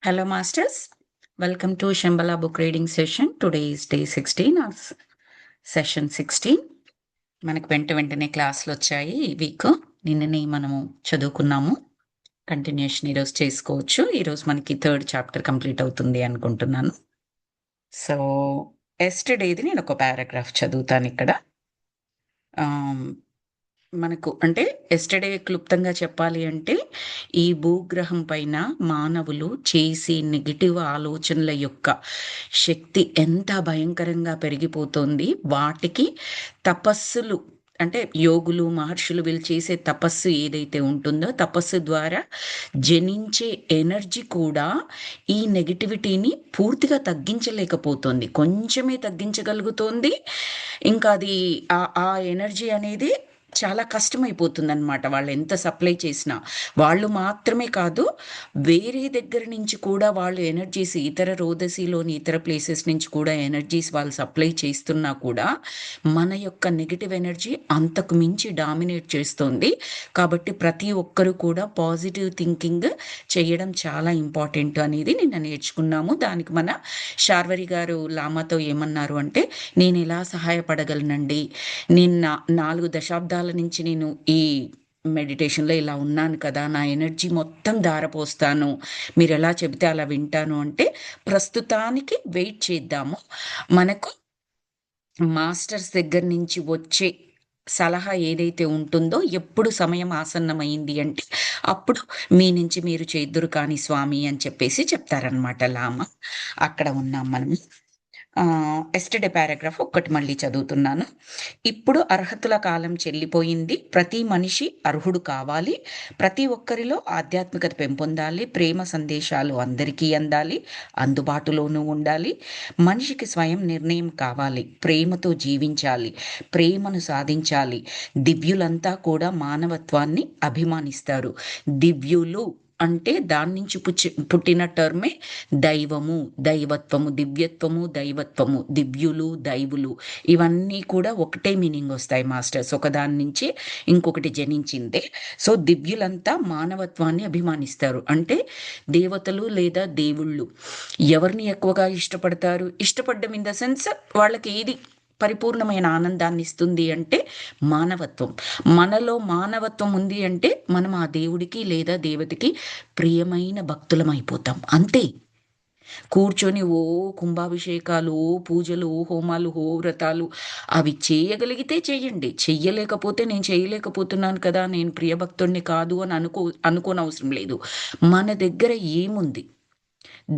Hello, Masters. Welcome to Shambhala Book Reading Session. Today is day 16 or session 16. మనకు వెంటనే క్లాసులు వచ్చాయి ఈ వీక్. నిన్ననే మనము చదువుకున్నాము. కంటిన్యూషన్ ఈరోజు చేసుకోవచ్చు. ఈరోజు మనకి 3rd చాప్టర్ కంప్లీట్ అవుతుంది అనుకుంటున్నాను. సో ఎస్టర్డేది నేను ఒక పారాగ్రాఫ్ చదువుతాను ఇక్కడ. మనకు అంటే ఎస్టర్డే క్లుప్తంగా చెప్పాలి అంటే ఈ భూగ్రహం పైన మానవులు చేసే నెగిటివ్ ఆలోచనల యొక్క శక్తి ఎంత భయంకరంగా పెరిగిపోతుంది. వాటికి తపస్సులు అంటే యోగులు మహర్షులు వీళ్ళు చేసే తపస్సు ఏదైతే ఉంటుందో తపస్సు ద్వారా జనించే ఎనర్జీ కూడా ఈ నెగిటివిటీని పూర్తిగా తగ్గించలేకపోతుంది. కొంచెమే తగ్గించగలుగుతోంది. ఇంకా అది ఆ ఎనర్జీ అనేది చాలా కష్టమైపోతుందన్నమాట. వాళ్ళు ఎంత సప్లై చేసినా. వాళ్ళు మాత్రమే కాదు, వేరే దగ్గర నుంచి కూడా వాళ్ళు ఎనర్జీస్ ఇతర రోదసిలోని ఇతర ప్లేసెస్ నుంచి కూడా ఎనర్జీస్ వాళ్ళు సప్లై చేస్తున్నా కూడా మన యొక్క నెగిటివ్ ఎనర్జీ అంతకు మించి డామినేట్ చేస్తుంది. కాబట్టి ప్రతి ఒక్కరూ కూడా పాజిటివ్ థింకింగ్ చేయడం చాలా ఇంపార్టెంట్ అనేది నిన్న నేర్చుకున్నాము. దానికి మన శార్వరి గారు లామాతో ఏమన్నారు అంటే, నేను ఎలా సహాయపడగలనండి, నేను 4 దశాబ్దాల నుంచి నేను ఈ మెడిటేషన్లో ఇలా ఉన్నాను కదా, నా ఎనర్జీ మొత్తం ధారపోస్తాను, మీరు ఎలా చెబితే అలా వింటాను అంటే, ప్రస్తుతానికి వెయిట్ చేద్దాము. మనకు మాస్టర్స్ దగ్గర నుంచి వచ్చే సలహా ఏదైతే ఉంటుందో ఎప్పుడు సమయం ఆసన్నమైంది అంటే అప్పుడు మీ నుంచి మీరు చేద్దురు కానీ స్వామి అని చెప్పేసి చెప్తారనమాట లామ. అక్కడ ఉన్నాం మనం. ఎస్టర్డే పారాగ్రాఫ్ ఒక్కటి మళ్ళీ చదువుతున్నాను. ఇప్పుడు అర్హతుల కాలం చెల్లిపోయింది. ప్రతి మనిషి అర్హుడు కావాలి. ప్రతి ఒక్కరిలో ఆధ్యాత్మికత పెంపొందాలి. ప్రేమ సందేశాలు అందరికీ అందాలి, అందుబాటులోనూ ఉండాలి. మనిషికి స్వయం నిర్ణయం కావాలి. ప్రేమతో జీవించాలి, ప్రేమను సాధించాలి. దివ్యులంతా కూడా మానవత్వాన్ని అభిమానిస్తారు. దివ్యులు అంటే దాని నుంచి పుట్టిన టర్మే దైవము, దైవత్వము, దివ్యత్వము, దైవత్వము, దివ్యులు, దైవులు ఇవన్నీ కూడా ఒకటే మీనింగ్ వస్తాయి మాస్టర్స్. ఒకదాని నుంచి ఇంకొకటి జనించిందే. సో దివ్యులంతా మానవత్వాన్ని అభిమానిస్తారు అంటే దేవతలు లేదా దేవుళ్ళు ఎవరిని ఎక్కువగా ఇష్టపడతారు? ఇష్టపడ్డం ఇన్ ద సెన్స్ వాళ్ళకి ఏది పరిపూర్ణమైన ఆనందాన్ని ఇస్తుంది అంటే మానవత్వం. మనలో మానవత్వం ఉంది అంటే మనం ఆ దేవుడికి లేదా దేవతకి ప్రియమైన భక్తులం అయిపోతాం అంతే. కూర్చొని ఓ కుంభాభిషేకాలు, ఓ పూజలు, ఓ హోమాలు, ఓ వ్రతాలు అవి చేయగలిగితే చేయండి. చెయ్యలేకపోతే నేను చేయలేకపోతున్నాను కదా, నేను ప్రియభక్తుడిని కాదు అని అనుకోనవసరం లేదు. మన దగ్గర ఏముంది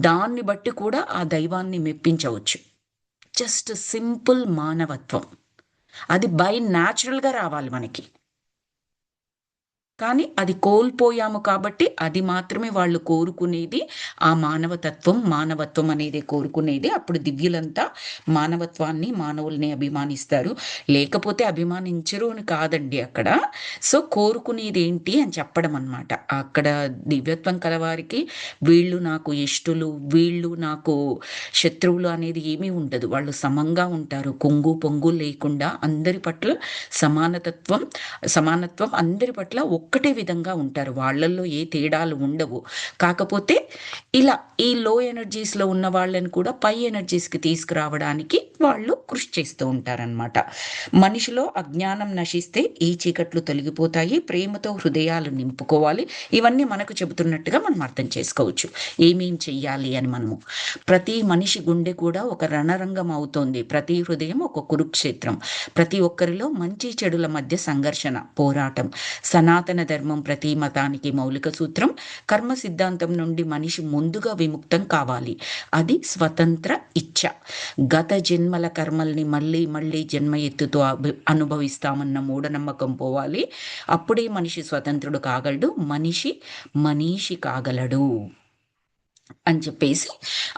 దాన్ని బట్టి కూడా ఆ దైవాన్ని మెప్పించవచ్చు. జస్ట్ సింపుల్ మానవత్వం. అది బై న్యాచురల్గా రావాలి మనకి. కానీ అది కోల్పోయాము కాబట్టి అది మాత్రమే వాళ్ళు కోరుకునేది. ఆ మానవత్వం అనేది కోరుకునేది. అప్పుడు దివ్యులంతా మానవత్వాన్ని, మానవుల్ని అభిమానిస్తారు. లేకపోతే అభిమానించరు అని కాదండి అక్కడ. సో కోరుకునేది ఏంటి అని చెప్పడం అనమాట. అక్కడ దివ్యత్వం కలవారికి వీళ్ళు నాకు ఇష్టులు, వీళ్ళు నాకు శత్రువులు అనేది ఏమీ ఉండదు. వాళ్ళు సమంగా ఉంటారు. కొంగు పొంగు లేకుండా అందరి పట్ల సమానత్వం అందరి పట్ల ఒక్కటే విధంగా ఉంటారు. వాళ్ళల్లో ఏ తేడాలు ఉండవు. కాకపోతే ఇలా ఈ లో ఎనర్జీస్లో ఉన్న వాళ్ళని కూడా పై ఎనర్జీస్కి తీసుకురావడానికి వాళ్ళు కృషి చేస్తూ ఉంటారనమాట. మనిషిలో అజ్ఞానం నశిస్తే ఈ చీకట్లు తొలగిపోతాయి. ప్రేమతో హృదయాలు నింపుకోవాలి. ఇవన్నీ మనకు చెబుతున్నట్టుగా మనం అర్థం చేసుకోవచ్చు. ఏమేం చెయ్యాలి అని మనము. ప్రతి మనిషి గుండె కూడా ఒక రణరంగం అవుతోంది. ప్రతి హృదయం ఒక కురుక్షేత్రం. ప్రతి ఒక్కరిలో మంచి చెడుల మధ్య సంఘర్షణ, పోరాటం. సనాతన ధర్మం ప్రతి మతానికి మౌలిక సూత్రం. కర్మ సిద్ధాంతం నుండి మనిషి ముందుగా విముక్తం కావాలి. అది స్వతంత్ర ఇచ్ఛ. గత జన్మల కర్మల్ని మళ్ళీ మళ్ళీ జన్మ ఎత్తుతో అనుభవిస్తామన్న మూఢనమ్మకం పోవాలి. అప్పుడే మనిషి స్వతంత్రుడు కాగలడు, మనీషి కాగలడు అని చెప్పేసి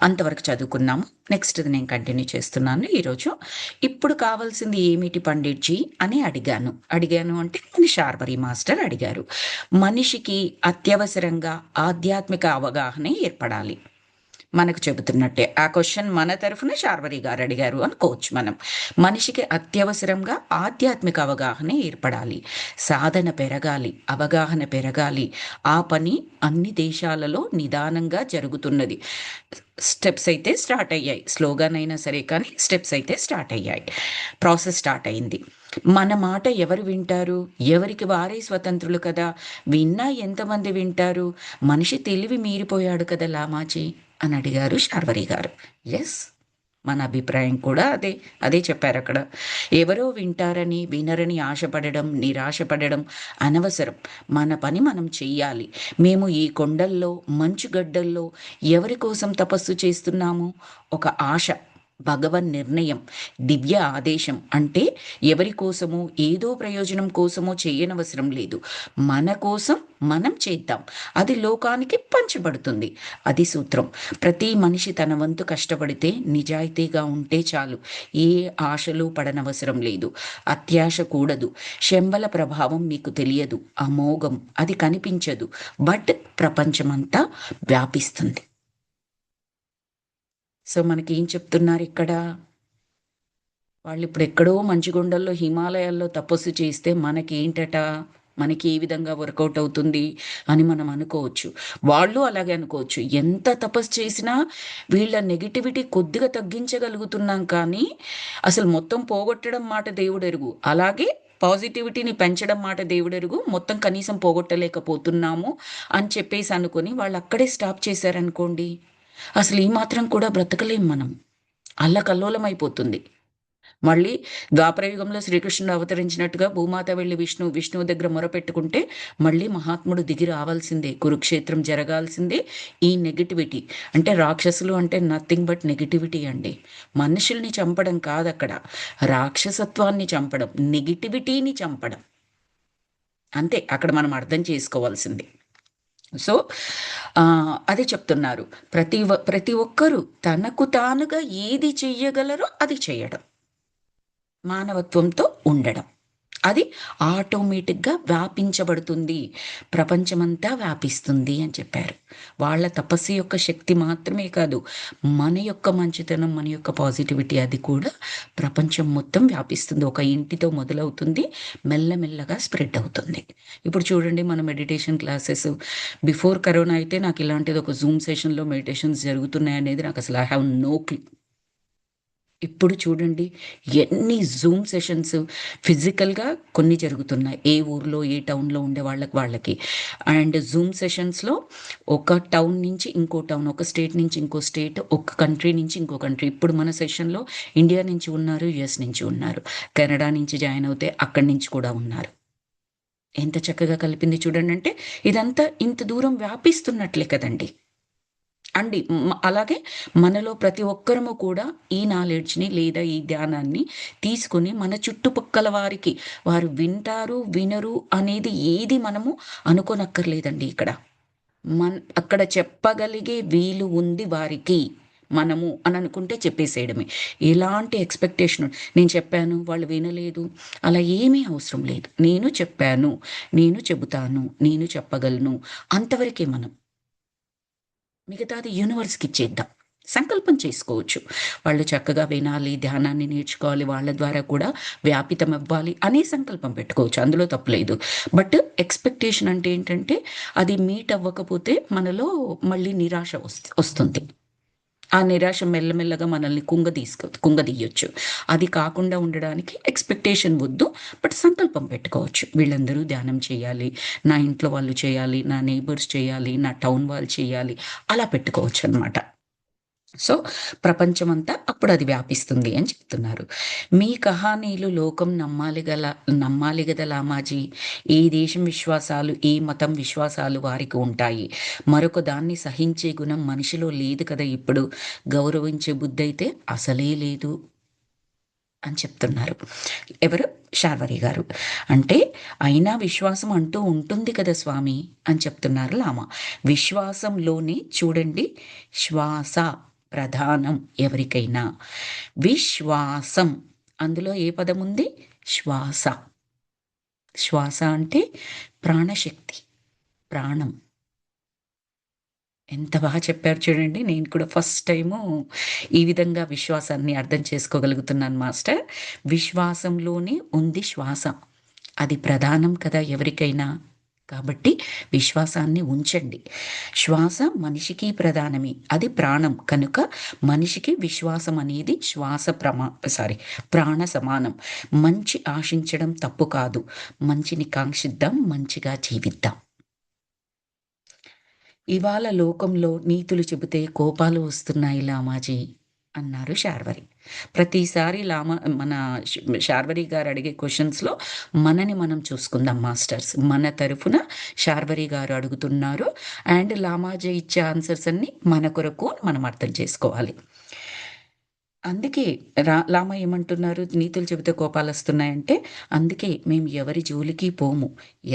అంతవరకు చదువుకున్నాము. నెక్స్ట్ నేను కంటిన్యూ చేస్తున్నాను ఈరోజు. ఇప్పుడు కావాల్సింది ఏమిటి పండిట్జీ అని అడిగాను అంటే మన శార్వరి మాస్టర్ అడిగారు. మనిషికి అత్యవసరంగా ఆధ్యాత్మిక అవగాహన ఏర్పడాలి. మనకు చెబుతున్నట్టే. ఆ క్వెషన్ మన తరఫున శార్వరి గారు అడిగారు అనుకోవచ్చు మనం. మనిషికి అత్యవసరంగా ఆధ్యాత్మిక అవగాహన ఏర్పడాలి. సాధన పెరగాలి, అవగాహన పెరగాలి. ఆ పని అన్ని దేశాలలో నిదానంగా జరుగుతున్నది. స్టెప్స్ అయితే స్టార్ట్ అయ్యాయి. స్లోగానైనా సరే కానీ స్టెప్స్ అయితే స్టార్ట్ అయ్యాయి. ప్రాసెస్ స్టార్ట్ అయింది. మన మాట ఎవరు వింటారు? ఎవరికి వారే స్వతంత్రులు కదా! విన్నా ఎంతమంది వింటారు? మనిషి తెలివి మీరిపోయాడు కదా లామాజీ అని అడిగారు శార్వరి గారు. యెస్. మన అభిప్రాయం కూడా అదే. అదే చెప్పారక్కడ. ఎవరో వింటారని, వినరని ఆశపడడం, నిరాశపడడం అనవసరం. మన పని మనం చెయ్యాలి. మేము ఈ కొండల్లో, మంచుగడ్డల్లో ఎవరి కోసం తపస్సు చేస్తున్నాము? ఒక ఆశ, భగవన్ నిర్ణయం, దివ్య ఆదేశం. అంటే ఎవరి కోసమో, ఏదో ప్రయోజనం కోసమో చేయనవసరం లేదు. మన కోసం మనం చేద్దాం. అది లోకానికి పంచబడుతుంది. అది సూత్రం. ప్రతి మనిషి తన వంతు కష్టపడితే, నిజాయితీగా ఉంటే చాలు. ఏ ఆశలు పడనవసరం లేదు. అత్యాశ కూడదు. శంబల ప్రభావం మీకు తెలియదు. అమోఘం. అది కనిపించదు. బట్ ప్రపంచమంతా వ్యాపిస్తుంది. సో మనకి ఏం చెప్తున్నారు ఇక్కడ? వాళ్ళు ఇప్పుడు ఎక్కడో మంచుగుండల్లో, హిమాలయాల్లో తపస్సు చేస్తే మనకేంటట? మనకి ఏ విధంగా వర్కౌట్ అవుతుంది అని మనం అనుకోవచ్చు. వాళ్ళు అలాగే అనుకోవచ్చు. ఎంత తపస్సు చేసినా వీళ్ళ నెగటివిటీ కొద్దిగా తగ్గించగలుగుతున్నాం కానీ అసలు మొత్తం పోగొట్టడం మాట దేవుడెరుగు. అలాగే పాజిటివిటీని పెంచడం మాట దేవుడెరుగు. మొత్తం కనీసం పోగొట్టలేకపోతున్నాము అని చెప్పేసి అనుకొని వాళ్ళు అక్కడే స్టాప్ చేశారనుకోండి, అసలు ఈ మాత్రం కూడా బ్రతకలేం మనం. అల్లకల్లోలం అయిపోతుంది. మళ్ళీ ద్వాపరయుగంలో శ్రీకృష్ణుడు అవతరించినట్టుగా భూమాత వెళ్ళి విష్ణువు దగ్గర మొరపెట్టుకుంటే మళ్ళీ మహాత్ముడు దిగి రావాల్సిందే. కురుక్షేత్రం జరగాల్సిందే. ఈ నెగటివిటీ అంటే రాక్షసులు అంటే నథింగ్ బట్ నెగటివిటీ అండి. మనుషుల్ని చంపడం కాదక్కడ, రాక్షసత్వాన్ని చంపడం, నెగిటివిటీని చంపడం. అంతే అక్కడ మనం అర్థం చేసుకోవాల్సింది. సో అదే చెప్తున్నారు. ప్రతి ఒక్కరూ తనకు తానుగా ఏది చెయ్యగలరో అది చేయడం, మానవత్వంతో ఉండడం. అది ఆటోమేటిక్గా వ్యాపించబడుతుంది. ప్రపంచమంతా వ్యాపిస్తుంది అని చెప్పారు. వాళ్ళ తపస్సు యొక్క శక్తి మాత్రమే కాదు, మన యొక్క మంచితనం, మన యొక్క పాజిటివిటీ అది కూడా ప్రపంచం మొత్తం వ్యాపిస్తుంది. ఒక ఇంటితో మొదలవుతుంది, మెల్లమెల్లగా స్ప్రెడ్ అవుతుంది. ఇప్పుడు చూడండి మన మెడిటేషన్ క్లాసెస్ బిఫోర్ కరోనా అయితే నాకు ఇలాంటిది ఒక జూమ్ సెషన్లో మెడిటేషన్స్ జరుగుతున్నాయి అనేది నాకు అసలు ఐ హ్యావ్ నో క్లూ. ఇప్పుడు చూడండి ఎన్ని జూమ్ సెషన్స్ ఫిజికల్గా కొన్ని జరుగుతున్నాయి. ఏ ఊర్లో, ఏ టౌన్లో ఉండే వాళ్ళకి అండ్ జూమ్ సెషన్స్లో ఒక టౌన్ నుంచి ఇంకో టౌన్, ఒక స్టేట్ నుంచి ఇంకో స్టేట్, ఒక కంట్రీ నుంచి ఇంకో కంట్రీ. ఇప్పుడు మన సెషన్లో ఇండియా నుంచి ఉన్నారు, యుఎస్ నుంచి ఉన్నారు, కెనడా నుంచి జాయిన్ అవుతే అక్కడి నుంచి కూడా ఉన్నారు. ఎంత చక్కగా కలిపింది చూడండి. అంటే ఇదంతా ఇంత దూరం వ్యాపిస్తున్నట్లే కదండి. అండి. అలాగే మనలో ప్రతి ఒక్కరము కూడా ఈ నాలెడ్జ్‌ని లేదా ఈ ధ్యానాన్ని తీసుకొని మన చుట్టుపక్కల వారికి, వారు వింటారు, వినరు అనేది ఏది మనము అనుకోనక్కర్లేదండి ఇక్కడ. అక్కడ చెప్పగలిగే వీలు ఉంది వారికి. మనము అని అనుకుంటే చెప్పేసేయడమే. ఎలాంటి ఎక్స్‌పెక్టేషన్ నేను చెప్పాను, వాళ్ళు వినలేదు అలా ఏమీ అవసరం లేదు. నేను చెప్పాను, నేను చెబుతాను, నేను చెప్పగలను అంతవరకే మనం. మిగతాది యూనివర్స్‌కి ఇచ్చేద్దాం. సంకల్పం చేసుకోవచ్చు. వాళ్ళు చక్కగా వినాలి, ధ్యానాన్ని నేర్చుకోవాలి, వాళ్ళ ద్వారా కూడా వ్యాపితమవ్వాలి అనే సంకల్పం పెట్టుకోవచ్చు. అందులో తప్పులేదు. బట్ ఎక్స్‌పెక్టేషన్ అంటే ఏంటంటే అది మీట్ అవ్వకపోతే మనలో మళ్ళీ నిరాశ వస్తుంది. ఆ నిరాశ మెల్లమెల్లగా మనల్ని కుంగదీయొచ్చు. అది కాకుండా ఉండడానికి ఎక్స్‌పెక్టేషన్ వద్దు. బట్ సంకల్పం పెట్టుకోవచ్చు. వీళ్ళందరూ ధ్యానం చేయాలి, నా ఇంట్లో వాళ్ళు చేయాలి, నా నైబర్స్ చేయాలి, నా టౌన్ వాళ్ళు చేయాలి అలా పెట్టుకోవచ్చనమాట. సో ప్రపంచమంతా అప్పుడు అది వ్యాపిస్తుంది అని చెప్తున్నారు. మీ కహానీలు లోకం నమ్మాలి గదా లామాజీ. ఏ దేశం విశ్వాసాలు, ఏ మతం విశ్వాసాలు వారికి ఉంటాయి. మరొక దాన్ని సహించే గుణం మనిషిలో లేదు కదా ఇప్పుడు. గౌరవించే బుద్ధయితే అసలే లేదు అని చెప్తున్నారు. ఎవరు? శార్వరి గారు. అంటే అయినా విశ్వాసం అంటూ ఉంటుంది కదా స్వామి అని చెప్తున్నారు లామ. విశ్వాసంలోనే చూడండి శ్వాస ప్రధానం ఎవరికైనా. విశ్వాసం అందులో ఏ పదం ఉంది? శ్వాస. శ్వాస అంటే ప్రాణశక్తి, ప్రాణం. ఎంత బాగా చెప్పారు చూడండి. నేను కూడా ఫస్ట్ టైము ఈ విధంగా విశ్వాసాన్ని అర్థం చేసుకోగలుగుతున్నాను మాస్టర్. విశ్వాసంలోనే ఉంది శ్వాస. అది ప్రధానం కదా ఎవరికైనా. కాబట్టి విశ్వాసాన్ని ఉంచండి. శ్వాస మనిషికి ప్రధానమే. అది ప్రాణం. కనుక మనిషికి విశ్వాసం అనేది శ్వాస ప్రాణ సమానం. మంచి ఆశించడం తప్పు కాదు. మంచిని కాంక్షిద్దాం, మంచిగా జీవిద్దాం. ఇవాళ లోకంలో నీతులు చెబితే కోపాలు వస్తున్నాయి లామాజీ అన్నారు శార్వరి. ప్రతిసారి మన శార్వరి గారు అడిగే క్వశ్చన్స్‌లో మనని మనం చూసుకుందాం మాస్టర్స్. మన తరఫున శార్వరి గారు అడుగుతున్నారు. అండ్ లామాజీ ఇచ్చే ఆన్సర్స్ అన్నీ మన కొరకు మనం అర్థం చేసుకోవాలి. అందుకే లామ ఏమంటున్నారు? నీతులు చెబితే కోపాలొస్తున్నాయంటే, అందుకే మేము ఎవరి జోలికి పోము.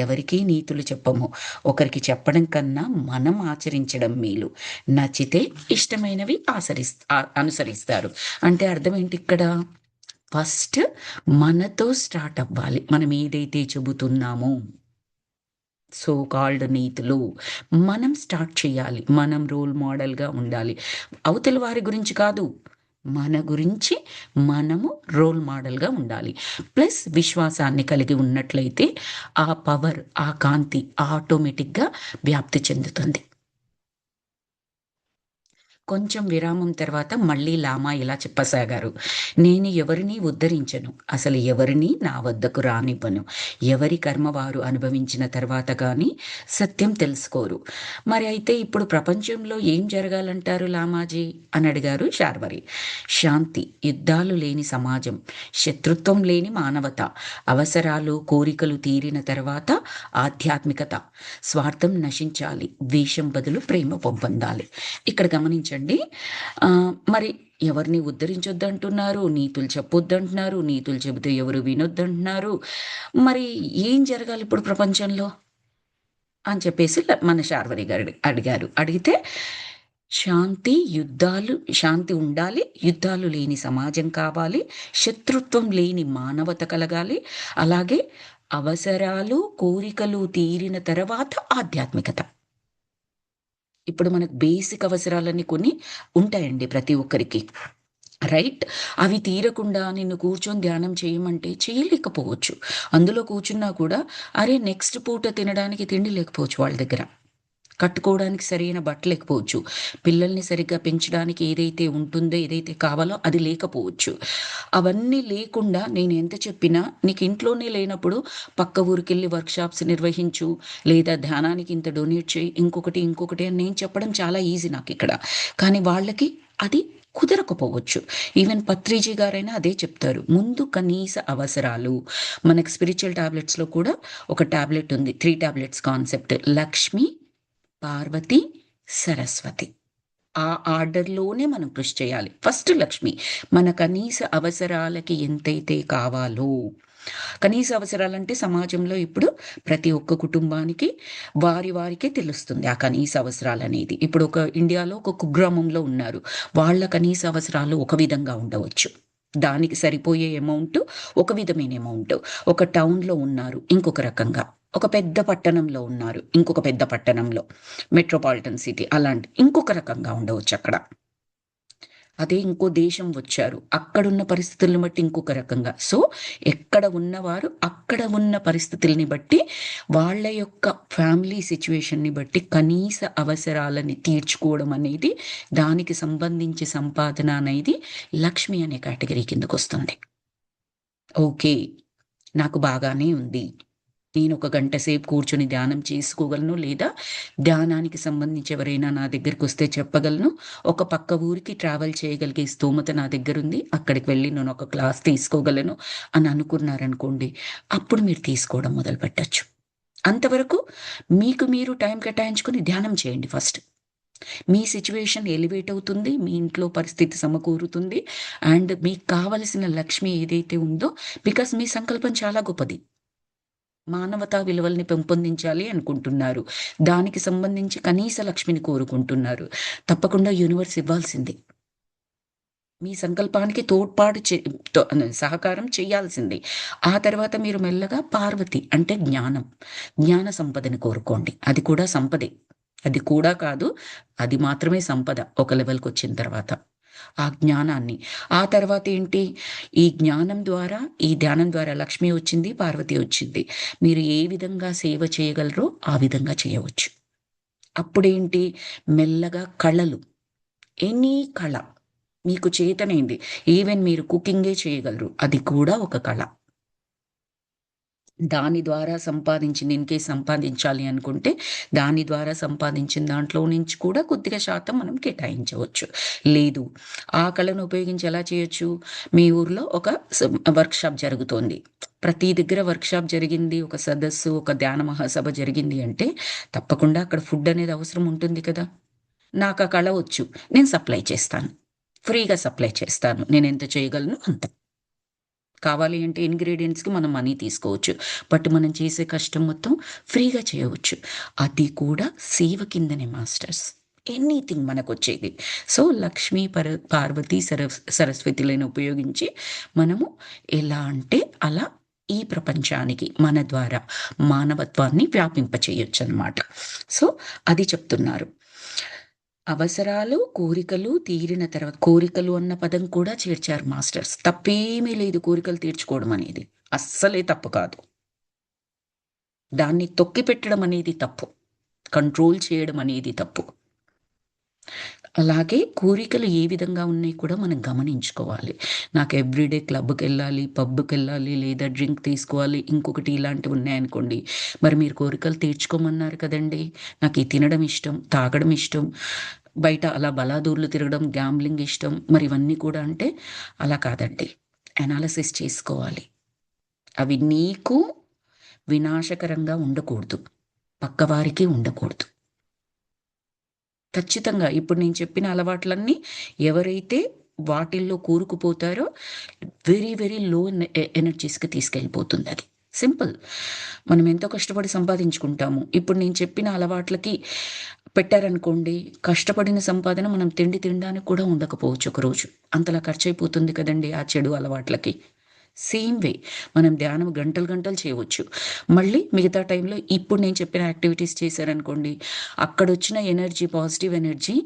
ఎవరికీ నీతులు చెప్పము. ఒకరికి చెప్పడం కన్నా మనం ఆచరించడం మేలు. నచ్చితే ఇష్టమైనవి అనుసరిస్తారు. అంటే అర్థం ఏంటి ఇక్కడ? ఫస్ట్ మనతో స్టార్ట్ అవ్వాలి. మనం ఏదైతే చెబుతున్నామో సో కాల్డ్ నీతులు మనం స్టార్ట్ చేయాలి. మనం రోల్ మోడల్‌గా ఉండాలి. అవతల వారి గురించి కాదు. మన గురించి మనము రోల్ మోడల్‌గా ఉండాలి. ప్లస్ విశ్వాసాన్ని కలిగి ఉన్నట్లయితే ఆ పవర్, ఆ కాంతి ఆటోమేటిక్‌గా వ్యాప్తి చెందుతుంది. కొంచెం విరామం తర్వాత మళ్ళీ లామా ఇలా చెప్పసాగారు. నేను ఎవరినీ ఉద్ధరించను. అసలు ఎవరినీ నా వద్దకు రానివ్వను. ఎవరి కర్మ వారు అనుభవించిన తర్వాత గాని సత్యం తెలుసుకోరు. మరి అయితే ఇప్పుడు ప్రపంచంలో ఏం జరగాలంటారు లామాజీ అని అడిగారు శార్వరి. శాంతి, యుద్ధాలు లేని సమాజం, శత్రుత్వం లేని మానవత, అవసరాలు, కోరికలు తీరిన తర్వాత ఆధ్యాత్మికత, స్వార్థం నశించాలి, ద్వేషం బదులు ప్రేమ పొందాలి. ఇక్కడ గమనించండి. మరి ఎవరిని ఉద్ధరించొద్దంటున్నారు, నీతులు చెప్పొద్దంటున్నారు, నీతులు చెబితే ఎవరు వినొద్దంటున్నారు. మరి ఏం జరగాలి ఇప్పుడు ప్రపంచంలో అని చెప్పేసి మన శార్వరి గారు అడిగారు. అడిగితే శాంతి ఉండాలి, యుద్ధాలు లేని సమాజం కావాలి, శత్రుత్వం లేని మానవత కలగాలి, అలాగే అవసరాలు, కోరికలు తీరిన తర్వాత ఆధ్యాత్మికత. ఇప్పుడు మనకు బేసిక్ అవసరాలన్నీ కొన్ని ఉంటాయండి ప్రతి ఒక్కరికి. రైట్? అవి తీరకుండా నిన్ను కూర్చొని ధ్యానం చేయమంటే చేయలేకపోవచ్చు. అందులో కూర్చున్నా కూడా అరే నెక్స్ట్ పూట తినడానికి తిండి లేకపోవచ్చు వాళ్ళ దగ్గర. కట్టుకోవడానికి సరైన బట్టలేకపోవచ్చు. పిల్లల్ని సరిగ్గా పెంచడానికి ఏదైతే ఉంటుందో, ఏదైతే కావాలో అది లేకపోవచ్చు. అవన్నీ లేకుండా నేను ఎంత చెప్పినా నీకు ఇంట్లోనే లేనప్పుడు పక్క ఊరికెళ్ళి వర్క్‌షాప్స్ నిర్వహించు, లేదా ధ్యానానికి ఇంత డొనేట్ చేయి, ఇంకొకటి అని నేను చెప్పడం చాలా ఈజీ నాకిక్కడ. కానీ వాళ్ళకి అది కుదరకపోవచ్చు. ఈవెన్ పత్రిజీ గారైనా అదే చెప్తారు. ముందు కనీస అవసరాలు. మనకి స్పిరిచ్యువల్ టాబ్లెట్స్‌లో కూడా ఒక టాబ్లెట్ ఉంది. 3 టాబ్లెట్స్ కాన్సెప్ట్. లక్ష్మి, పార్వతి, సరస్వతి. ఆ ఆర్డర్‌లోనే మనం కృషి చేయాలి. ఫస్ట్ లక్ష్మి. మన కనీస అవసరాలకి ఎంతైతే కావాలో, కనీస అవసరాలంటే సమాజంలో ఇప్పుడు ప్రతి ఒక్క కుటుంబానికి వారికే తెలుస్తుంది ఆ కనీస అవసరాలనేది. ఇప్పుడు ఇండియాలో ఒక కుగ్రామంలో ఉన్నారు. వాళ్ళ కనీస అవసరాలు ఒక విధంగా ఉండవచ్చు. దానికి సరిపోయే అమౌంట్ ఒక విధమైన అమౌంట్. ఒక టౌన్‌లో ఉన్నారు ఇంకొక రకంగా. ఒక పెద్ద పట్టణంలో ఉన్నారు ఇంకొక పెద్ద పట్టణంలో. మెట్రోపాలిటన్ సిటీ అలాంటి ఇంకొక రకంగా ఉండవచ్చక్కడ. అదే ఇంకో దేశం వచ్చారు. అక్కడున్న పరిస్థితులను బట్టి ఇంకొక రకంగా. సో, ఎక్కడ ఉన్నవారు అక్కడ ఉన్న పరిస్థితుల్ని బట్టి, వాళ్ళ యొక్క ఫ్యామిలీ సిట్యుయేషన్‌ని బట్టి కనీస అవసరాలని తీర్చుకోవడం అనేది, దానికి సంబంధించి సంపాదన అనేది లక్ష్మి అనే కేటగిరీ కిందకొస్తుంది. ఓకే. నాకు బాగానే ఉంది. నేను ఒక గంట సేపు కూర్చొని ధ్యానం చేసుకోగలను. లేదా ధ్యానానికి సంబంధించి ఎవరైనా నా దగ్గరకొస్తే చెప్పగలను. ఒక పక్క ఊరికి ట్రావెల్ చేయగలిగే స్తోమత నా దగ్గరుంది. అక్కడికి వెళ్ళి నేను ఒక క్లాస్ తీసుకోగలను అని అనుకున్నారనుకోండి. అప్పుడు మీరు తీసుకోవడం మొదలుపెట్టొచ్చు. అంతవరకు మీకు మీరు టైం కేటాయించుకొని ధ్యానం చేయండి ఫస్ట్. మీ సిట్యుయేషన్ ఎలివేట్ అవుతుంది. మీ ఇంట్లో పరిస్థితి సమకూరుతుంది. అండ్ మీకు కావలసిన లక్ష్మి ఏదైతే ఉందో, బికాస్ మీ సంకల్పం చాలా గొప్పది. మానవతా విలువల్ని పెంపొందించాలి అనుకుంటున్నారు. దానికి సంబంధించి కనీస లక్ష్మిని కోరుకుంటున్నారు. తప్పకుండా యూనివర్స్ ఇవ్వాల్సిందే. మీ సంకల్పానికి సహకారం చేయాల్సిందే. ఆ తర్వాత మీరు మెల్లగా పార్వతి అంటే జ్ఞానం, జ్ఞాన సంపదని కోరుకోండి. అది కూడా సంపదే. అది కూడా కాదు, అది మాత్రమే సంపద ఒక లెవెల్కి వచ్చిన తర్వాత. ఆ జ్ఞానాన్ని, ఆ తర్వాత ఏంటి, ఈ జ్ఞానం ద్వారా, ఈ ధ్యానం ద్వారా లక్ష్మి వచ్చింది, పార్వతి వచ్చింది. మీరు ఏ విధంగా సేవ చేయగలరో ఆ విధంగా చేయవచ్చు. అప్పుడేంటి, మెల్లగా కళలు, ఎనీ కళ మీకు చేతనైంది, ఈవెన్ మీరు కుకింగే చేయగలరు, అది కూడా ఒక కళ. దాని ద్వారా సంపాదించింది ఇన్‌కేస్ సంపాదించాలి అనుకుంటే, దాని ద్వారా సంపాదించిన దాంట్లో నుంచి కూడా కొద్దిగా శాతం మనం కేటాయించవచ్చు. లేదు, ఆ కళను ఉపయోగించి ఎలా చేయొచ్చు, మీ ఊర్లో ఒక వర్క్‌షాప్ జరుగుతోంది. ప్రతి దగ్గర వర్క్‌షాప్ జరిగింది, ఒక సదస్సు, ఒక ధ్యాన మహాసభ జరిగింది అంటే, తప్పకుండా అక్కడ ఫుడ్ అనేది అవసరం ఉంటుంది కదా! నాకా కళ వచ్చు, నేను సప్లై చేస్తాను. ఫ్రీగా సప్లై చేస్తాను. నేనెంత చేయగలను అంత. కావాలి అంటే ఇంగ్రీడియెంట్స్‌కి మనం మనీ తీసుకోవచ్చు. బట్ మనం చేసే కష్టం మొత్తం ఫ్రీగా చేయవచ్చు. అది కూడా సేవ కిందనే మాస్టర్స్. ఎనీథింగ్ మనకొచ్చేది. సో, లక్ష్మీ పార్వతీ సరస్వతులను ఉపయోగించి మనము ఎలా అంటే అలా ఈ ప్రపంచానికి మన ద్వారా మానవత్వాన్ని వ్యాపింపచేయొచ్చనమాట. సో, అది చెప్తున్నారు. అవసరాలు, కోరికలు తీరిన తర్వాత, కోరికలు అన్న పదం కూడా చేర్చారు మాస్టర్స్. తప్పేమీ లేదు కోరికలు తీర్చుకోవడం అనేది. అస్సలే తప్పు కాదు. దాన్ని తొక్కిపెట్టడం అనేది తప్పు. కంట్రోల్ చేయడం అనేది తప్పు. అలాగే కోరికలు ఏ విధంగా ఉన్నాయి కూడా మనం గమనించుకోవాలి. నాకు ఎవ్రీడే క్లబ్‌కెళ్ళాలి, పబ్‌కెళ్ళాలి, లేదా డ్రింక్ తీసుకోవాలి, ఇంకొకటి ఇలాంటివి ఉన్నాయనుకోండి. మరి మీరు కోరికలు తీర్చుకోమన్నారు కదండీ! నాకు ఈ తినడం ఇష్టం, తాగడం ఇష్టం, బయట అలా బలాదూర్లు తిరగడం, గ్యాంబ్లింగ్ ఇష్టం. మరి ఇవన్నీ కూడా అంటే అలా కాదండి. అనాలిసిస్ చేసుకోవాలి. అవి నీకు వినాశకరంగా ఉండకూడదు. పక్కవారికి ఉండకూడదు. ఖచ్చితంగా ఇప్పుడు నేను చెప్పిన అలవాట్లన్నీ ఎవరైతే వాటిల్లో కూరుకుపోతారో వెరీ, వెరీ లో ఎనర్జీస్‌కి తీసుకెళ్ళిపోతుందది. సింపుల్. మనం ఎంతో కష్టపడి సంపాదించుకుంటాము. ఇప్పుడు నేను చెప్పిన అలవాట్లకి పెట్టారనుకోండి, కష్టపడిన సంపాదన మనం తిండి తినడానికి కూడా ఉండకపోవచ్చు ఒకరోజు. అంతలా ఖర్చయిపోతుంది కదండీ ఆ చెడు అలవాట్లకి. సేమ్ వే మనం ధ్యానం గంటలు, గంటలు చేయవచ్చు. మళ్ళీ మిగతా టైంలో ఇప్పుడు నేను చెప్పిన యాక్టివిటీస్ చేశారనుకోండి, అక్కడొచ్చిన ఎనర్జీ, పాజిటివ్ ఎనర్జీ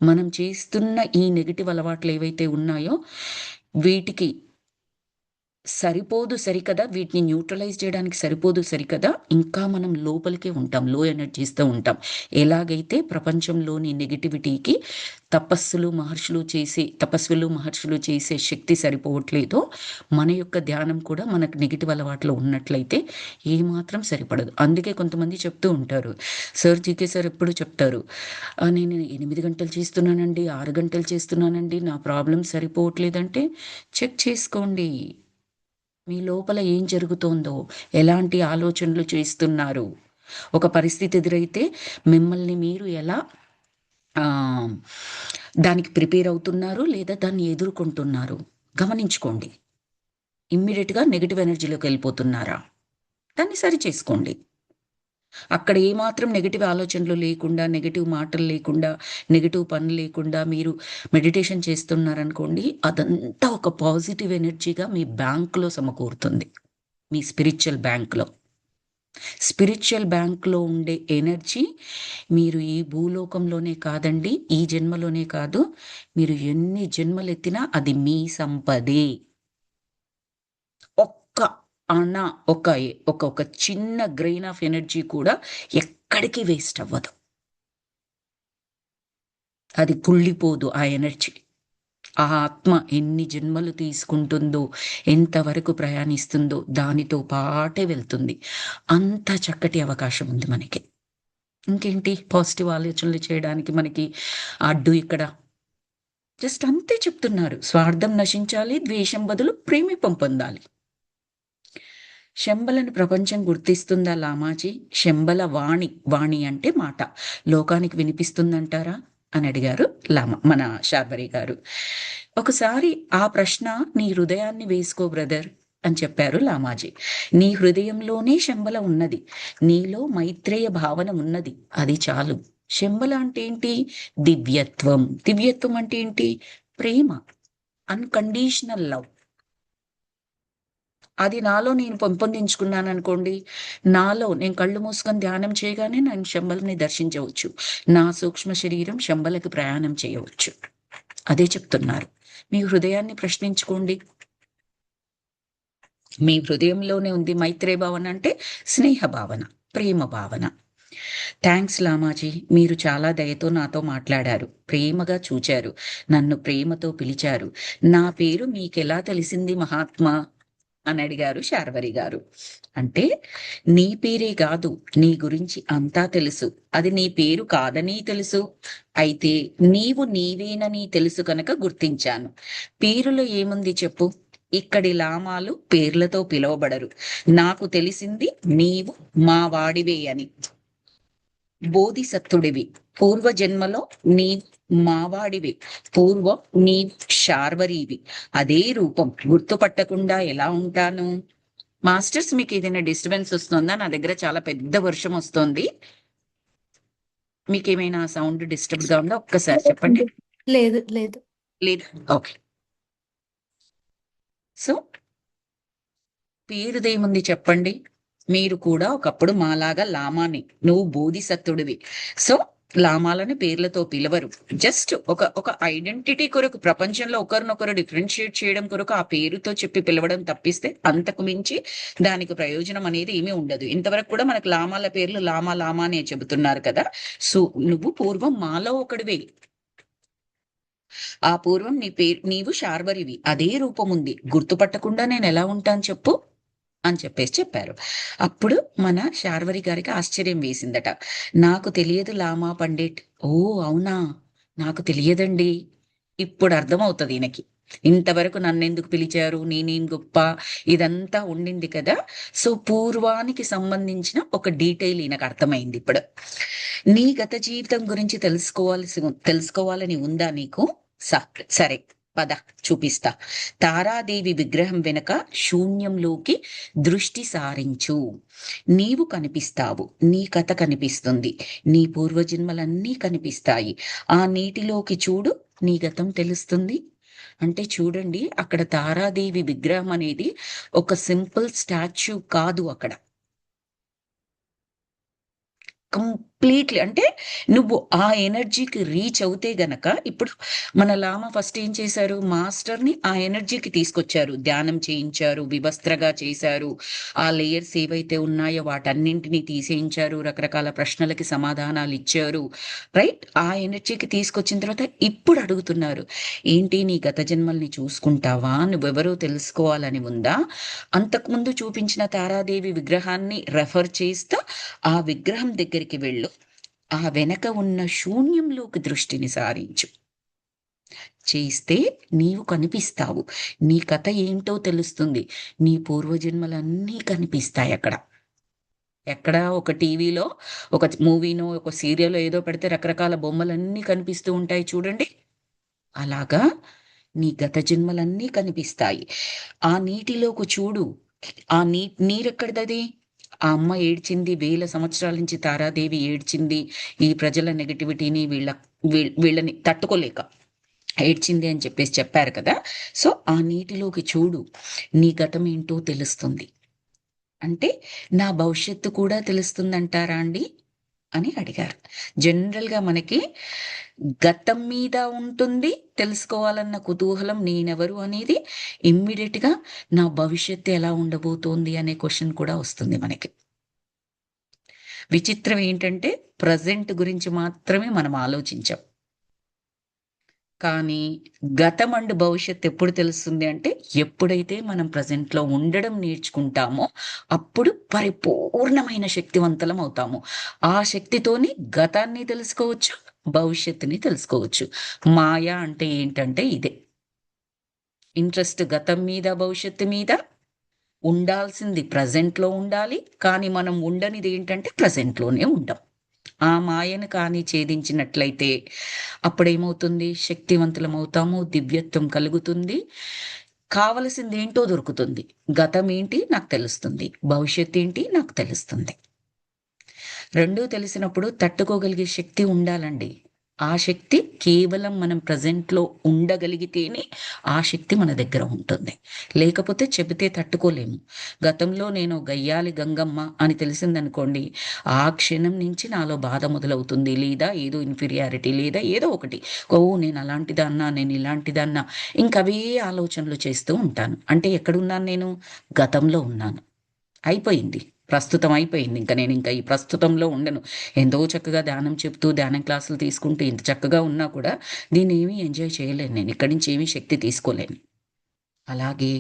మనం చేస్తున్న ఈ నెగెటివ్ అలవాట్లు ఏవైతే ఉన్నాయో వీటికి సరిపోదు సరికదా, వీటిని న్యూట్రలైజ్ చేయడానికి సరిపోదు సరికదా, ఇంకా మనం లోపలికే ఉంటాం. లో ఎనర్జీస్‌తో ఉంటాం. ఎలాగైతే ప్రపంచంలోని నెగటివిటీకి తపస్సులు, మహర్షులు చేసే శక్తి సరిపోవట్లేదో, మన యొక్క ధ్యానం కూడా మనకు నెగెటివ్ అలవాట్లు ఉన్నట్లయితే ఏమాత్రం సరిపడదు. అందుకే కొంతమంది చెప్తూ ఉంటారు. సార్ జీకే సార్ ఎప్పుడు చెప్తారు. నేను 8 గంటలు చేస్తున్నానండి, 6 గంటలు చేస్తున్నానండి, నా ప్రాబ్లమ్ సరిపోవట్లేదంటే చెక్ చేసుకోండి. మీ లోపల ఏం జరుగుతోందో, ఎలాంటి ఆలోచనలు చేస్తున్నారు? ఒక పరిస్థితి ఎదురైతే మిమ్మల్ని మీరు ఎలా ఆహ్, దానికి ప్రిపేర్ అవుతున్నారు? లేదా దాన్ని ఎదుర్కొంటున్నారు? గమనించుకోండి. ఇమ్మీడియేట్‌గా నెగెటివ్ ఎనర్జీలోకెళ్ళిపోతున్నారా? దాన్ని సరిచేసుకోండి. అక్కడ ఏమాత్రం నెగెటివ్ ఆలోచనలు లేకుండా, నెగెటివ్ మాటలు లేకుండా, నెగెటివ్ పనులు లేకుండా మీరు మెడిటేషన్ చేస్తున్నారనుకోండి, అదంతా ఒక పాజిటివ్ ఎనర్జీగా మీ బ్యాంక్‌లో సమకూరుతుంది. మీ స్పిరిచ్యువల్ బ్యాంక్‌లో. స్పిరిచ్యువల్ బ్యాంక్‌లో ఉండే ఎనర్జీ మీరు ఈ భూలోకంలోనే కాదండి, ఈ జన్మలోనే కాదు, మీరు ఎన్ని జన్మలెత్తినా అది మీ సంపదే. ఒక్క అణ ఒక ఒక ఒక చిన్న గ్రెయిన్ ఆఫ్ ఎనర్జీ కూడా ఎక్కడికి వేస్ట్ అవ్వదు. అది కుళ్ళిపోదు ఆ ఎనర్జీ. ఆ ఆత్మ ఎన్ని జన్మలు తీసుకుంటుందో, ఎంతవరకు ప్రయాణిస్తుందో దానితో పాటే వెళ్తుంది. అంత చక్కటి అవకాశం ఉంది మనకి. ఇంకేంటి పాజిటివ్ ఆలోచనలు చేయడానికి మనకి అడ్డు ఇక్కడ. జస్ట్ అంతే చెప్తున్నారు. స్వార్థం నశించాలి, ద్వేషం బదులు ప్రేమిపం పొందాలి. శంబలను ప్రపంచం గుర్తిస్తుందా లామాజీ? శంబల వాణి, వాణి అంటే మాట. లోకానికి వినిపిస్తుందంటారా? అని అడిగారు మన శార్వరి గారు. ఒకసారి ఆ ప్రశ్న నీ హృదయాన్ని వేసుకో బ్రదర్ అని చెప్పారు లామాజీ. నీ హృదయంలోనే శంబల ఉన్నది. నీలో మైత్రేయ భావన ఉన్నది. అది చాలు. శంబల అంటే ఏంటి? దివ్యత్వం. దివ్యత్వం అంటే ఏంటి? ప్రేమ. Unconditional love. అది నాలో నేను పెంపొందించుకున్నాను అనుకోండి, నాలో నేను కళ్ళు మూసుకొని ధ్యానం చేయగానే నేను శంబలని దర్శించవచ్చు. నా సూక్ష్మ శరీరం శంబలకి ప్రయాణం చేయవచ్చు. అదే చెప్తున్నారు. మీ హృదయాన్ని ప్రశ్నించుకోండి. మీ హృదయంలోనే ఉంది మైత్రే భావన, అంటే స్నేహ భావన, ప్రేమ భావన. థ్యాంక్స్ లామాజీ, మీరు చాలా దయతో నాతో మాట్లాడారు, ప్రేమగా చూచారు, నన్ను ప్రేమతో పిలిచారు. నా పేరు మీకెలా తెలిసింది మహాత్మా అని అడిగారు శార్వరి గారు. అంటే నీ పేరే కాదు, నీ గురించి అంతా తెలుసు. అది నీ పేరు కాదని తెలుసు, అయితే నీవు నీవేనని తెలుసు కనుక గుర్తించాను. పేరులో ఏముంది చెప్పు? ఇక్కడి లామాలు పేర్లతో పిలువబడరు. నాకు తెలిసింది నీవు మా వాడివే అని. బోధిసత్తుడివి, పూర్వజన్మలో నీ మావాడివి, పూర్వం నీ శార్వరీవి. అదే రూపం, గుర్తుపట్టకుండా ఎలా ఉంటాను? మాస్టర్స్, మీకు ఏదైనా డిస్టర్బెన్స్ వస్తుందా? నా దగ్గర చాలా పెద్ద వర్షం వస్తుంది. మీకేమైనా సౌండ్ డిస్టర్బ్ గా ఉందా? ఒక్కసారి చెప్పండి. లేదు లేదు లేదు, ఓకే. సో పేరుదేముంది చెప్పండి? మీరు కూడా ఒకప్పుడు మాలాగా లామాని, నువ్వు బోధిసత్తుడివి. సో లామాలని పేర్లతో పిలవరు. జస్ట్ ఒక ఒక ఐడెంటిటీ కొరకు, ప్రపంచంలో ఒకరినొకరు డిఫరెన్షియేట్ చేయడం కొరకు ఆ పేరుతో చెప్పి పిలవడం తప్పిస్తే అంతకు మించి దానికి ప్రయోజనం అనేది ఏమీ ఉండదు. ఇంతవరకు కూడా మనకు లామాల పేర్లు లామా లామా అనే చెబుతున్నారు కదా. సో నువ్వు పూర్వం మాలో ఒకడివే. ఆ పూర్వం నీవు శార్వరివి, అదే రూపం ఉంది. గుర్తుపట్టకుండా నేను ఎలా ఉంటాను చెప్పు అని చెప్పేసి చెప్పారు. అప్పుడు మన శార్వరి గారికి ఆశ్చర్యం వేసిందట. నాకు తెలియదు లామా పండిట్. ఓ అవునా, నాకు తెలియదండి. ఇప్పుడు అర్థమవుతుంది ఈయనకి. ఇంతవరకు నన్నెందుకు పిలిచారు, నేనేం గొప్ప, ఇదంతా ఉండింది కదా. సో పూర్వానికి సంబంధించిన ఒక డీటెయిల్ ఈయనకు అర్థమైంది ఇప్పుడు. నీ గత జీవితం గురించి తెలుసుకోవాలని ఉందా నీకు? సరే పద, చూపిస్తా. తారాదేవి విగ్రహం వెనక శూన్యంలోకి దృష్టి సారించు. నీవు కనిపిస్తావు, నీ కథ కనిపిస్తుంది, నీ పూర్వజన్మలన్నీ కనిపిస్తాయి. ఆ నీటిలోకి చూడు, నీ గతం తెలుస్తుంది. అంటే చూడండి, అక్కడ తారాదేవి విగ్రహం అనేది ఒక సింపుల్ స్టాచ్యూ కాదు. అక్కడ కంప్లీట్లీ, అంటే నువ్వు ఆ ఎనర్జీకి రీచ్ అవుతే గనక, ఇప్పుడు మన లామా ఫస్ట్ ఏం చేశారు? మాస్టర్ని ఆ ఎనర్జీకి తీసుకొచ్చారు, ధ్యానం చేయించారు, వివస్త్రగా చేశారు, ఆ లేయర్స్ ఏవైతే ఉన్నాయో వాటన్నింటినీ తీసేయించారు, రకరకాల ప్రశ్నలకి సమాధానాలు ఇచ్చారు. రైట్, ఆ ఎనర్జీకి తీసుకొచ్చిన తర్వాత ఇప్పుడు అడుగుతున్నారు, ఏంటి నీ గత జన్మల్ని చూసుకుంటావా, నువ్వెవరో తెలుసుకోవాలని ఉందా? అంతకుముందు చూపించిన తారాదేవి విగ్రహాన్ని రెఫర్ చేస్తూ ఆ విగ్రహం దగ్గరికి వెళ్ళు, ఆ వెనక ఉన్న శూన్యంలోకి దృష్టిని సారించు. చేస్తే నీవు కనిపిస్తావు, నీ కథ ఏంటో తెలుస్తుంది, నీ పూర్వజన్మలన్నీ కనిపిస్తాయి అక్కడ. ఎక్కడ ఒక టీవీలో ఒక మూవీనో ఒక సీరియల్ ఏదో పెడితే రకరకాల బొమ్మలన్నీ కనిపిస్తూ ఉంటాయి చూడండి, అలాగా నీ గత జన్మలన్నీ కనిపిస్తాయి. ఆ నీటిలోకి చూడు. ఆ నీరెక్కడిదది? ఆ అమ్మ ఏడ్చింది, వేల సంవత్సరాల నుంచి తారాదేవి ఏడ్చింది, ఈ ప్రజల నెగటివిటీని వీళ్ళని తట్టుకోలేక ఏడ్చింది అని చెప్పేసి చెప్పారు కదా. సో ఆ నీటిలోకి చూడు, నీ గతం ఏంటో తెలుస్తుంది. అంటే నా భవిష్యత్తు కూడా తెలుస్తుందంటారా అండి అని అడిగారు. జనరల్గా మనకి గతం మీద ఉంటుంది తెలుసుకోవాలన్న కుతూహలం, నేనెవరు అనేది. ఇమ్మీడియట్గా నా భవిష్యత్తు ఎలా ఉండబోతోంది అనే క్వశ్చన్ కూడా వస్తుంది మనకి. విచిత్రం ఏంటంటే ప్రజెంట్ గురించి మాత్రమే మనం ఆలోచించాం, కానీ గతం అండ్ భవిష్యత్తు ఎప్పుడు తెలుస్తుంది అంటే ఎప్పుడైతే మనం ప్రజెంట్లో ఉండడం నేర్చుకుంటామో అప్పుడు పరిపూర్ణమైన శక్తివంతులం అవుతాము. ఆ శక్తితోని గతాన్ని తెలుసుకోవచ్చు, భవిష్యత్తుని తెలుసుకోవచ్చు. మాయ అంటే ఏంటంటే ఇదే. ఇంట్రెస్ట్ గతం మీద భవిష్యత్తు మీద, ఉండాల్సింది ప్రజెంట్లో ఉండాలి, కానీ మనం ఉండనిది ఏంటంటే ప్రజెంట్లోనే ఉండం. ఆ మాయను కానీ ఛేదించినట్లయితే అప్పుడేమవుతుంది? శక్తివంతులం అవుతాము, దివ్యత్వం కలుగుతుంది, కావలసింది ఏంటో దొరుకుతుంది. గతం ఏంటి నాకు తెలుస్తుంది, భవిష్యత్ ఏంటి నాకు తెలుస్తుంది. రెండూ తెలిసినప్పుడు తట్టుకోగలిగే శక్తి ఉండాలండి. ఆ శక్తి కేవలం మనం ప్రజెంట్‌లో ఉండగలిగితేనే ఆ శక్తి మన దగ్గర ఉంటుంది. లేకపోతే చెబితే తట్టుకోలేము. గతంలో నేను గయ్యాళి గంగమ్మ అని తెలిసిందనుకోండి, ఆ క్షణం నుంచి నాలో బాధ మొదలవుతుంది. లేదా ఏదో ఇన్ఫీరియారిటీ లేదా ఏదో ఒకటి. ఓహ్! నేను అలాంటిదాన్నా, నేను ఇలాంటిదాన్నా ఇంకవే ఆలోచనలు చేస్తూ ఉంటాను. అంటే ఎక్కడున్నాను నేను? గతంలో ఉన్నాను. అయిపోయింది. ప్రస్తుతం అయిపోయింది. నేనింక ఈ ప్రస్తుతంలో ఉండను. ఎంతో చక్కగా ధ్యానం చెప్తూ, ధ్యానం క్లాసులు తీసుకుంటూ ఇంత చక్కగా ఉన్నా కూడా దీన్నేమి ఎంజాయ్ చేయలేను నేను. ఇక్కడి నుంచి ఏమి శక్తి తీసుకోలేను. అలాగే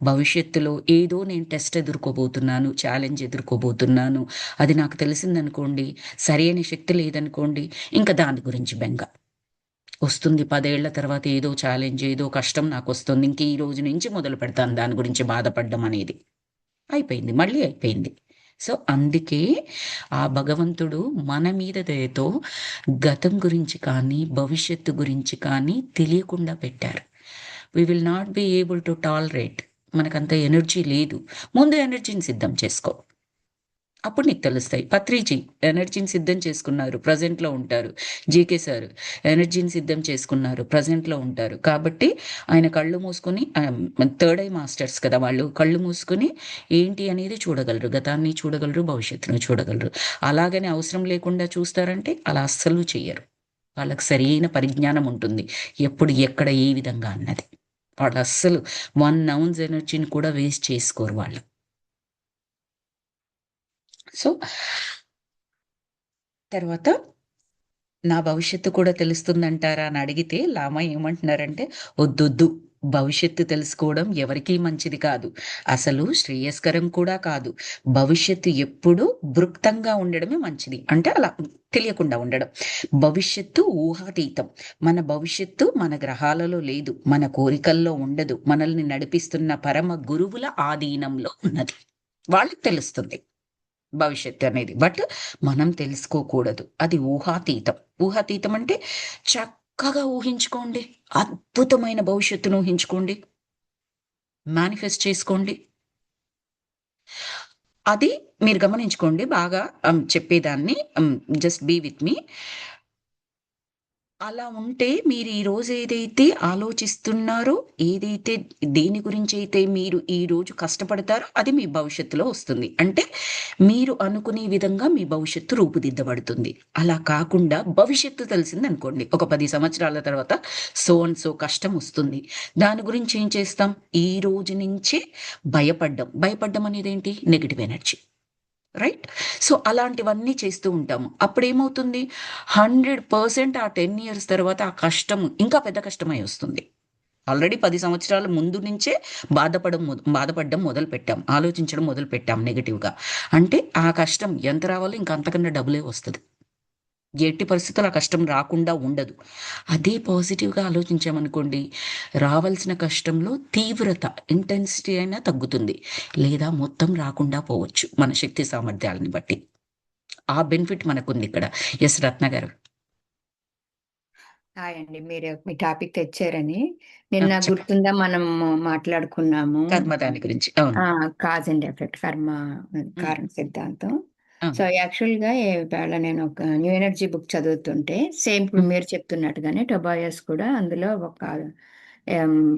భవిష్యత్తులో ఏదో నేను టెస్ట్ ఎదుర్కోబోతున్నాను, ఛాలెంజ్ ఎదుర్కోబోతున్నాను. అది నాకు తెలిసిందనుకోండి, సరైన శక్తి లేదనుకోండి, ఇంక దాని గురించి బెంగ. వస్తుంది 10 ఏళ్ల తర్వాత ఏదో ఛాలెంజ్, ఏదో కష్టం నాకొస్తుంది. ఇంక ఈ రోజు నుంచి మొదలుపెడతాను దాని గురించి బాధపడడం అనేది. అయిపోయింది. మళ్ళీ అయిపోయింది. సో, అందుకే ఆ భగవంతుడు మన మీద దయతో గతం గురించి కానీ, భవిష్యత్తు గురించి కానీ తెలియకుండా పెట్టారు. We will not be able to tolerate. మనకంత ఎనర్జీ లేదు. ముందు ఎనర్జీని సిద్ధం చేసుకో. అప్పుడు నీకు తెలుస్తాయి. పత్రిజీ ఎనర్జీని సిద్ధం చేసుకున్నారు. ప్రెజెంట్‌లో ఉంటారు. జీకే సార్ ఎనర్జీని సిద్ధం చేసుకున్నారు. ప్రెజెంట్‌లో ఉంటారు. కాబట్టి ఆయన కళ్ళు మూసుకొని థర్డ్ ఐ మాస్టర్స్ కదా వాళ్ళు. కళ్ళు మూసుకొని ఏంటి అనేది చూడగలరు. గతాన్ని చూడగలరు. భవిష్యత్తును చూడగలరు. అలాగని అవసరం లేకుండా చూస్తారంటే అలా అస్సలు చెయ్యరు. వాళ్ళకి సరైన పరిజ్ఞానం ఉంటుంది. ఎప్పుడు, ఎక్కడ, ఏ విధంగా అన్నది. వాళ్ళు అస్సలు 1 ఔన్స్ ఎనర్జీని కూడా వేస్ట్ చేసుకోరు వాళ్ళు. సో, తర్వాత నా భవిష్యత్తు కూడా తెలుస్తుందంటారా అని అడిగితే లామ ఏమంటున్నారంటే, "ఒద్దొద్దు. భవిష్యత్తు తెలుసుకోవడం ఎవరికీ మంచిది కాదు. అసలు శ్రేయస్కరం కూడా కాదు. భవిష్యత్తు ఎప్పుడూ భృక్తంగా ఉండడమే మంచిది." అంటే అలా తెలియకుండా ఉండడం. భవిష్యత్తు ఊహాతీతం. మన భవిష్యత్తు మన గ్రహాలలో లేదు. మన కోరికల్లో ఉండదు. మనల్ని నడిపిస్తున్న పరమ గురువుల ఆధీనంలో ఉన్నది. వాళ్ళకి తెలుస్తుంది. భవిష్యత్తు అనేది. బట్ మనం తెలుసుకోకూడదు. అది ఊహాతీతం. ఊహాతీతం అంటే చక్కగా ఊహించుకోండి. అద్భుతమైన భవిష్యత్తును ఊహించుకోండి. మేనిఫెస్ట్ చేసుకోండి. అది మీరు గమనించుకోండి బాగా చెప్పేదాన్ని జస్ట్ బీ విత్ మీ. అలా ఉంటే మీరు ఈరోజు ఏదైతే ఆలోచిస్తున్నారో, ఏదైతే దేని గురించైతే మీరు ఈరోజు కష్టపడతారో అది మీ భవిష్యత్తులో వస్తుంది. అంటే మీరు అనుకునే విధంగా మీ భవిష్యత్తు రూపుదిద్దబడుతుంది. అలా కాకుండా భవిష్యత్తు తెలిసిందనుకోండి, ఒక 10 సంవత్సరాల తర్వాత సో అండ్ సో కష్టం వస్తుంది. దాని గురించి ఏం చేస్తాం? ఈ రోజు నుంచే భయపడ్డం. భయపడ్డం అనేదేంటి? Negative energy. రైట్? సో, అలాంటివన్నీ చేస్తూ ఉంటాము. అప్పుడేమవుతుంది? 100% ఆ 10 ఇయర్స్ తర్వాత ఆ కష్టం ఇంకా పెద్ద కష్టమై వస్తుంది. ఆల్రెడీ 10 సంవత్సరాల ముందు నుంచే బాధపడడం మొదలుపెట్టాం. ఆలోచించడం మొదలుపెట్టాం నెగెటివ్‌గా. అంటే ఆ కష్టం ఎంత రావాలో ఇంక అంతకన్నా డబులే వస్తది. ఎట్టి పరిస్థితుల్లో ఆ కష్టం రాకుండా ఉండదు. అదే పాజిటివ్‌గా ఆలోచించామనుకోండి, రావాల్సిన కష్టంలో తీవ్రత, ఇంటెన్సిటీ అయినా తగ్గుతుంది. లేదా మొత్తం రాకుండా పోవచ్చు. మన శక్తి సామర్థ్యాలను బట్టి. ఆ బెనిఫిట్ మనకుందిక్కడ. యెస్ రత్న గారు. హాయ్ అండి. మీరు మీ టాపిక్ తెచ్చారని. ఆ! నిన్న చెప్పండి. గుర్తుందా మనం మాట్లాడుకున్నాము. కర్మ దాని గురించి. అవును. కాజ్ అండ్ ఎఫెక్ట్ హ్మ్. కారణ సిద్ధాంతం. సో, అవును. యాక్చువల్‌గా ఇవాళ నేను ఒక న్యూ ఎనర్జీ బుక్ చదువుతుంటే సేమ్ ఇప్పుడు హ్మ్. మీరు చెప్తున్నట్టుగానే టొబాయస్ కూడా అందులో ఒక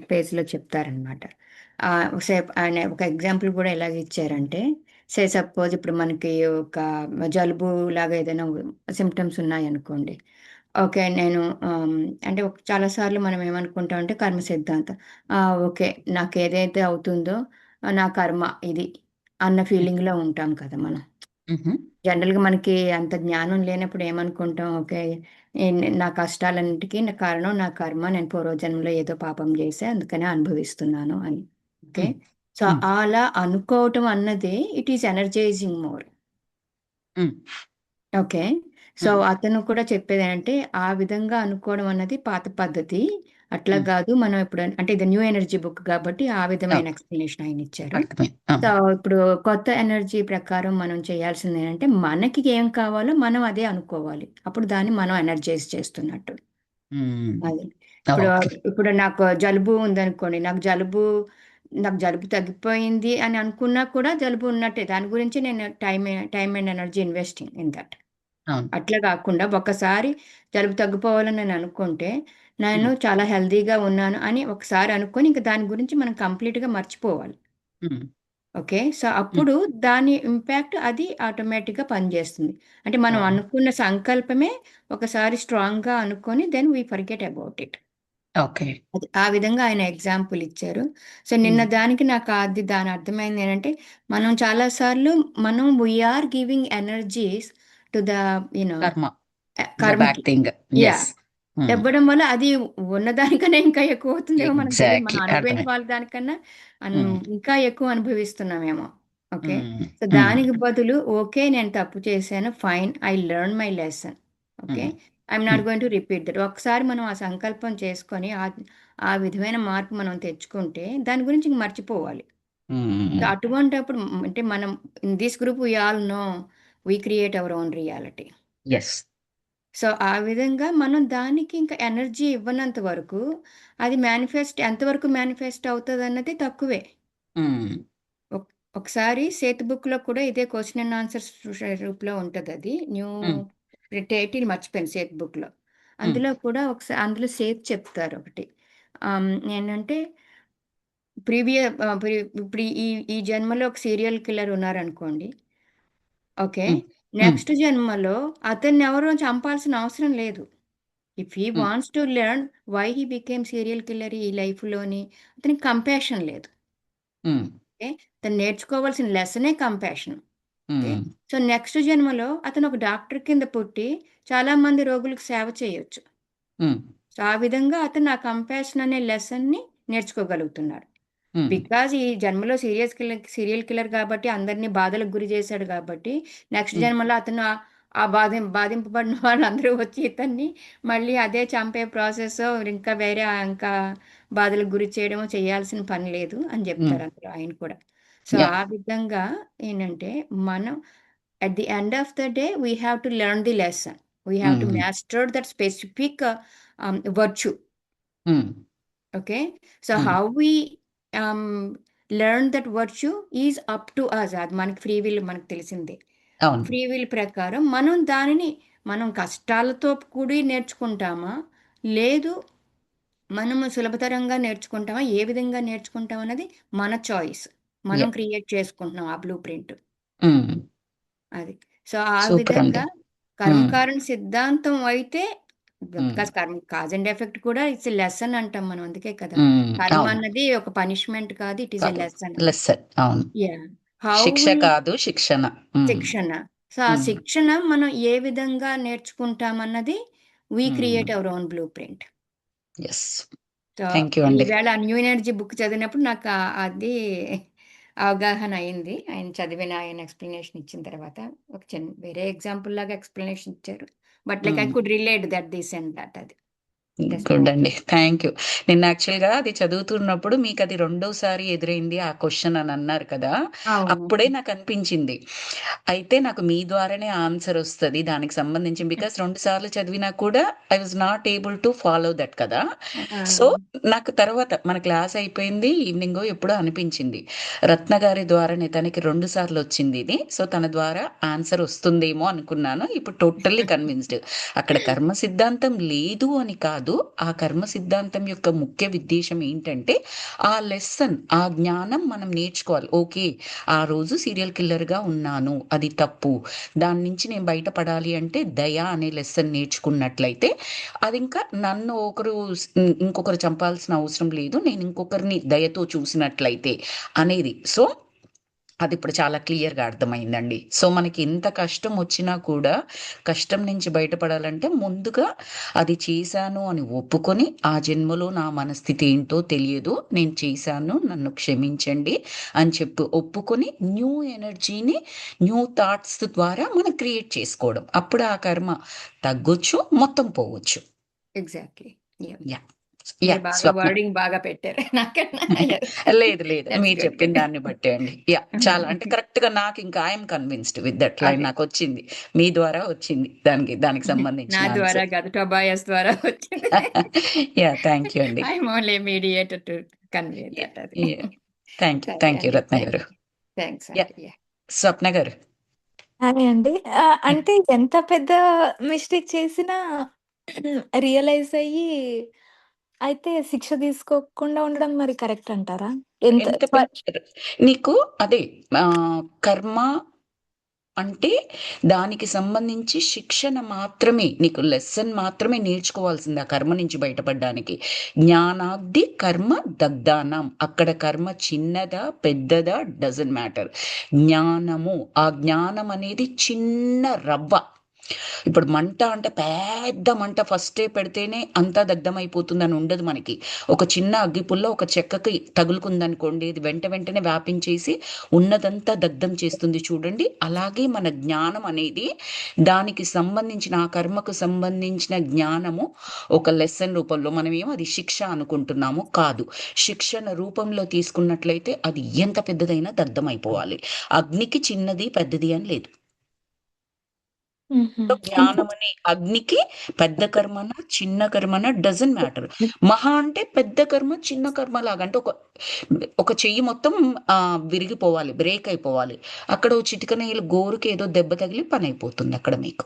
పేజ్‌లో చెప్తారనమాట. ఆయన ఒక ఎగ్జాంపుల్ కూడా ఎలాగిచ్చారంటే, సపోజ్ ఇప్పుడు మనకి ఒక జలుబు లాగా ఏదైనా సింప్టమ్స్ ఉన్నాయనుకోండి. ఓకే. నేను అంటే చాలా సార్లు మనం ఏమనుకుంటామంటే కర్మ సిద్ధాంతం. ఓకే. నాకేదైతే అవుతుందో నా కర్మ ఇది అన్న హ్మ్. ఫీలింగ్‌లో ఉంటాం కదా మనం. హుహు. జనరల్‌గా మనకి అంత జ్ఞానం లేనప్పుడు ఏమనుకుంటాం, ఓకే. నా కష్టాలన్నిటికి నా కారణం నా కర్మ. నేను పూర్వజన్మలో ఏదో పాపం చేశా అందుకనే అనుభవిస్తున్నాను అని. ఓకే. హ్మ్. సో, హ్మ్. అలా అనుకోవటం అన్నది ఇట్ ఈస్ ఎనర్జైజింగ్ మోర్. హ్మ్. ఓకే. సో, హ్మ్. అతను కూడా చెప్పేదేంటంటే, ఆ విధంగా అనుకోవడం అన్నది పాత పద్ధతి. అట్లా హ్మ్. గాదు. మనం ఇప్పుడు అంటే ఇది న్యూ ఎనర్జీ బుక్ గాబట్టి, ఆ విధమైన అవును. ఎక్స్‌ప్లనేషన్ ఆయనిచ్చారు. అర్థమైంది. సో, అవును. ఇప్పుడు కొత్త ఎనర్జీ ప్రకారం మనం చేయాల్సిందేంటంటే, మనకి ఏం కావాలో మనం అదే అనుకోవాలి. అప్పుడు దాన్ని మనం ఎనర్జైజ్ చేస్తున్నట్టు. హ్మ్. అది. ఇప్పుడు ఓకే. ఇప్పుడు నాకు జలుబు ఉందనుకోండి. నాకు జలుబు తగ్గిపోయింది అని అనుకున్నా కూడా జలుబు ఉన్నట్టే. దాని గురించి నేను time and energy investing in that. అవును. అట్లా కాకుండా ఒకసారి జలుబు తగ్గిపోవాలని నేను అనుకుంటే నేను హ్మ్. చాలా హెల్తీగా ఉన్నాను అని ఒకసారి అనుకొని ఇంకా దాని గురించి మనం కంప్లీట్గా మర్చిపోవాలి. హ్మ్. ఓకే. సో, హ్మ్. అప్పుడు దాని ఇంపాక్ట్ అది ఆటోమేటిక్‌గా పనిచేస్తుంది. అంటే మనం అవును. అనుకున్న సంకల్పమే ఒకసారి స్ట్రాంగ్‌గా అనుకొని then we forget about it. Okay. అది ఆ విధంగా ఆయన ఎగ్జాంపుల్ ఇచ్చారు. సో, నిన్న హ్మ్. దానికి నాకు దాని అర్థమైంది ఏంటంటే, మనం చాలా సార్లు మనం we are giving energies to the you know karma. The bad కర్మకి. థింగ్. యెస్. యాహ్! హ్మ్. ఇవ్వడం వల్ల అది ఉన్నదానికన్నా ఇంకా ఎక్కువ అవుతుందేమో మనకు తెలీదు. మనం ఎగ్జాక్ట్‌లీ. అనుభవించిన అర్థమైంది. వాళ్ళ దానికన్నా హ్మ్. ఇంకా ఎక్కువ అనుభవిస్తున్నామేమో. ఓకే. హ్మ్. సో, హ్మ్. దానికి బదులు ఓకే. నేను తప్పు చేశాను. Fine. I learn my lesson. Okay. హ్మ్. ఐయామ్ నాట్ హ్మ్. Going to repeat that. ఒకసారి మనం ఆ సంకల్పం చేసుకొని ఆ విధమైన మార్పు మనం తెచ్చుకుంటే దాని గురించి ఇంక మర్చిపోవాలి. సో, హ్మ్. అటువంటప్పుడు అంటే మనం in this group we all know we create our own reality. Yes. So, ఆ విధంగా మనం దానికి ఇంకా ఎనర్జీ ఇవ్వనంత వరకు అది ఎంతవరకు మేనిఫెస్ట్ అవుతదన్నది తక్కువే. హ్మ్. ఒక్ ఒకసారి సేతు బుక్‌లో కూడా ఇదే క్వెషన్ అండ్ ఆన్సర్స్ రూప్‌లో ఉంటదది. హ్మ్. టైటిల్ మర్చిపోయాను సేతు బుక్‌లో. హ్మ్. అందులో కూడా అందులో సేతు చెప్తారొకటి. ఏంటంటే ఇప్పుడు ఈ ఈ జన్మలో ఒక సీరియల్ కిల్లర్ ఉన్నారనుకోండి. ఓకే. హ్మ్. హ్మ్. నెక్స్ట్ జన్మలో అతన్నెవరో చంపాల్సిన అవసరం లేదు. If he hmm. Wants to learn why he became serial killer ఈ లైఫ్‌లోని అతనికి కంపాషన్ లేదు. హ్మ్. ఓకే. తను నేర్చుకోవాల్సిన లెసనే compassion. Okay. Hmm. So, next జన్మలో అతను ఒక డాక్టర్ కింద పుట్టి చాలా మంది రోగులకు సేవ చేయొచ్చు. హ్మ్. సో, ఆ విధంగా అతను ఆ కంపాషన్ అనే లెసన్‌ని నేర్చుకోగలుగుతున్నాడు. హ్మ్. బికాజ్ ఈ జన్మలో సీరియల్ కిల్లర్ కాబట్టి అందరిని బాధలకు గురి చేశాడు కాబట్టి, నెక్స్ట్ హ్మ్. జన్మలో అతను బాధింపబడిన వాళ్ళందరూ వచ్చి ఇతన్ని మళ్ళీ అదే చంపే ప్రాసెసో, ఇంకా వేరే ఇంకా బాధలకు గురి చేయడమో చేయాల్సిన పని లేదు అని హ్మ్. జెప్తారు అందులో ఆయన కూడా. So, yeah! ఆ విధంగా ఏంటంటే, మనం at the end of the day we have to learn the lesson. We have to hmm. Master that specific virtue. Hmm. Okay. So, hmm. How we learn that virtue is up to us. అది మనకి free will మనకు తెలిసిందే. అవును. Free will ప్రకారం మనం దానిని మనం కష్టాలతో కూడి నేర్చుకుంటామా? లేదు మనము సులభతరంగా నేర్చుకుంటామా? ఏ విధంగా నేర్చుకుంటాం అన్నది మన చాయిస్. మనం యాహ్! క్రియేట్ చేసుకుంటున్నాం ఆ బ్లూ ప్రింట్. హ్మ్. అది. సో, ఆ సూపరండి. విధంగా హ్మ్. కర్మకారణ సిద్ధాంతం అయితే హ్మ్. బికాజ్ కాజ్ అండ్ ఎఫెక్ట్ కూడా ఇట్స్ ఎ లెసన్ అంటాం మనం. అందుకే కదా! హ్మ్. కర్మ అవును. అన్నది ఒక పనిష్మెంట్ కాదు. ఇట్ ఈస్ ఎ కాదు. లెసన్. లెసన్. అవును. యాహ్! హౌ శిక్ష వి కాదు శిక్షణ. హ్మ్. శిక్షణ. సో, ఆ హ్మ్. శిక్షణ మనం ఏ విధంగా నేర్చుకుంటామన్నది వి హ్మ్. Create our own blue print. Yes. So, thank you అండి. ఈవేళ న్యూ ఎనర్జీ బుక్ చదివినప్పుడు నాకు అది అవగాహన అయింది. ఆయన ఎక్స్‌ప్లనేషన్ ఇచ్చిన తర్వాత. ఒక వేరే ఎగ్జాంపుల్ లాగా ఎక్స్‌ప్లనేషన్ ఇచ్చారు. But like I hmm. Could relate that this and that అది. Just good okay. అండి. Thank you. నేను యాక్చువల్‌గా అది చదువుతున్నప్పుడు మీకది రెండోసారి ఎదురైంది ఆ క్వెషన్ అని అన్నారు కదా! అవును. అప్పుడే నాకనిపించింది. అయితే నాకు మీ ద్వారానే ఆన్సర్ ఒస్తది దానికి సంబంధించి. బికాస్ 2 సార్లు చదివినా కూడా I was not able to follow that కదా! ఆ! సో, నాకు తర్వాత మన క్లాస్ అయిపోయింది. ఈవెనింగో ఎప్పుడో అనిపించింది. రత్న గారి ద్వారానే తనకి 2 సార్లొచ్చిందిది. సో, తన ద్వారా ఆన్సర్ ఒస్తుందేమో అనుకున్నాను. ఇప్పుడు టోటల్లీ కన్విన్స్‌డ్. అక్కడ కర్మ సిద్ధాంతం లేదు అని కాదు. ఆ కర్మ సిద్ధాంతం యొక్క ముఖ్య ఉద్దేశ్యం ఏంటంటే, ఆ లెసన్, ఆ జ్ఞానం మనం నేర్చుకోవాలి. ఓకే. ఆ రోజు సీరియల్ కిల్లర్‌గా ఉన్నాను. అది తప్పు. దాని నుంచి నేను బయటపడాలి అంటే దయ అనే లెసన్ నేర్చుకున్నట్లయితే, అదింకా నన్ను ఇంకొకరు చంపాల్సిన అవసరం లేదు. నేను ఇంకొకరిని దయతో చూసినట్లయితే అనేది. సో, అదిప్పుడు చాలా క్లియర్‌గా అర్థమైందండి. సో, మనకి ఎంత కష్టమొచ్చినా కూడా, కష్టం నుంచి బయటపడాలంటే ముందుగా అది చేశాను అని ఒప్పుకొని, ఆ జన్మలో నా మనస్థితి ఏంటో తెలియదు. నేను చేశాను. నన్ను క్షమించండి అని చెప్పి ఒప్పుకొని, న్యూ ఎనర్జీని, న్యూ థాట్స్ ద్వారా మనం క్రియేట్ చేసుకోవడం. అప్పుడు ఆ కర్మ తగ్గొచ్చు, మొత్తం పోవచ్చు. ఎగ్జాక్ట్‌లీ. యాహ్! యాహ్! మీరు యాహ్! బాగా స్వప్న. వర్డింగ్ బాగా పెట్టారు. నాకన్నా యెస్. లేదు. లేదు. దట్స్ మీరు గుడ్. చెప్పిన గుడ్. దాన్ని బట్టే అండి. యాహ్! చాలా అంటే కరెక్ట్‌గా నాకింకా I am convinced with that line అదే. నాకొచ్చింది. మీ ద్వారా వచ్చింది. దానికి నా సంబంధించిన ద్వారా ఆన్సర్. కాదు. టొబాయస్ ద్వారా వచ్చింది. యాహ్! థాంక్ యూ అండి. I am only mediator to convey yeah! That అది. యాహ్! Thank you. సరే థాంక్ యూ అండి. రత్న గారు. Thanks yeah! అండి. యాహ్! స్వప్న గారు. అదే అండి. అంటే ఎంత పెద్ద మిస్టేక్ చేసినా రియలైజ్ అయ్యి అయితే శిక్ష తీసుకోకుండా ఉండడం మరి కరెక్ట్ అంటారా? ఎంత ఎంత నీకు అదే కర్మ అంటే దానికి సంబంధించి శిక్షణ మాత్రమే, నీకు లెసన్ మాత్రమే నేర్చుకోవాల్సింది ఆ కర్మ నుంచి బయటపడడానికి. జ్ఞానాగ్ది కర్మ దగ్ధానం, అక్కడ కర్మ చిన్నదా పెద్దదా డజంట్ మ్యాటర్. జ్ఞానము, ఆ జ్ఞానం అనేది చిన్న రవ్వ. ఇప్పుడు మంట అంటే పెద్ద మంట ఫస్టే పెడితేనే అంతా దగ్ధమైపోతుందని ఉండదు మనకి. ఒక చిన్న అగ్గిపుల్ల ఒక చెక్కకి తగులుకుందనుకోండి, ఇది వెంట వెంటనే వ్యాపించేసి ఉన్నదంతా దగ్ధం చేస్తుంది చూడండి. అలాగే మన జ్ఞానం అనేది దానికి సంబంధించిన ఆ కర్మకు సంబంధించిన జ్ఞానము ఒక లెసన్ రూపంలో, మనమేమో అది శిక్ష అనుకుంటున్నాము, కాదు. శిక్షణ రూపంలో తీసుకున్నట్లయితే అది ఎంత పెద్దదైనా దగ్ధమైపోవాలి. అగ్నికి చిన్నది పెద్దది అని లేదు. అంటే జ్ఞానం అనే అగ్నికి పెద్ద కర్మన చిన్న కర్మన డజంట్ మ్యాటర్. మహా అంటే పెద్ద కర్మ చిన్న కర్మ లాగా, అంటే ఒక ఒక చెయ్యి మొత్తం విరిగిపోవాలి, బ్రేక్ అయిపోవాలి. అక్కడ ఓ చిటికనేలు గోరుకి ఏదో దెబ్బ తగిలి పని అయిపోతుంది అక్కడ మీకు.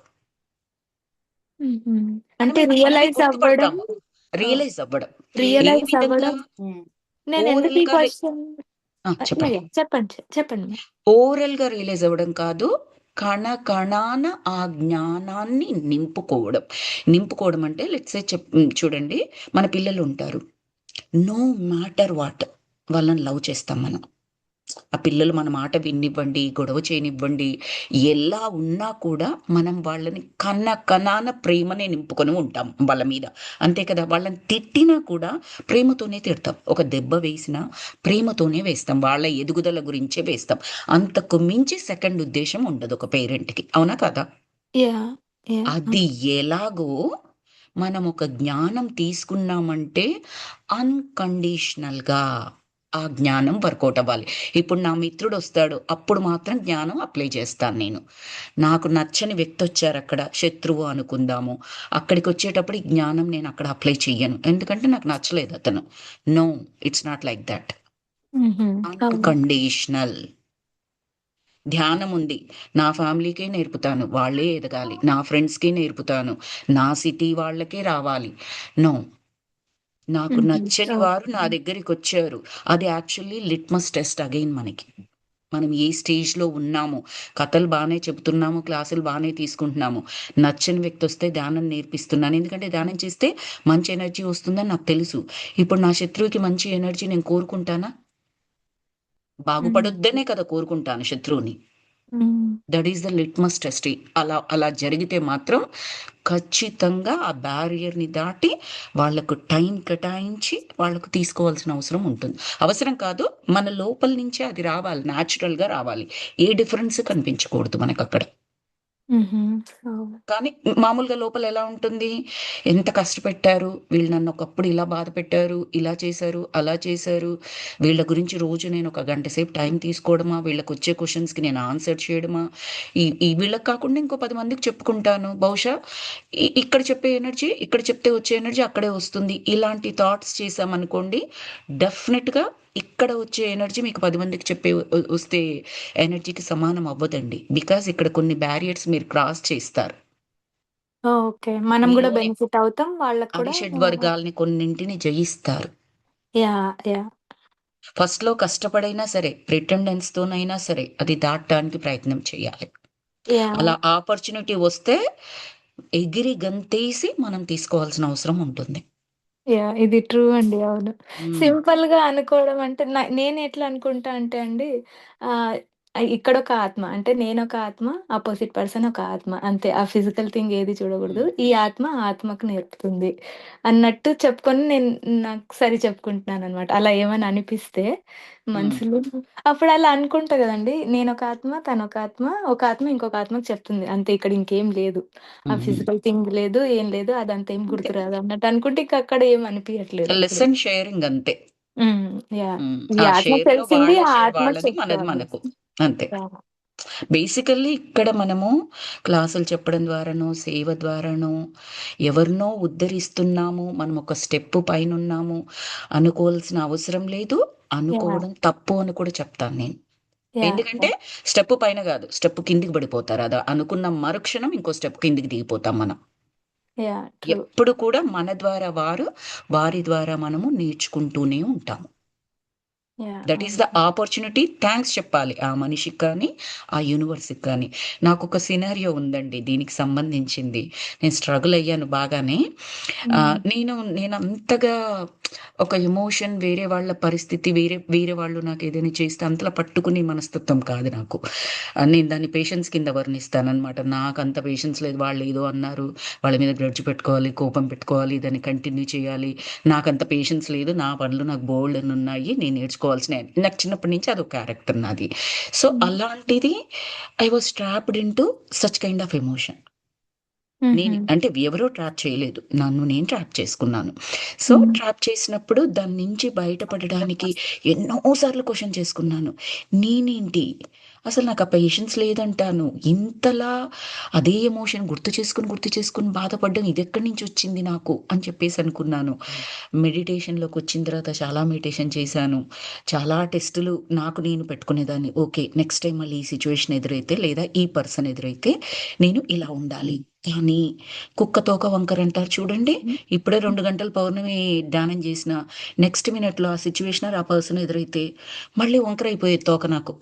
అంటే మనమే రియలైజ్ అవ్వడం, గుర్తుపడతాము. రియలైజ్ అవ్వడం ఏ రియలైజ్ విధంగా అవ్వడం. నేను ఎందుకు ఓరల్ ఈ గా క్వశ్చన్ చెప్పండి. చెప్పండి చెప్పండి. ఓరల్ గా రియలైజ్ అవ్వడం కాదు, కణ కణాన ఆ జ్ఞానాన్ని నింపుకోవడం. నింపుకోవడం అంటే లెట్స్ సే చూడండి, మన పిల్లలు ఉంటారు. నో మ్యాటర్ వాట్, వాళ్ళని లవ్ చేస్తాం మనం. ఆ పిల్లలు మన మాట వినివ్వండి, గొడవ చేయనివ్వండి, ఎలా ఉన్నా కూడా మనం వాళ్ళని కన్న కనాన ప్రేమనే నింపుకొని ఉంటాం వాళ్ళ మీద. అంతే కదా. వాళ్ళని తిట్టినా కూడా ప్రేమతోనే తిడతాం, ఒక దెబ్బ వేసినా ప్రేమతోనే వేస్తాం, వాళ్ళ ఎదుగుదల గురించే వేస్తాం. అంతకు మించి సెకండ్ ఉద్దేశం ఉండదు ఒక పేరెంట్కి, అవునా కదా. యా యా అది ఎలాగో మనం ఒక జ్ఞానం తీసుకున్నామంటే అన్కండిషనల్గా ఆ జ్ఞానం వర్కౌట్ అవ్వాలి. ఇప్పుడు నా మిత్రుడు వస్తాడు, అప్పుడు మాత్రం జ్ఞానం అప్లై చేస్తాను నేను. నాకు నచ్చని వ్యక్తి వచ్చారు, అక్కడ శత్రువు అనుకుందాము, అక్కడికి వచ్చేటప్పుడు ఈ జ్ఞానం నేను అక్కడ అప్లై చెయ్యను, ఎందుకంటే నాకు నచ్చలేదు అతను. No, it's not like that. అవును. అన్కండిషనల్ ధ్యానం ఉంది. నా ఫ్యామిలీకే నేర్పుతాను, వాళ్ళే ఎదగాలి. నా ఫ్రెండ్స్కే నేర్పుతాను, నా సిటీ వాళ్ళకే రావాలి. నో, నాకు నచ్చని వారు నా దగ్గరికి వచ్చారు. అది యాక్చువల్లీ లిట్మస్ టెస్ట్ అగైన్ మనకి. మనం ఏ స్టేజ్లో ఉన్నాము, కథలు బాగానే చెబుతున్నాము, క్లాసులు బాగానే తీసుకుంటున్నాము, నచ్చని వ్యక్తి వస్తే ధ్యానం నేర్పిస్తున్నాను. ఎందుకంటే ధ్యానం చేస్తే మంచి ఎనర్జీ వస్తుందని నాకు తెలుసు. ఇప్పుడు నా శత్రువుకి మంచి ఎనర్జీ నేను కోరుకుంటానా? బాగుపడొద్దనే కదా కోరుకుంటాను శత్రువుని. That is the litmus test. అలా అలా జరిగితే మాత్రం ఖచ్చితంగా ఆ బ్యారియర్ని దాటి వాళ్లకు టైం కేటాయించి వాళ్లకు తీసుకోవాల్సిన అవసరం ఉంటుంది. అవసరం కాదు, మన లోపల నుంచే అది రావాలి, న్యాచురల్గా రావాలి. ఏ డిఫరెన్స్ కనిపించకూడదు మనకు అక్కడ. కానీ మామూలుగా లోపల ఎలా ఉంటుంది, ఎంత కష్టపెట్టారు వీళ్ళు, నన్ను ఒకప్పుడు ఇలా బాధ పెట్టారు, ఇలా చేశారు, అలా చేశారు, వీళ్ళ గురించి రోజు నేను ఒక గంట సేపు టైం తీసుకోవడమా, వీళ్ళకి వచ్చే క్వశ్చన్స్కి నేను ఆన్సర్ చేయడమా, ఈ వీళ్ళకి కాకుండా ఇంకో 10 మందికి చెప్పుకుంటాను, బహుశా ఇక్కడ చెప్పే ఎనర్జీ ఇక్కడ చెప్తే వచ్చే ఎనర్జీ అక్కడే వస్తుంది. ఇలాంటి థాట్స్ చేసామనుకోండి, డెఫినెట్గా ఇక్కడ వచ్చే ఎనర్జీ మీకు 10 మందికి చెప్పే వస్తే ఎనర్జీకి సమానం అవ్వదండి. బికాస్ ఇక్కడ కొన్ని బ్యారియర్స్ మీరు క్రాస్ చేస్తారు. ఓకే. మనం గూడా మీలోని బెనిఫిట్ అవుతాం. వాళ్ళకి కూడా అరిషడ్ వర్గాల్ని కొన్నింటిని జయిస్తారు. యాహ్! యాహ్! ఫస్ట్‌లో కష్టపడైనా సరే, ప్రిటెండెన్స్‌తోనైనా సరే అది దాటడానికి ప్రయత్నం చేయాలి. యాహ్! అలా ఆపర్చునిటీ వస్తే ఎగిరి గంతేసి మనం తీసుకోవాల్సిన అవసరం ఉంటుంది. యాహ్! ఇది ట్రూ అండి. అవును. హ్మ్. సింపుల్‌గా అనుకోవడం అంటే నేనెట్లా అనుకుంటా అంటే అండి, ఆహ్, ఇక్కడొక ఆత్మ అంటే నేనొక ఆత్మ, అపోజిట్ పర్సన్ ఒక ఆత్మ. అంతే. ఆ ఫిజికల్ థింగ్ ఏది చూడకూడదు. హ్మ్. ఈ ఆత్మ ఆ ఆత్మకు నేర్పుతుంది అన్నట్టు చెప్పుకొని నేను నాకు సరి చెప్పుకుంటున్నాననమాట. అలా ఏమైనా అనిపిస్తే హ్మ్. మనసులో అప్పుడు అలా అనుకుంటా గదండీ! నేనొక ఆత్మ, తనొక ఆత్మ, ఒక ఆత్మ ఇంకొక ఆత్మకి చెప్తుంది. అంతే, ఇక్కడ ఇంకేం లేదు. ఆ హ్మ్. హ్మ్. ఫిజికల్ థింగ్ లేదు, ఏం లేదు. అదంతా ఏం అంతే. గుర్తురాదు అన్నట్టు అనుకుంటే ఇంక అక్కడ ఏం అనిపియట్లేదప్పుడు. లెసన్ షేరింగ్ అంతే. హ్మ్. యాహ్! హ్మ్. ఈ ఆ ఆత్మ షేర్‌లో తెలిసింది, వాళ్ళ ఆ షేర్ ఆత్మ వాళ్ళది, మనది చెప్తాంది. మనకు. అంతే. యాహ్! బేసికల్లీ ఇక్కడ మనము క్లాసులు చెప్పడం ద్వారానో, సేవ ద్వారానో ఎవరినో ఉద్ధరిస్తున్నాము, మనం ఒక స్టెప్ పైనున్నాము అనుకోవాల్సిన అవసరం లేదు. యాహ్! అనుకోవడం తప్పు అని కూడా చెప్తాను నేను. యాహ్! ఎందుకంటే స్టెప్ పైన కాదు, స్టెప్ కిందికి పడిపోతారు. అది అనుకున్న మరుక్షణం ఇంకో స్టెప్ కిందికి దిగిపోతాం మనం. యాహ్! ట్రూ. ఎప్పుడు కూడా మన ద్వారా వారు, వారి ద్వారా మనము నేర్చుకుంటూనే ఉంటాము. యాహ్! దట్ ఈస్ ద అవును. ఆపర్చునిటీ. థ్యాంక్స్ చెప్పాలి ఆ మనిషికి కానీ, ఆ యూనివర్స్‌కి కానీ. నాకొక సినారియో ఉందండి దీనికి సంబంధించింది. నేను స్ట్రగుల్ అయ్యాను బాగానే. నేనంతగా ఒక ఎమోషన్, వేరే వాళ్ళ పరిస్థితి, వేరే వేరే వాళ్ళు నాకేదైనా చేస్తే అంతలా పట్టుకునే మనస్తత్వం కాదు నాకు. నేను దాన్ని పేషెన్స్ కింద వర్ణిస్తాననమాట. నాకంత పేషెన్స్ లేదు. వాళ్ళేదో అన్నారు, వాళ్ళ మీద గ్రడ్జ్ పెట్టుకోవాలి, కోపం పెట్టుకోవాలి, దాన్ని కంటిన్యూ చేయాలి. నాకంత పేషెన్స్ లేదు. నా పనులు నాకు బోలెడన్నున్నాయి. నేను నేర్చుకోవాల్సినయి. నాకు చిన్నప్పటి నుంచి అదొక క్యారెక్టర్ నాది. సో, అలాంటిది I was trapped into such kind of emotion. హుహు. అంటే ఎవరో ట్రాప్ చేయలేదు. నన్ను నేను ట్రాప్ చేసుకున్నాను. సో, హ్మ్. ట్రాప్ చేసినప్పుడు దాని నుంచి బయటపడడానికి ఎన్నో సార్లు క్వెషన్ చేసుకున్నాను. నేనేంటి? అసలు నాకు ఆ పేషెన్స్ లేదంటాను. ఇంతలా అదే ఎమోషన్ గుర్తు చేసుకొని బాధపడ్డం ఇదెక్కడి నుంచొచ్చింది నాకు అని చెప్పేసి అనుకున్నాను. మెడిటేషన్‌లోకొచ్చిన తర్వాత చాలా మెడిటేషన్ చేశాను. చాలా టెస్టులు నాకు నేను పెట్టుకునేదాన్ని. ఓకే. నెక్స్ట్ టైమ్ మళ్ళీ ఈ సిట్యుయేషన్ ఎదురైతే లేదా ఈ పర్సన్ ఎదురైతే నేను ఇలా ఉండాలి. కానీ కుక్క తోక వంకరంటారు చూడండి. ఇప్పుడే 2 గంటలు పౌర్ణమి ధ్యానం చేసిన నెక్స్ట్ మినిట్‌లో ఆ సిట్యుయేషన్ ఆ పర్సన్ ఎదురైతే మళ్ళీ వంకరైపోయేది తోక నాకు.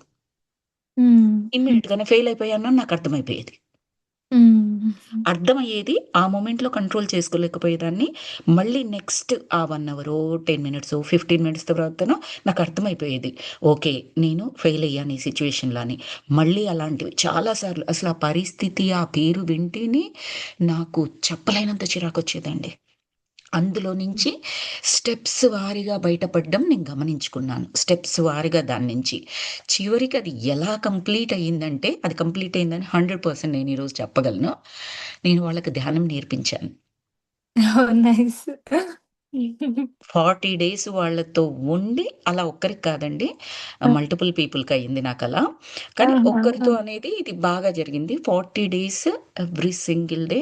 హ్మ్. ఇమ్మీడియేట్‌గానే ఫెయిల్ అయిపోయానని నాకు అర్థమైపోయేది. హ్మ్. అర్థమయ్యేది. ఆ మొమెంట్‌లో కంట్రోల్ చేసుకోలేకపోయేదాన్ని. మళ్ళీ నెక్స్ట్ ఆ 1 అవరో, 10 మినిట్సో, 15 మినిట్స్ తర్వాతనో నాకు అర్థమైపోయేది. ఓకే. నేను ఫెయిల్ అయ్యాను ఈ సిట్యుయేషన్‌లో అని. మళ్ళీ అలాంటివి చాలా సార్లు అసలు ఆ పరిస్థితి, ఆ పేరు వింటేనే నాకు చెప్పలేనంత చిరాకొచ్చేదండి. అందులో నుంచి స్టెప్స్ వారీగా బయటపడడం నేను గమనించుకున్నాను. స్టెప్స్ వారీగా దాని నుంచి. చివరికి అది ఎలా కంప్లీట్ అయిందంటే, అది కంప్లీట్ అయిందని 100% నేను ఈరోజు చెప్పగలను. నేను వాళ్ళకి ధ్యానం నేర్పించాను. ఓహ్! నైస్. 40 డేస్ వాళ్ళతో ఉండి అలా ఒక్కరికి కాదండి. ఆ! మల్టిపుల్ పీపుల్‌కి అయింది నాకలా. కానీ ఆహా! ఒక్కరితో అనేది ఇది బాగా జరిగింది. 40 days every single day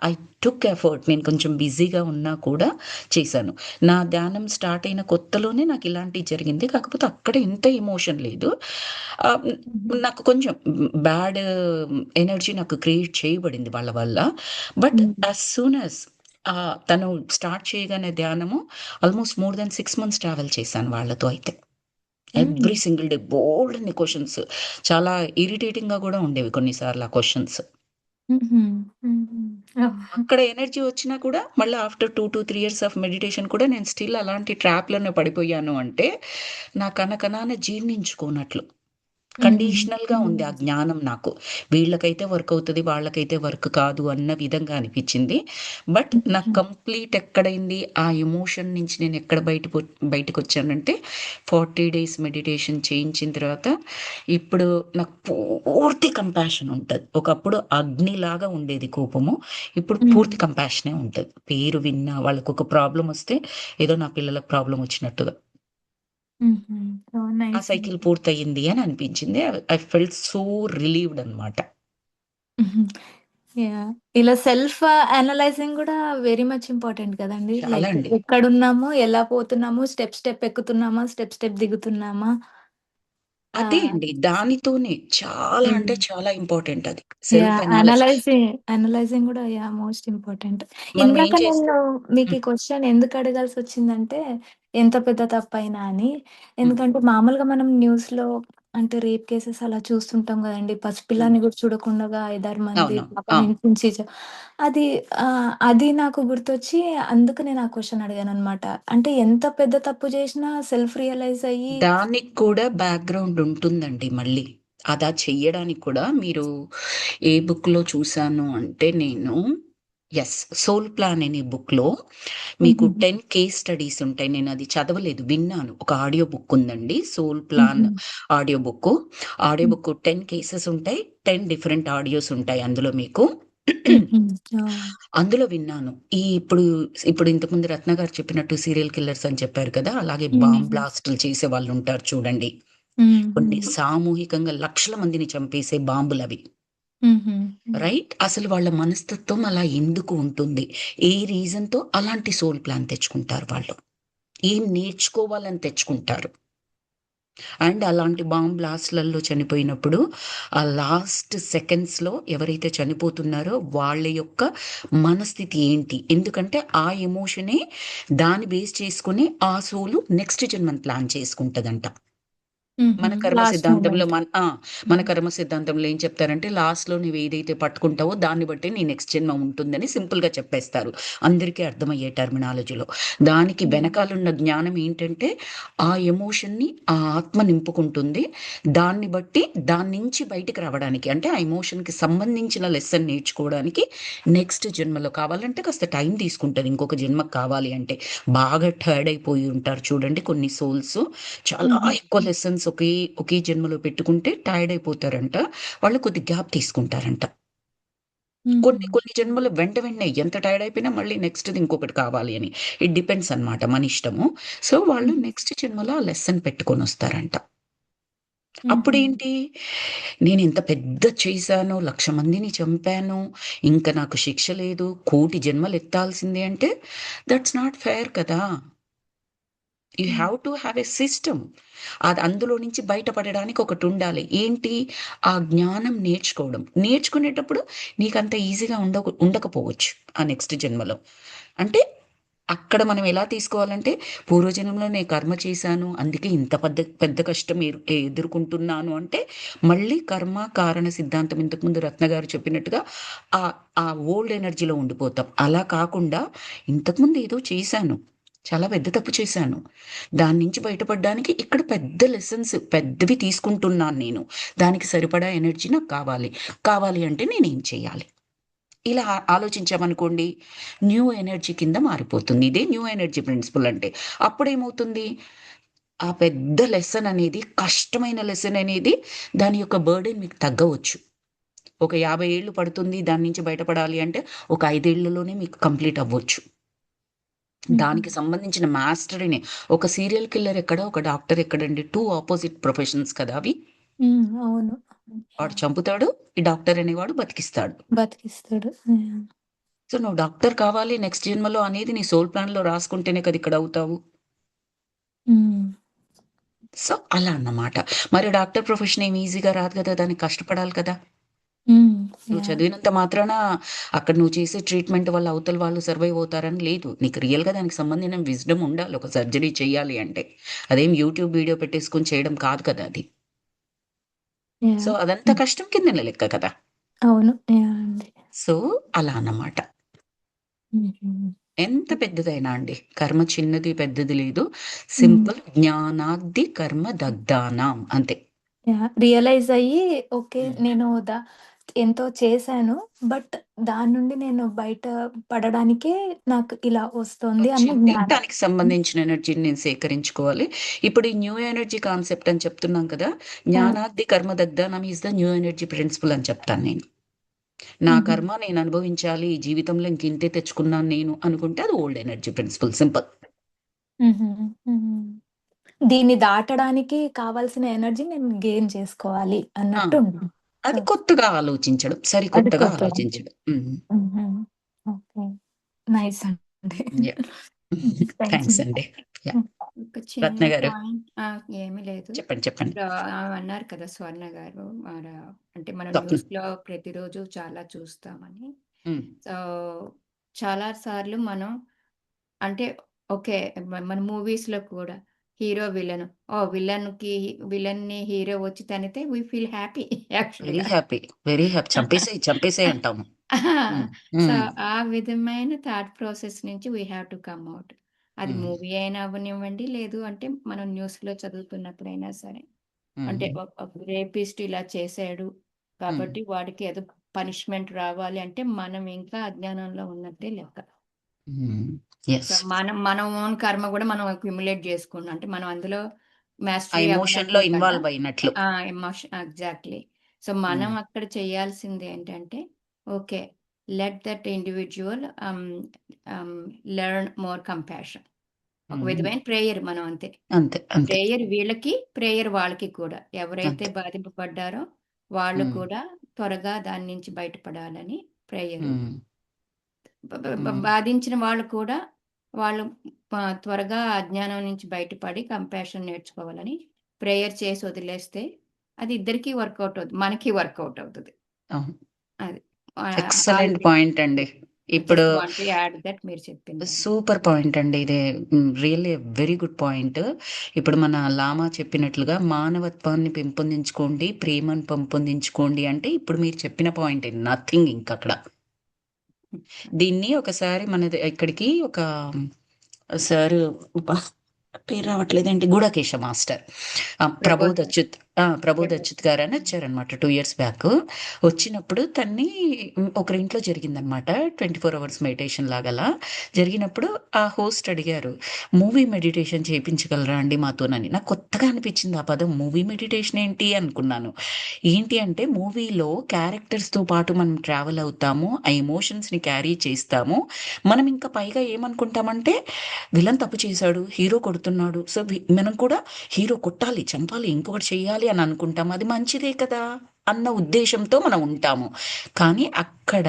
I took effort. నేను కొంచెం బిజీగా ఉన్నా కూడా చేశాను. నా ధ్యానం స్టార్ట్ అయిన కొత్తలోనే నాకు ఇలాంటిది జరిగింది. కాకపోతే అక్కడ ఇంత ఎమోషన్ లేదు. ఆహ్, నాకు కొంచెం బ్యాడ్ ఎనర్జీ నాకు క్రియేట్ చేయబడింది వాళ్ళ వల్ల. బట్ హ్మ్. యాస్ సూన్ యాస్ తను స్టార్ట్ చేయగానే ధ్యానము almost more than 6 months travel చేశాను వాళ్ళతో అయితే. హ్మ్. ఎవ్రీ సింగిల్ డే బోలెడన్ని క్వెషన్స్. చాలా ఇరిటేటింగ్‌గా గూడా ఉండేవి కొన్ని సార్లు ఆ క్వెషన్స్. హుహు. హుహు. ఓహ్! అక్కడ ఎనర్జీ వచ్చినా కూడా మళ్ళీ ఆఫ్టర్ 2-3 ఇయర్స్ ఆఫ్ మెడిటేషన్ కూడా నేను స్టిల్ అలాంటి ట్రాప్‌లోనే పడిపోయాను అంటే, నా కనకనాన జీర్ణించుకోనట్లు. హుహు. కండిషనల్‌గా ఉంది ఆ జ్ఞానం నాకు. వీళ్ళకైతే వర్క్ అవుతది, వాళ్ళకైతే వర్క్ కాదు అన్న విధంగా అనిపిచ్చింది. బట్ నాకు హుహు. కంప్లీట్ ఎక్కడైంది, ఆ ఎమోషన్ నుంచి నేను ఎక్కడ బయటకొచ్చానంటే 40 డేస్ మెడిటేషన్ చేయించిన తర్వాత ఇప్పుడు నాకు పూర్తి కంపాషన్ ఉంటది. ఒకప్పుడు అగ్నిలాగా ఉండేది కోపము. ఇప్పుడు హ్మ్. పూర్తి కంపాషనే ఉంటది. పేరు విన్నా వాళ్ళకొక ప్రాబ్లమ్ వస్తే ఏదో నా పిల్లలకు ప్రాబ్లమ్ వచ్చినట్టుగా. హుహు. ఓహ్! ఆ నైస్ సైకిల్ అండి. పూర్తయింది అని అనిపించింది. ఐ ఫెల్ట్ సో రిలీవ్డ్ అనమాట. హుహు. యాహ్! ఇలా సెల్ఫ్ అనలైజింగ్ గూడా వెరీ మచ్ ఇంపార్టెంట్ కదండీ. చాలా లైక్ అండి. ఎక్కడున్నామో, ఎలా పోతున్నామో, స్టెప్ ఎక్కుతున్నామా, స్టెప్ దిగుతున్నామా. అదే ఆహ్, అండి. దానితోనే చాలా హ్మ్. అంటే చాలా ఇంపార్టెంట్ అది. Self yeah! అనాలిసిస్. అనలైజింగ్ గూడా మోస్ట్ ఇంపార్టెంట్. మనం ఏం ఇందాక చేస్తాం. నేను మీకు హ్మ్. ఈ క్వెషన్ ఎందుకు అడగాల్సొచ్చిందంటే, ఎంత పెద్ద తప్పైనా అని. హ్మ్. ఎందుకంటే మామూలుగా మనం న్యూస్‌లో అంటే రేప్ కేసెస్ అలా చూస్తుంటాం గదండీ. హ్మ్. పసిపిల్లాడిని గూడా చూడకుండగా 5, 6 మంది అవును. పాపం ఆ! హింసించి అది అది నాకు గుర్తొచ్చి అందుకు నేను ఆ క్వెషన్ అడిగాననమాట. అంటే ఎంత పెద్ద తప్పు జేసినా సెల్ఫ్ రియలైజ్ అయ్యి దానికి కూడా బ్యాక్‌గ్రౌండ్ ఉంటుందండి మళ్ళీ. అదా చెయ్యడానికి కూడా మీరు ఏ బుక్‌లో చూసాను అంటే నేను సోల్ ప్లాన్ అనే బుక్‌లో మీకు హుహుహు. 10 కేస్ స్టడీస్ ఉంటాయి. నేనది చదవలేదు. విన్నాను. ఒక ఆడియో బుక్ ఉందండి. సోల్ ప్లాన్ హుహు. Audio book. ఆడియో హ్మ్. బుక్ 10 కేసెస్ ఉంటాయి. 10 డిఫరెంట్ ఆడియోస్ ఉంటాయి అందులో మీకు. హుహు. ఓహ్! అందులో విన్నాను. ఇప్పుడు ఇంతకుముందు రత్న గారు చెప్పినట్టు సీరియల్ కిల్లర్స్ అని చెప్పారు కదా! అలాగే బాంబ్ హ్మ్. బ్లాస్టులు చేసేవాళ్ళుంటారు చూడండి. హుహు. కొన్ని సామూహికంగా లక్షల మందిని చంపేసే బాంబులవి. హుహు. హ్మ్. రైట్? అసలు వాళ్ళ మనస్తత్వం అలా ఎందుకు ఉంటుంది? ఏ రీజన్‌తో అలాంటి సోల్ ప్లాన్ తెచ్చుకుంటారు వాళ్ళు? ఏం నేర్చుకోవాలని తెచ్చుకుంటారు? అండ్ అలాంటి బాంబ్ బ్లాస్ట్‌లలో చనిపోయినప్పుడు, ఆ లాస్ట్ సెకండ్స్‌లో ఎవరైతే చనిపోతున్నారో వాళ్ళ యొక్క మనస్థితి ఏంటి? ఎందుకంటే ఆ ఎమోషనే దాన్ని బేస్ చేసుకొని ఆ సోలు నెక్స్ట్ జన్మని ప్లాన్ చేసుకుంటదంట. మన కర్మ లాస్ట్ సిద్ధాంతంలో మూమెంట్. మన కర్మ సిద్ధాంతంలో ఏం చెప్తారంటే లాస్ట్‌లో నువ్వేదైతే పట్టుకుంటావో దాన్ని బట్టే నీ నెక్స్ట్ జన్మ ఉంటుందని సింపుల్‌గా చెప్పేస్తారు. అందరికీ అర్థమయ్యే టర్మినాలజీలో. దానికి వెనకాలున్న జ్ఞానం ఏంటంటే, ఆ ఎమోషన్‌ని ఆ ఆత్మ నింపుకుంటుంది. దాన్ని బట్టి దాన్నించి బయటికి రావడానికి అంటే ఆ ఎమోషన్‌కి సంబంధించిన లెసన్ నేర్చుకోవడానికి నెక్స్ట్ జన్మలో కావాలంటే కాస్త టైం తీసుకుంటది. ఇంకొక జన్మకు కావాలి అంటే. బాగా టర్డ్ అయిపోయి ఉంటారు చూడండి కొన్ని సోల్స్. చాలా ఎక్కువ లెసన్స్ ఒకే జన్మలో పెట్టుకుంటే టైర్డ్ అయిపోతారంట. వాళ్ళు కొద్ది గ్యాప్ తీసుకుంటారంట. కొన్ని కొన్ని జన్మలు వెంటనే ఎంత టైర్డ్ అయిపోయినా మళ్ళీ నెక్స్ట్‌ది ఇంకొకటి కావాలి అని. ఇట్ డిపెండ్స్ అన్నమాట మన ఇష్టము. సో, వాళ్ళు నెక్స్ట్ జన్మలో ఆ లెసన్ పెట్టుకొనొస్తారంట. అప్పుడేంటి, నేనింత పెద్ద చేశాను, 1,00,000 మందిని చంపాను, ఇంక నాకు శిక్ష లేదు, కోటి జన్మలెత్తాల్సిందే అంటే దట్స్ నాట్ ఫెయిర్ కదా! You have to have a system. అది అందులో నుంచి బయటపడడానికి ఒకటుండాలి. ఏంటి? ఆ జ్ఞానం నేర్చుకోవడం. నేర్చుకునేటప్పుడు నీకంత ఈజీగా ఉండకపోవచ్చు ఆ నెక్స్ట్ జన్మలో. అంటే అక్కడ మనం ఎలా తీసుకోవాలంటే, పూర్వజన్మలో నేను కర్మ చేశాను, అందుకే ఇంత పెద్ద పెద్ద కష్టం ఎదుర్కొంటున్నాను అంటే, మళ్ళీ కర్మ, కారణ సిద్ధాంతం ఇంతకుముందు రత్న గారు చెప్పినట్టుగా ఆహ్, ఆ ఓల్డ్ ఎనర్జీలో ఉండిపోతాం. అలా కాకుండా ఇంతకుముందు ఏదో చేశాను. చాలా పెద్ద తప్పు చేశాను. దాని నుంచి బయటపడడానికి ఇక్కడ పెద్ద లెసన్స్ పెద్దవి తీసుకుంటున్నాను నేను. దానికి సరిపడా ఎనర్జీ నాకు కావాలి. కావాలి అంటే నేనేం చేయాలి? ఇలా ఆలోచించామనుకోండి, న్యూ ఎనర్జీ కింద మారిపోతుంది. ఇదే న్యూ ఎనర్జీ ప్రిన్సిపల్ అంటే. అప్పుడేమవుతుంది? ఆ పెద్ద లెసన్ అనేది, కష్టమైన లెసన్ అనేది దాని యొక్క బర్డెన్ మీకు తగ్గవచ్చు. ఒక 50 ఏళ్ళు పడుతుంది దాని నుంచి బయటపడాలి అంటే, ఒక 5 ఏళ్లలోనే మీకు కంప్లీట్ అవ్వచ్చు. దానికి సంబంధించిన మాస్టరీని ఒక సీరియల్ కిల్లర్ ఎక్కడ, ఒక డాక్టర్ ఎక్కడండి? 2 అపోజిట్ ప్రొఫెషన్స్ కదా అవి. అవును. వాడు చంపుతాడు, ఈ డాక్టర్ అనేవాడు బతికిస్తాడు. బతికిస్తాడు. సో, నువ్వు డాక్టర్ కావాలి నెక్స్ట్ జన్మలో అనేది నీ సోల్ ప్లాన్‌లో రాసుకుంటేనే కదా ఇక్కడ అవుతావు. సో, అలా అన్నమాట. మరి డాక్టర్ ప్రొఫెషన్ ఏమి ఈజీగా రాదు కదా! దానికి కష్టపడాలి కదా! నువ్వు యాహ్! చదివినంత మాత్రాన అక్కడ నువ్వు చేసే ట్రీట్‌మెంట్ వల్ల అవతల వాళ్ళు సర్వైవ్ అవుతారని లేదు. నీకు రియల్‌గా దానికి సంబంధించిన విజ్డమ్ ఉండాలి. ఒక సర్జరీ చేయాలి అంటే. అదేం యూట్యూబ్ వీడియో పెట్టేసుకొని చేయడం కాదు కదా అది. So, yeah! అదంతా కష్టం కిందనే లెక్క కదా! అవును. యాహ్! అండి. సో, అలా అన్నమాట. హుహు. ఎంత పెద్దదైనా అండి. కర్మ చిన్నది, పెద్దది లేదు. హ్మ్. సింపుల్ జ్ఞానాద్ది కర్మ దగ్ధానాం అంతే. యాహ్! రియలైజ్ అయ్యి ఓకే. హ్మ్. నేను ఎంతో చేశాను. బట్ దాని నుండి నేను బయట పడడానికే నాకు ఇలా వస్తోంది అన్న వచ్చింది. జ్ఞానం. దానికి సంబంధించిన ఎనర్జీని నేను సేకరించుకోవాలి. ఇప్పుడు ఈ న్యూ ఎనర్జీ కాన్సెప్ట్ అని చెప్తున్నాం కదా! ఆ! జ్ఞానాద్ది కర్మ దగ్ధానం is the new energy principle అని చెప్తాను నేను. నా హుహు. కర్మ నేను అనుభవించాలి. ఈ జీవితంలో ఇంకింతే తెచ్చుకున్నాను నేను అనుకుంటే అది ఓల్డ్ ఎనర్జీ ప్రిన్సిపల్ సింపుల్. హుహు. హుహు. దీన్ని దాటడానికి కావాల్సిన ఎనర్జీ నేను గెయిన్ చేసుకోవాలి ఆ! అన్నట్టు ఉంది. అది ఓకే. కొత్తగా ఆలోచించడం. అది సరికొత్తగా కొత్తగా. ఆలోచించడం. హ్మ్. హుహు. ఓకే. నైస్ అండి. యాహ్! థాంక్స్ థాంక్స్ అండి. అండి. యాహ్! ఒక రత్న చిన్న గారు పాయింట్ ఏమీ లేదు. చెప్పండి. చెప్పండి. ఇప్పుడు అన్నారు కదా స్వర్ణ గారు అంటే మనం స్వప్న. న్యూస్‌లో ప్రతిరోజు చాలా చూస్తామని. హ్మ్. సో, చాలా సార్లు మనం అంటే ఓకే. మన మూవీస్‌లో కూడా హీరో, విలన్. విలన్‌ని హీరో వచ్చి తన్నితే వి ఫీల్ హ్యాపీ వెరీ యాక్చువల్‌గా. హ్యాపీ. Very happy. చంపేసేయి, చంపేసేయి అంటాము. హ్మ్. So, hmm. ఆ విధమైన థాట్ ప్రాసెస్ నుంచి we have to come out. అది హ్మ్. మూవీ అయినా అవ్వనివ్వండి, లేదు అంటే మనం న్యూస్‌లో చదువుతున్నప్పుడైనా సరే. అంటే హ్మ్. ఒక రేపిస్ట్ ఇలా చేశాడు హ్మ్. కాబట్టి వాడికి ఏదో పనిష్మెంట్ రావాలి అంటే మనం ఇంకా అజ్ఞానంలో ఉన్నట్టే లెక్క. హ్మ్. So, yes. మన ఓన్ కర్మ గూడా మనం అక్యుములేట్ జేసుకున్నాం. అంటే మనం అందులో ఆ మాస్టరీ ఎమోషన్‌లో అవ్వనట్టే కదా! ఇన్వాల్వ్ అయినట్లు. ఎగ్జాక్ట్‌లీ. సో, మనం హ్మ్. అక్కడ చేయాల్సిందేంటంటే, ఓకే. లెట్ దట్ ఇండివిడ్యువల్ ఆహ్, లెర్న్ మోర్ కంపాషన్. ఒక హ్మ్. విధమైన ప్రేయర్ మనం అంతే. అంతే. అంతే. ప్రేయర్ వీళ్ళకి, ప్రేయర్ వాళ్ళకి కూడా. ఎవరైతే అంతే. బాధింపబడ్డారో వాళ్ళు హ్మ్. కూడా త్వరగా దాని నుంచి బయటపడాలని ప్రేయరు. హ్మ్. బ బ బ హ్మ్. బాధించిన వాళ్ళు కూడా వాళ్ళు త్వరగా అజ్ఞానం నుంచి బయటపడి కంపాషన్ నేర్చుకోవాలని ప్రేయర్ చేసి వదిలేస్తే అది ఇద్దరికీ వర్కౌట్ అవుతుంది, మనకి వర్కౌట్ అవుతుంది. అవును. అది ఎక్సలెంట్ పాయింట్ అండి. ఇప్పుడు just want to add that మీరు చెప్పింది. సూపర్ పాయింట్ అండి. ఇదే రియల్లీ వెరీ గుడ్ పాయింట్. ఇప్పుడు మన లామా చెప్పినట్లుగా మానవత్వాన్ని పెంపొందించుకోండి, ప్రేమను పెంపొందించుకోండి అంటే ఇప్పుడు మీరు చెప్పిన పాయింట్ నథింగ్ ఇంక అక్కడ. దీన్ని ఒకసారి ఇక్కడికి ఒక సారు పేరు రావట్లేదేంటి, గూడకేశ మాస్టర్, ప్రబోధ్ అచ్యుత్ ప్రబోధ్ అచ్యుత్ గారు అని వచ్చారనమాట 2 years బ్యాక్. వచ్చినప్పుడు తన్ని ఒకరి ఇంట్లో జరిగిందనమాట, 24 hours మెడిటేషన్ లాగలా జరిగినప్పుడు ఆ హోస్ట్ అడిగారు, మూవీ మెడిటేషన్ చేయించగలరా అండి మాతోనని. నాకు కొత్తగా అనిపించింది ఆ పదం, మూవీ మెడిటేషన్ ఏంటి అనుకున్నాను. ఏంటి అంటే మూవీలో క్యారెక్టర్స్తో పాటు మనం ట్రావెల్ అవుతాము, ఆ ఎమోషన్స్ని క్యారీ చేస్తాము. మనం ఇంకా పైగా ఏమనుకుంటామంటే విలన్ తప్పు చేశాడు, హీరో కొడుతున్నాడు, సో మనం కూడా హీరో కొట్టాలి, చంపాలి, ఇంకొకటి చెయ్యాలి అని అనుకుంటాం. అది మంచిదే కదా అన్న ఉద్దేశంతో మనం ఉంటాము. కానీ అక్కడ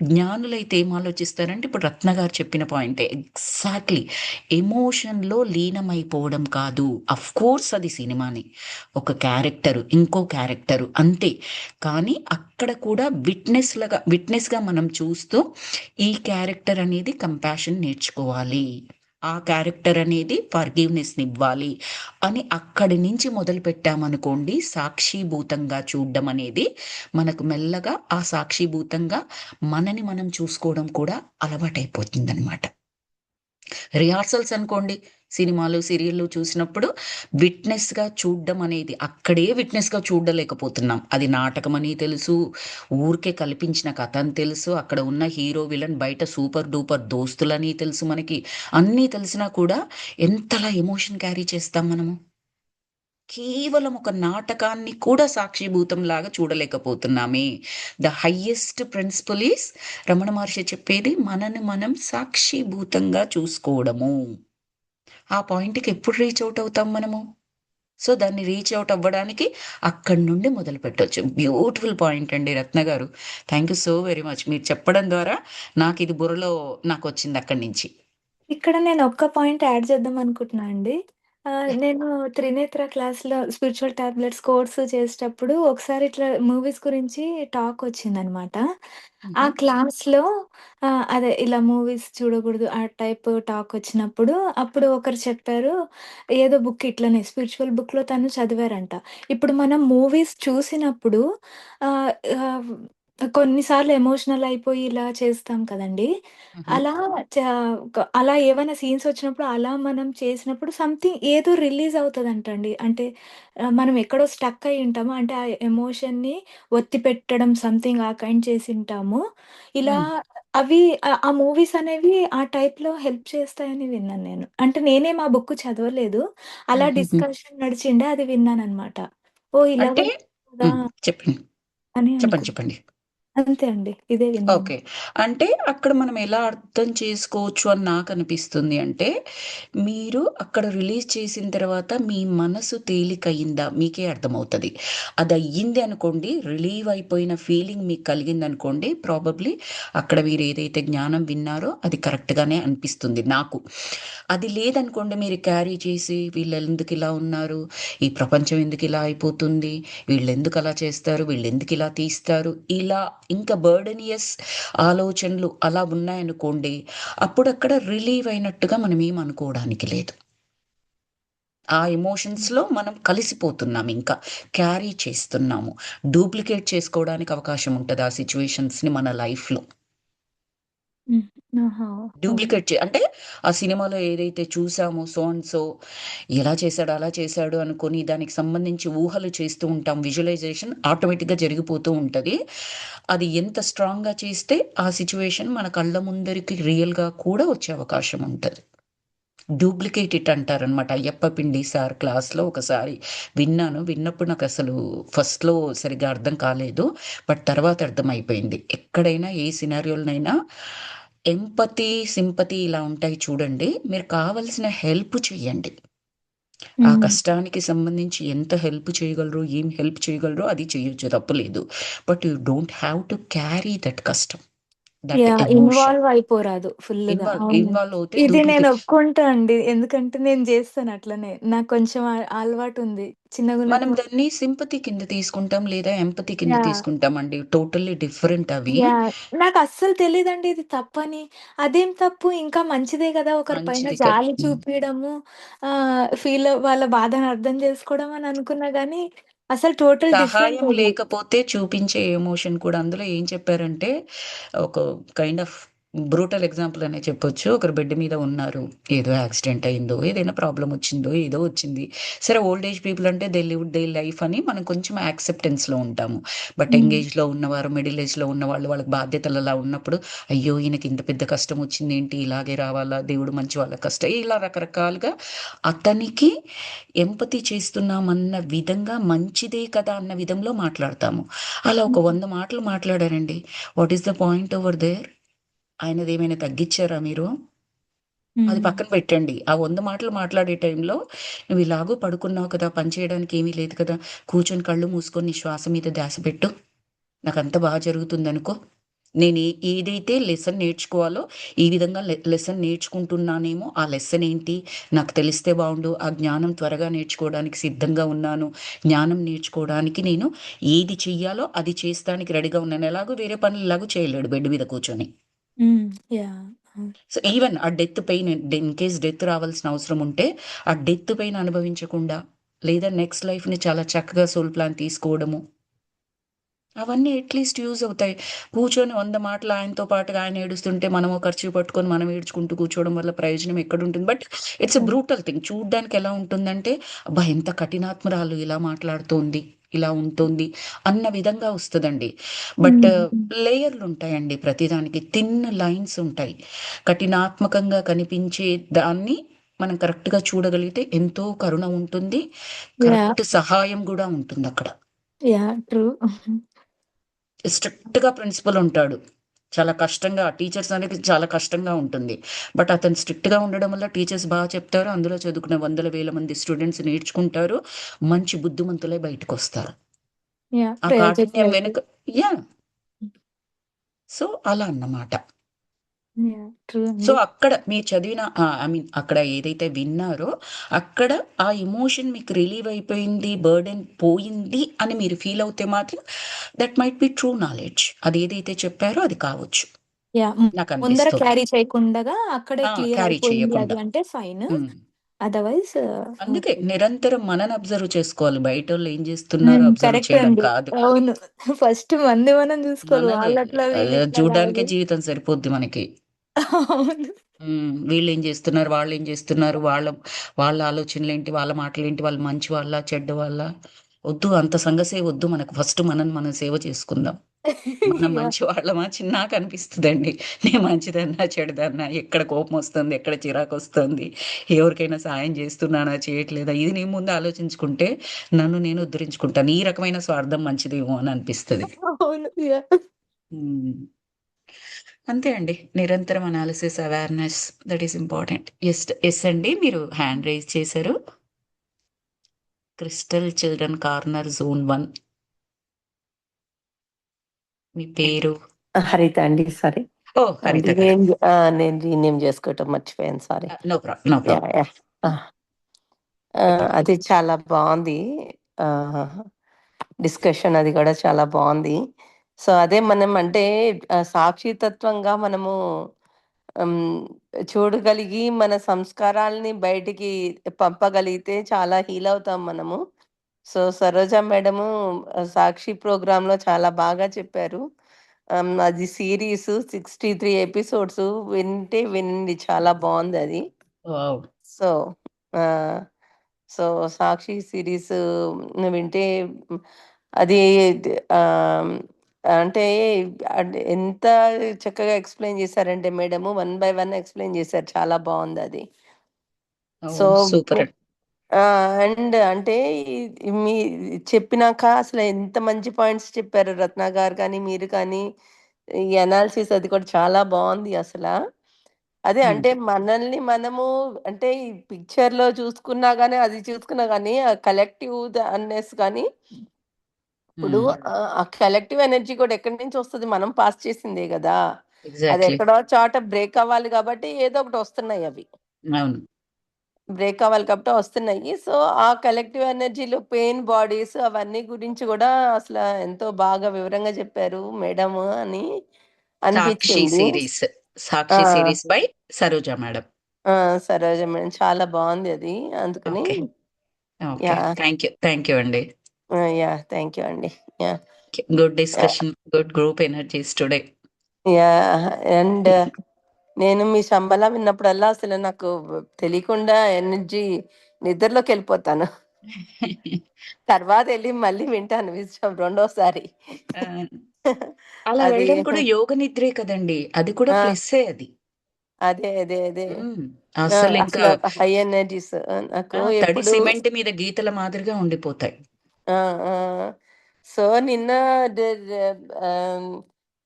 జ్ఞానులైతే ఏం ఆలోచిస్తారంటే ఇప్పుడు రత్న గారు చెప్పిన పాయింటే ఎగ్జాక్ట్లీ, ఎమోషన్లో లీనమైపోవడం కాదు. అఫ్ కోర్స్ అది సినిమాని, ఒక క్యారెక్టరు ఇంకో క్యారెక్టరు అంతే. కానీ అక్కడ కూడా విట్నెస్గా మనం చూస్తూ ఈ క్యారెక్టర్ అనేది కంపాషన్ నేర్చుకోవాలి, ఆ క్యారెక్టర్ అనేది ఫర్గివ్నెస్ని ఇవ్వాలి అని అక్కడి నుంచి మొదలు పెట్టామనుకోండి. సాక్షిభూతంగా చూడడం అనేది మనకు మెల్లగా ఆ సాక్షిభూతంగా మనని మనం చూసుకోవడం కూడా అలవాటైపోతుందన్నమాట. రిహార్సల్స్ అనుకోండి, సినిమాలు సీరియళ్ళు చూసినప్పుడు విట్నెస్గా చూడడం అనేది, అక్కడే విట్నెస్గా చూడలేకపోతున్నాం. అది నాటకం అని తెలుసు, ఊరికే కల్పించిన కథ అని తెలుసు, అక్కడ ఉన్న హీరో విలన్ బయట సూపర్ డూపర్ దోస్తులని తెలుసు మనకి. అన్నీ తెలిసినా కూడా ఎంతలా ఎమోషన్ క్యారీ చేస్తాం మనము. కేవలం ఒక నాటకాన్ని కూడా సాక్షిభూతంలాగా చూడలేకపోతున్నామే. The highest principle is, Ramana Maharshi చెప్పేది, మనని మనం సాక్షిభూతంగా చూసుకోవడము. ఆ పాయింట్కి ఎప్పుడు రీచ్ అవుట్ అవుతాం మనము? సో దాన్ని రీచ్ అవుట్ అవ్వడానికి అక్కడి నుండి మొదలు పెట్టవచ్చు. బ్యూటిఫుల్ పాయింట్ అండి రత్న గారు. Thank you so very much. మీరు చెప్పడం ద్వారా నాకు ఇది బుర్రలో నాకు వచ్చింది అక్కడి నుంచి. ఇక్కడ నేను ఒక్క పాయింట్ యాడ్ చేద్దాం అనుకుంటున్నా అండి. నేను త్రినేత్ర క్లాస్‌లో స్పిరిచువల్ టాబ్లెట్స్ కోర్స్ చేసేటప్పుడు ఒకసారి ఇట్లా మూవీస్ గురించి టాక్ వచ్చిందనమాట. ఆ క్లాస్‌లో అదే ఇలా మూవీస్ చూడకూడదు ఆ టైప్ టాక్ వచ్చినప్పుడు, అప్పుడు ఒకరు చెప్పారు, ఏదో బుక్ ఇట్లనే స్పిరిచువల్ బుక్‌లో తను చదివారంట. ఇప్పుడు మనం మూవీస్ చూసినప్పుడు ఆహ్, ఆహ్, కొన్నిసార్లు ఎమోషనల్ అయిపోయి ఇలా చేస్తాం కదండీ! అలా చ అలా ఏవైనా సీన్స్ వచ్చినప్పుడు అలా మనం చేసినప్పుడు సంథింగ్ ఏదో రిలీజ్ అవుతదంటండి. అంటే మనం ఎక్కడో స్టక్ అయ్యి ఉంటాము. అంటే ఆ ఎమోషన్‌ని ఒత్తి పెట్టడం సంథింగ్ ఆ కైండ్ చేసుంటాము. ఇలా అవి ఆ మూవీస్ అనేవి ఆ టైప్‌లో హెల్ప్ చేస్తాయని విన్నాను నేను. అంటే నేనేం ఆ బుక్ చదవలేదు. అలా డిస్కషన్ నడిచిండే అది విన్నాననమాట. ఓహ్! ఇలా అంటే కూడా ఉందా చెప్పండి అని చెప్పండి చెప్పండి. అంతే అండి. ఇదే విన్నాను. ఓకే. అంటే అక్కడ మనం ఎలా అర్థం చేసుకోవచ్చు అని నాకనిపిస్తుంది అంటే, మీరు అక్కడ రిలీజ్ చేసిన తర్వాత మీ మనసు తేలికయిందా మీకే అర్థమవుతది. అదయ్యింది అనుకోండి, రిలీవ్ అయిపోయిన ఫీలింగ్ మీకు కలిగిందనుకోండి, ప్రాబబ్లీ అక్కడ మీరు ఏదైతే జ్ఞానం విన్నారో అది కరెక్ట్‌గానే అనిపిస్తుంది నాకు. అది లేదనుకోండి, మీరు క్యారీ చేసి వీళ్ళెందుకిలా ఉన్నారు, ఈ ప్రపంచం ఎందుకిలా అయిపోతుంది, వీళ్ళెందుకలా చేస్తారు, వీళ్ళెందుకిలా తీస్తారు, ఇలా ఇంకా బర్డెనియస్ ఆలోచనలు అలా ఉన్నాయనుకోండి, అప్పుడక్కడ రిలీవ్ అయినట్టుగా మనమేం అనుకోవడానికి లేదు. ఆ ఎమోషన్స్‌లో మనం కలిసిపోతున్నాం, ఇంకా క్యారీ చేస్తున్నాము. డూప్లికేట్ చేసుకోవడానికి అవకాశం ఉంటది ఆ సిట్యుయేషన్స్‌ని మన లైఫ్‌లో. హ్మ్. ఆహా! ఓకే. అంటే ఆ సినిమాలో ఏదైతే చూసామో సో అండ్ సో ఎలా చేశాడు, అలా చేశాడు అనుకోని దానికి సంబంధించి ఊహలు చేస్తూ ఉంటాం. విజువలైజేషన్ ఆటోమేటిక్‌గా జరిగిపోతూ ఉంటది. అది ఎంత స్ట్రాంగ్‌గా చేస్తే ఆ సిట్యుయేషన్ మన కళ్ళ ముందరికి రియల్‌గా కూడా వచ్చే అవకాశం ఉంటది. డూప్లికేట్ ఇట్ అంటారనమాట. అయ్యప్ప పిండి సార్ క్లాస్‌లో ఒకసారి విన్నాను. విన్నప్పుడు నాకసలు ఫస్ట్‌లో సరిగ్గా అర్థం కాలేదు. బట్ తర్వాత అర్థమైపోయింది. ఎక్కడైనా ఏ సినారియో‌లోనైనా ఎంపతి, సింపతి ఇలా ఉంటాయి చూడండి. మీరు కావాల్సిన హెల్ప్ చేయండి. ఆ హ్మ్. కష్టానికి సంబంధించి ఎంత హెల్ప్ చేయగలరో, ఏం హెల్ప్ చేయగలరో అది చేయొచ్చు, తప్పులేదు. But you don't have to carry that కష్టం. That emotion. ఇన్వాల్వ్ అయిపోరాదు ఫుల్‌గా. అవును. ఇన్వాల్వ్ అవుతే ఇది డ్యూ టు నేను ది ఒప్పుకుంటా అండి. ఎందుకంటే నేను జేస్తాను అట్లనే. నాకు కొంచెం అలవాటుంది. మనం చిన్నగున్నప్పుడు దాన్ని సింపతి కింద తీసుకుంటాం లేదా ఎంపతి కింద యాహ్! తీసుకుంటామండి. టోటల్లీ డిఫరెంట్ అవి. యాహ్! నాకస్సలు తెలీదండి ఇది తప్పని. అదేం తప్పు ఇంకా మంచిదే గదా! ఒకరి పైన మంచిది కదా! జాలి చూపియడము, వాళ్ళ బాధను అర్థం జేసుకోవడం అని అనుకున్నా గానీ, అసలు టోటల్ డిఫరెంట్ సహాయం అది. లేకపోతే చూపించే ఎమోషన్ కూడా అందులో ఏం చెప్పారంటే, ఒక కైండ్ ఆఫ్ బ్రూటల్ ఎగ్జాంపుల్ అనే చెప్పొచ్చు. ఒకరు బెడ్ మీద ఉన్నారు. ఏదో యాక్సిడెంట్ అయిందో, ఏదైనా ప్రాబ్లమ్ వచ్చిందో, ఏదో వచ్చింది. సరే ఓల్డ్ ఏజ్ పీపుల్ అంటే దే లివ్ దే లైఫ్ అని మనం కొంచెం యాక్సెప్టెన్స్‌లో ఉంటాము. బట్ యంగ్ హ్మ్. ఏజ్‌లో ఉన్నవారు, మిడిల్ ఏజ్‌లో ఉన్నవాళ్ళు వాళ్ళకి బాధ్యతలు అలా ఉన్నప్పుడు, అయ్యో! ఈయనకి ఇంత పెద్ద కష్టం వచ్చిందేంటి? ఇలాగే రావాలా? దేవుడు మంచి వాళ్ళ కష్టం ఇలా రకరకాలుగా అతనికి ఎంపతి చేస్తున్నామన్న విధంగా మంచిదే కదా అన్న విధంలో మాట్లాడతాము. అలా ఒక 100 మాటలు మాట్లాడారండి. What is the point over there? ఆయనదేమైనా తగ్గిచ్చారా మీరు? అది హ్మ్. పక్కన పెట్టండి. ఆ 100 మాటలు మాట్లాడే టైంలో నువ్వు ఇలాగూ పడుకున్నావు కదా! పని చేయడానికి ఏమీ లేదు కదా! కూర్చొని కళ్ళు మూసుకొని నీ శ్వాస మీద ధ్యాస పెట్టు. నాకంతా జరుగుతుందనుకో. నేను ఏదైతే లెసన్ నేర్చుకోవాలో, ఈ విధంగా లెసన్ నేర్చుకుంటున్నానేమో, ఆ లెసన్ ఏంటి? నాకు తెలిస్తే బావుండు. ఆ జ్ఞానం త్వరగా నేర్చుకోవడానికి సిద్ధంగా ఉన్నాను. జ్ఞానం నేర్చుకోవడానికి నేను ఏది చెయ్యాలో అది చేస్తానికి రెడీగా ఉన్నాను. ఎలాగో వేరే పనులు ఎలాగో చేయలేడు బెడ్ మీద కూర్చొని. హ్మ్. యాహ్! అవును. సో, ఈవెన్ ఆ death pain in case death రావాల్సిన అవసరం ఉంటే, ఆ డెత్ పెయిన్ అనుభవించకుండా, లేదా నెక్స్ట్ లైఫ్‌ని చాలా చక్కగా సోల్ ప్లాన్ తీసుకోవడము. అవన్నీ అట్‌లీస్ట్ యూజ్ అవుతాయి. కూర్చొని 100 మాటలు ఆయనతో పాటుగా ఆయన ఏడుస్తుంటే మనమో కర్చీఫ్ పట్టుకొని మనం ఏడ్చుకుంటూ కూర్చోవడం వల్ల ప్రయోజనం ఎక్కడుంటుంది? బట్ ఇట్స్ ఎ హ్మ్. Brutal thing. చూడ్డానికి ఎలా ఉంటుందంటే, అబ్బా! ఎంత కఠినాత్మురాలు ఇలా మాట్లాడుతోంది, ఇలా ఉంటుంది అన్న విధంగా వస్తదండి. బట్ హ్మ్. లేయర్‌లుంటాయండి ప్రతిదానికి. థిన్ లైన్స్ ఉంటాయి. కఠినాత్మకంగా కనిపించే దాన్ని మనం కరెక్ట్‌గా చూడగలిగితే ఎంతో కరుణ ఉంటుంది. యాహ్! కరెక్ట్ సహాయం గూడా ఉంటుందక్కడ. యాహ్! ట్రూ. స్ట్రిక్ట్‌గా ప్రిన్సిపల్ ఉంటాడు. చాలా కష్టంగా టీచర్స్ అనేది చాలా కష్టంగా ఉంటుంది. బట్ అతను స్ట్రిక్ట్‌గా ఉండడం వల్ల టీచర్స్ చెప్తారు. అందులో చదువుకునే వందల వేల మంది స్టూడెంట్స్ నేర్చుకుంటారు. మంచి బుద్ధిమంతులై బయటకొస్తారు. యాహ్! ఆ కాఠిన్యం ప్రయోజకులైతే. వెనుక యాహ్! సో, అలా అన్నమాట. యాహ్! ట్రూ సో, అండి. అక్కడ మీరు చదివిన ఐ మీన్ అక్కడ ఏదైతే విన్నారో, అక్కడ ఆ ఎమోషన్ మీకు రిలీవ్ అయిపోయింది, బర్డెన్ పోయింది అని మీరు ఫీల్ అవుతే మాత్రం that might be true knowledge. అది ఏదైతే చెప్పారో అది కావచ్చు. యాహ్! ముందర నాకనిపిస్తుంది. క్యారీ చేయకుండగా అక్కడే క్లియర్ క్యారీ అయిపోయింది చేయకుండా. అది అంటే ఫైన్. హ్మ్. అదర్‌వైజ్ నో అందుకే ప్రాబ్లమ్. నిరంతరం మనని అబ్జర్వ్ చేసుకోవాలి. బయటోళ్ళు ఏం జేస్తున్నారో అబ్జర్వ్ కరెక్ట్ చేయడం అండి. కాదు. అవును. ఫస్ట్ మనది మనం చూసుకోవాలి. మనదే వాళ్ళట్లా వీళ్ళిట్లా చూడ్డానికే కాదు. జీవితం సరిపోద్ది మనకి. అవును. వీళ్ళేం జేస్తున్నారు, వాళ్ళేం జేస్తున్నారు, వాళ్ళ ఆలోచనలేంటి, వాళ్ళ మాటలేంటి, వాళ్ళు మంచి వాళ్ళా, చెడ్డ వాళ్ళా? వద్దు అంత సంగసే వద్దు మనకు. ఫస్ట్ మనని మనం సేవ చేసుకుందాం. మనం యాహ్! మంచి వాళ్ళమా నాకనిపిస్తదండి. నేను మంచిదన్నా, చెడుదన్నా, ఎక్కడ కోపమొస్తుంది, ఎక్కడ చిరాకొస్తుంది, ఎవరికైనా సాయం చేస్తున్నానా, చేయట్లేదా, ఇది నేను ముందు ఆలోచించుకుంటే నన్ను నేను ఉద్ధరించుకుంటాను. ఈ రకమైన స్వార్థం మంచిదేమో అని అనిపిస్తది. అవును. యాహ్! హ్మ్. అంతే అండి. నిరంతరం analysis, awareness that is important. Yes అండి. మీరు హ్యాండ్ రైజ్ చేశారు. క్రిస్టల్ చిల్డ్రన్ కార్నర్ జోన్ 1 మీ పేరు? హరిత అండి. సారీ. హరిత గారు. నేను రీనేమ్ చేసుకోవటం మర్చిపోయాను. Sorry. No problem. No yeah! Problem. Yeah! చెప్పండి. అది చాలా బావుంది. ఆహ్, డిస్కషన్ అది కూడా చాలా బావుంది. సో, అదే మనం అంటే సాక్షితత్వంగా మనము హ్మ్, చూడగలిగి మన సంస్కారాల్ని బయటికి పంపగలిగితే చాలా హీల్ అవుతాం మనము. సో, సరోజ మేడము సాక్షి ప్రోగ్రామ్‌లో చాలా బాగా చెప్పారు. అది సీరీసు 63 ఎపిసోడ్సు వింటే వినండి చాలా బావుందది. వావ్! సో, ఆహ్, సో, సాక్షి సీరీస్ వింటే హ్మ్, అది ఆహ్, అంటే ఎంత చక్కగా ఎక్స్‌ప్లెయిన్ చేశారంటే madam one by one explain చేశారు. చాలా బావుందది. సో, సూపర్ అండి. అండ్ అంటే మీ చెప్పినాక అసలు ఎంత మంచి పాయింట్స్ చెప్పారు రత్న గారు కానీ, మీరు కానీ, ఈ అనాలిసిస్ అది కూడా చాలా బావుంది అసలా. అదే హ్మ్. అంటే మనల్ని మనము అంటే ఈ పిక్చర్‌లో చూసుకున్నా గాని, అది చూసుకున్నా గాని, ఆ కలెక్టివ్ అన్నెస్ గాని, ఇప్పుడు హ్మ్. ఆ కలెక్టివ్ ఎనర్జీ కూడా ఎక్కడి నుంచి వస్తది? మనం పాస్ చేసిందే గదా! అది ఎగ్జాక్ట్లీ. ఎక్కడో చోట బ్రేక్ అవ్వాలి కాబట్టి ఏదో ఒకటి వస్తున్నాయి అవి. అవును. బ్రేక్ అవ్వాలి కాబట్టి వస్తున్నాయి. సో, ఆ కలెక్టివ్ ఎనర్జీలో పెయిన్ బాడీస్ అవన్నీ గురించి గూడా అసల ఎంతో బాగా వివరంగా చెప్పారు మేడము అని సాక్షి అనిపిచ్చింది. సీరీస్. ఆ! సాక్షి సీరీస్ బై సరోజ మేడం. ఆ! సరోజ మేడం చాలా బావుంది అది. అందుకని okay. Okay. Yeah! Thank you అండి. యాహ్! థాంక్ యూ అండి. Yeah! Good yeah! Discussion. Good group energies today. Yeah! And నేను మీ శంబల విన్నప్పుడల్లా అసలు నాకు తెలియకుండా ఎనర్జీ నిద్రలోకెళ్ళిపోతాను. తర్వాతెళ్ళి మళ్ళీ వింటాను రెండోసారి. ఆ! అలా అది వెళ్ళడం కూడా యోగ నిద్రే కదండీ! అది కూడా ఆ! ప్లస్సే అది. అదే. హ్మ్. ఆ! అస్సలింకా అసలు హై ఎనర్జీస్ నాకు తడి ఎప్పుడు సిమెంట్ మీద గీతల మాదిరిగా ఉండిపోతాయి. ఆ! ఆ! సో, నిన్న డ డ ఆహ్,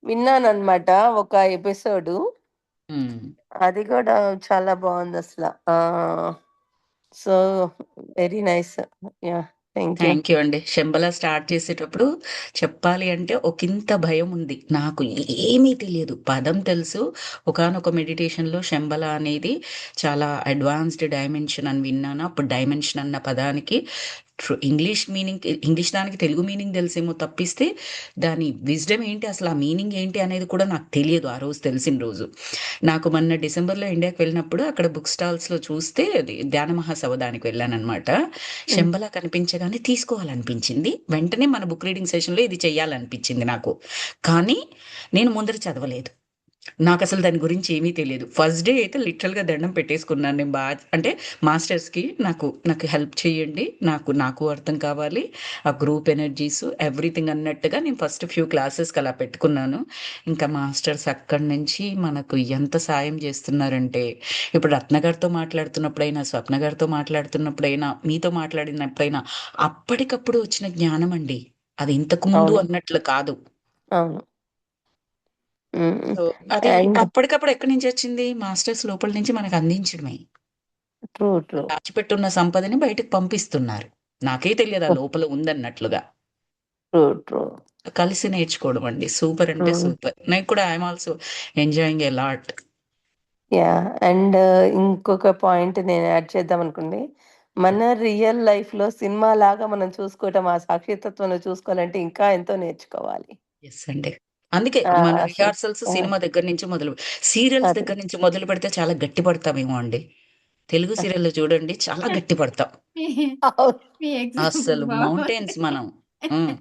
విన్నాననమాట ఒక ఎపిసోడు. హ్మ్. అది గూడా చాలా బావుందసల. So, very nice. Yeah! Thank you. Thank you అండి. 'శంబల' స్టార్ట్ చేసేటప్పుడు చెప్పాలి అంటే ఒకింత భయముంది. నాకు ఏమీ తెలియదు. పదం తెలుసు. ఒకానొక మెడిటేషన్‌లో 'శంబల' అనేది చాలా అడ్వాన్స్‌డ్ డైమెన్షన్ అని విన్నాను. అప్పుడు డైమెన్షన్ అన్న పదానికి ఇంగ్లీష్ దానికి తెలుగు మీనింగ్ తెలుసేమో తప్పిస్తే, దాని విజ్డమ్ ఏంటి అసలు ఆ మీనింగ్ ఏంటి అనేది కూడా నాకు తెలియదు ఆ రోజు తెలిసిన రోజు. నాకు మొన్న డిసెంబర్‌లో ఇండియాకి వెళ్ళినప్పుడు అక్కడ బుక్ స్టాల్స్‌లో చూస్తే అది ధ్యాన మహాసభదానికి వెళ్ళాననమాట. హ్మ్. శంబల కనిపించగానే తీసుకోవాలనిపించింది. వెంటనే మన బుక్ రీడింగ్ సెషన్‌లో ఇది చెయ్యాలనిపించింది నాకు. కానీ నేను ముందర చదవలేదు. నాకసలు దాని గురించి ఏమీ తెలీదు. ఫస్ట్ డే అయితే లిటరల్‌గా దండం పెట్టేసుకున్నాను నేను అంటే మాస్టర్స్‌కి నాకు హెల్ప్ చేయండి. నాకు అర్థం కావాలి. ఆ గ్రూప్ ఎనర్జీస్ ఎవ్రీథింగ్ అన్నట్టుగా నేను ఫస్ట్ ఫ్యూ క్లాసెస్‌కి అలా పెట్టుకున్నాను. ఇంకా మాస్టర్స్ అక్కడి నుంచి మనకు ఎంత సాయం చేస్తున్నారంటే, ఇప్పుడు రత్న గారితో మాట్లాడుతున్నప్పుడైనా, స్వప్న గారితో మాట్లాడుతున్నప్పుడైనా, మీతో మాట్లాడినప్పుడైనా అప్పటికప్పుడు వచ్చిన జ్ఞానం అండి. అది ఇంతకు ముందు అవును. అన్నట్లు కాదు. అవును. హ్మ్. సో, అది అండ్ అప్పటికప్పుడు ఎక్కడి నుంచొచ్చింది? మాస్టర్స్ లోపల నుంచి మనకు అందించడమే. ట్రూ. దాచిపెట్టున్న సంపదని బయటకు పంపిస్తున్నారు. నాకే తెలియదు ఆ లోపల ఉందన్నట్లుగా. ట్రూ. కలిసి నేర్చుకోవడం అండి. సూపర్ అంటే హ్మ్. సూపర్. నేను కూడా I am also enjoying a lot. Yeah! And ఇంకొక పాయింట్ నేను యాడ్ చేద్దామనుకుంది. మన రియల్ లైఫ్‌లో సినిమాలాగా మనం చూసుకోవటం, ఆ సాక్షితత్వంలో చూసుకోవాలంటే ఇంకా ఎంతో నేర్చుకోవాలి. యెస్ అండి. అందుకే ఆ! మన అసలు రిహార్సల్స్ ఆ! సినిమా దగ్గర నుంచి సీరియల్స్ అదే. దగ్గర నుంచి మొదలుపెడితే చాలా గట్టి పడతామేమో అండి. తెలుగు సీరియల్‌లు చూడండి చాలా గట్టి పడతాం. మీ అవును. మీ ఎగ్జాంపుల్ అస్సలు బాగుంది. మౌంటైన్స్ మనం. హ్మ్.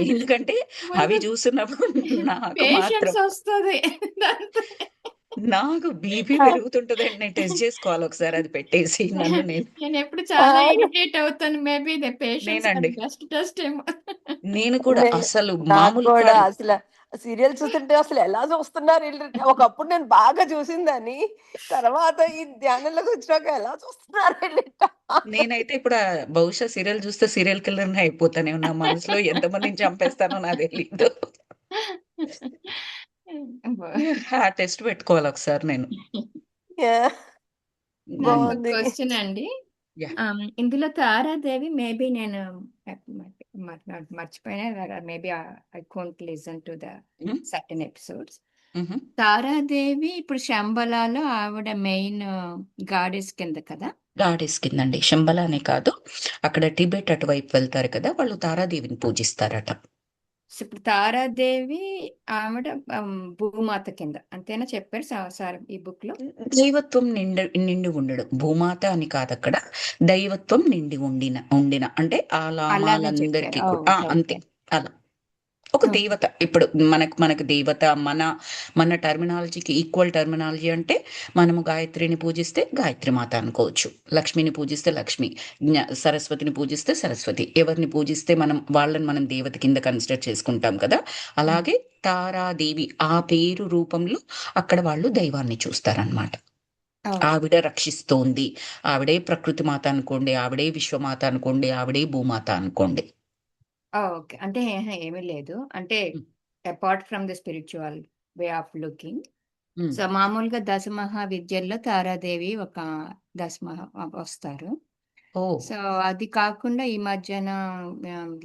ఎందుకంటే ముందు అవి చూస్తున్నప్పుడు నాకు పేషెన్స్ మాత్రం వస్తది. దాంతో నాకు బీపీ ఆ! పెరుగుతుంటదండి. నేను టెస్ట్ జేసుకోవాలి ఒకసారి అది పెట్టేసి నన్ను నేను. నేనెప్పుడు ఆ! చాలా ఇరిటేట్ అవుతాను. మేబీ ద పేషెన్స్ నేనండి. అండ్ బెస్ట్ టెస్ట్ ఏమో. నేను కూడా నే అసలు నాకు మామూలు కూడా కాదు. అసల సీరియల్ చూస్తుంటే అసలు ఎలా చూస్తున్నారు ఈళ్ళు? ఒకప్పుడు నేను బాగా చూసిందాన్ని. తర్వాత ఈ ధ్యానంలోకొచ్చినాక ఎలా చూస్తున్నారు ఈళ్ళిట్ట? నేనైతే ఇప్పుడు బహుశా సీరియల్ జూస్తే సీరియల్ కిల్లర్‌నే అయిపోతానేమో. నా మనసులో ఎంతమందిని చంపేస్తానో నాకు తెలీదు. బా ఆ టెస్ట్ పెట్టుకోవాలి ఒకసారి నేను. యాహ్! నాకొక హ్మ్. బావుంది. క్వెషన్ అండి. యాహ్! ఇందులో తారాదేవి మేబీ నేను మర్చిపోయినా maybe I can't listen to the hmm. Certain episodes. హుహు. తారాదేవి ఇప్పుడు 'శంబలాలో' ఆవిడ మెయిన్ గాడెస్ కింద కదా! గాడెస్ కిందండి. శంబల అనే కాదు. అక్కడ టిబెట్ అటువైపు వెళ్తారు కదా! వాళ్ళు తారాదేవిని పూజిస్తారట. సో, ఇప్పుడు తారాదేవి ఆవిడ భూమాత కింద అంతేనా చెప్పారు సార్ ఈ బుక్‌లో? దైవత్వం నిండి ఉండడం. భూమాత అని కాదక్కడ. దైవత్వం నిండి ఉండిన అంటే ఆ అలాగే చెప్పారు. లామాలందరికీ కూడా ఓకే. అంతే. ఓకే. అలా. ఒక ఓకే. దేవత. ఇప్పుడు మనకు దేవత మన టర్మినాలజీకి ఈక్వల్ టర్మినాలజీ అంటే మనము గాయత్రిని పూజిస్తే గాయత్రి మాత అనుకోవచ్చు. లక్ష్మిని పూజిస్తే లక్ష్మి. సరస్వతిని పూజిస్తే సరస్వతి. ఎవరిని పూజిస్తే వాళ్ళని మనం దేవత కింద కన్సిడర్ చేసుకుంటాం కదా! హ్మ్. అలాగే తారాదేవి ఆ పేరు రూపంలో అక్కడ వాళ్ళు దైవాన్ని చూస్తారనమాట. ఓకే. ఆవిడ రక్షిస్తోంది. ఆవిడే ప్రకృతి మాత అనుకోండి, ఆవిడే విశ్వమాత అనుకోండి, ఆవిడే భూమాత అనుకోండి. ఓకే. అంటే ఏమీ లేదు. అంటే హ్మ్. Apart from the spiritual way of looking. హ్మ్. సో, మామూలుగా దశమహా విద్యల్లో తారాదేవి ఒక వస్తారు. ఓహ్! సో, అది కాకుండా ఈ మధ్యన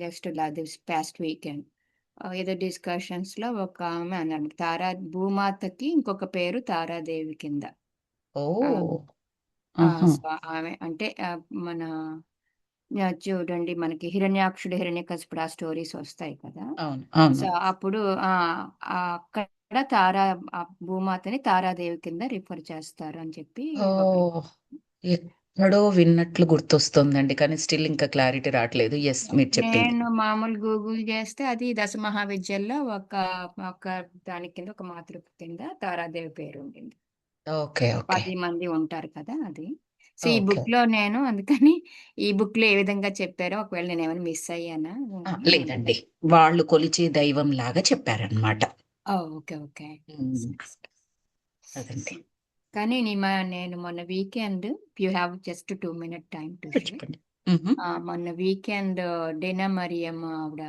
జస్ట్ దిస్ పాస్ట్ వీకెండ్ ఏదో డిస్కషన్స్‌లో ఒక ఆమె అన్నారు. భూమాతకి ఇంకొక పేరు తారాదేవి కింద. ఓ ఆహ్, ఆ! ఆహా సో, ఆమె అంటే మన చూడండి మనకి హిరణ్యాక్షుడు, హిరణ్యకశిపుడు ఆ స్టోరీస్ వస్తాయి కదా! అవును అవును సో, అప్పుడు అక్కడ భూమాతని తారాదేవి కింద రిఫర్ చేస్తారు అని చెప్పి ఓ ఒకళ్ళు. ఎక్కడో విన్నట్లు గుర్తొస్తుందండి కానీ స్టిల్ ఇంకా క్లారిటీ రావట్లేదు. ఎస్ మీరు చెప్పింది. నేను మామూలు గూగుల్ చేస్తే అది దశ మహావిద్యల్లో ఒక దాని కింద ఒక మాతృ కింద తారాదేవి పేరు ఉండింది. ఓకే ఓకే 10 మంది ఉంటారు కదా! అది. సో, ఈ ఓకే బుక్‌లో నేను అందుకని ఈ బుక్‌లో ఏ విధంగా చెప్పారో ఒకవేళ నేనేమైనా మిస్ అయ్యానా అని లేదండి, వాళ్ళు కొలిచే దైవం లాగా చెప్పారనమాట. ఓకే. ఓకే. ఉమ్, అదండి. కానీ నేను మొన్న weekend you have just 2 minute time to share. చెప్పండి. మ్హూ. మొన్న వీకెండ్ డీనా మరియం ఆవిడ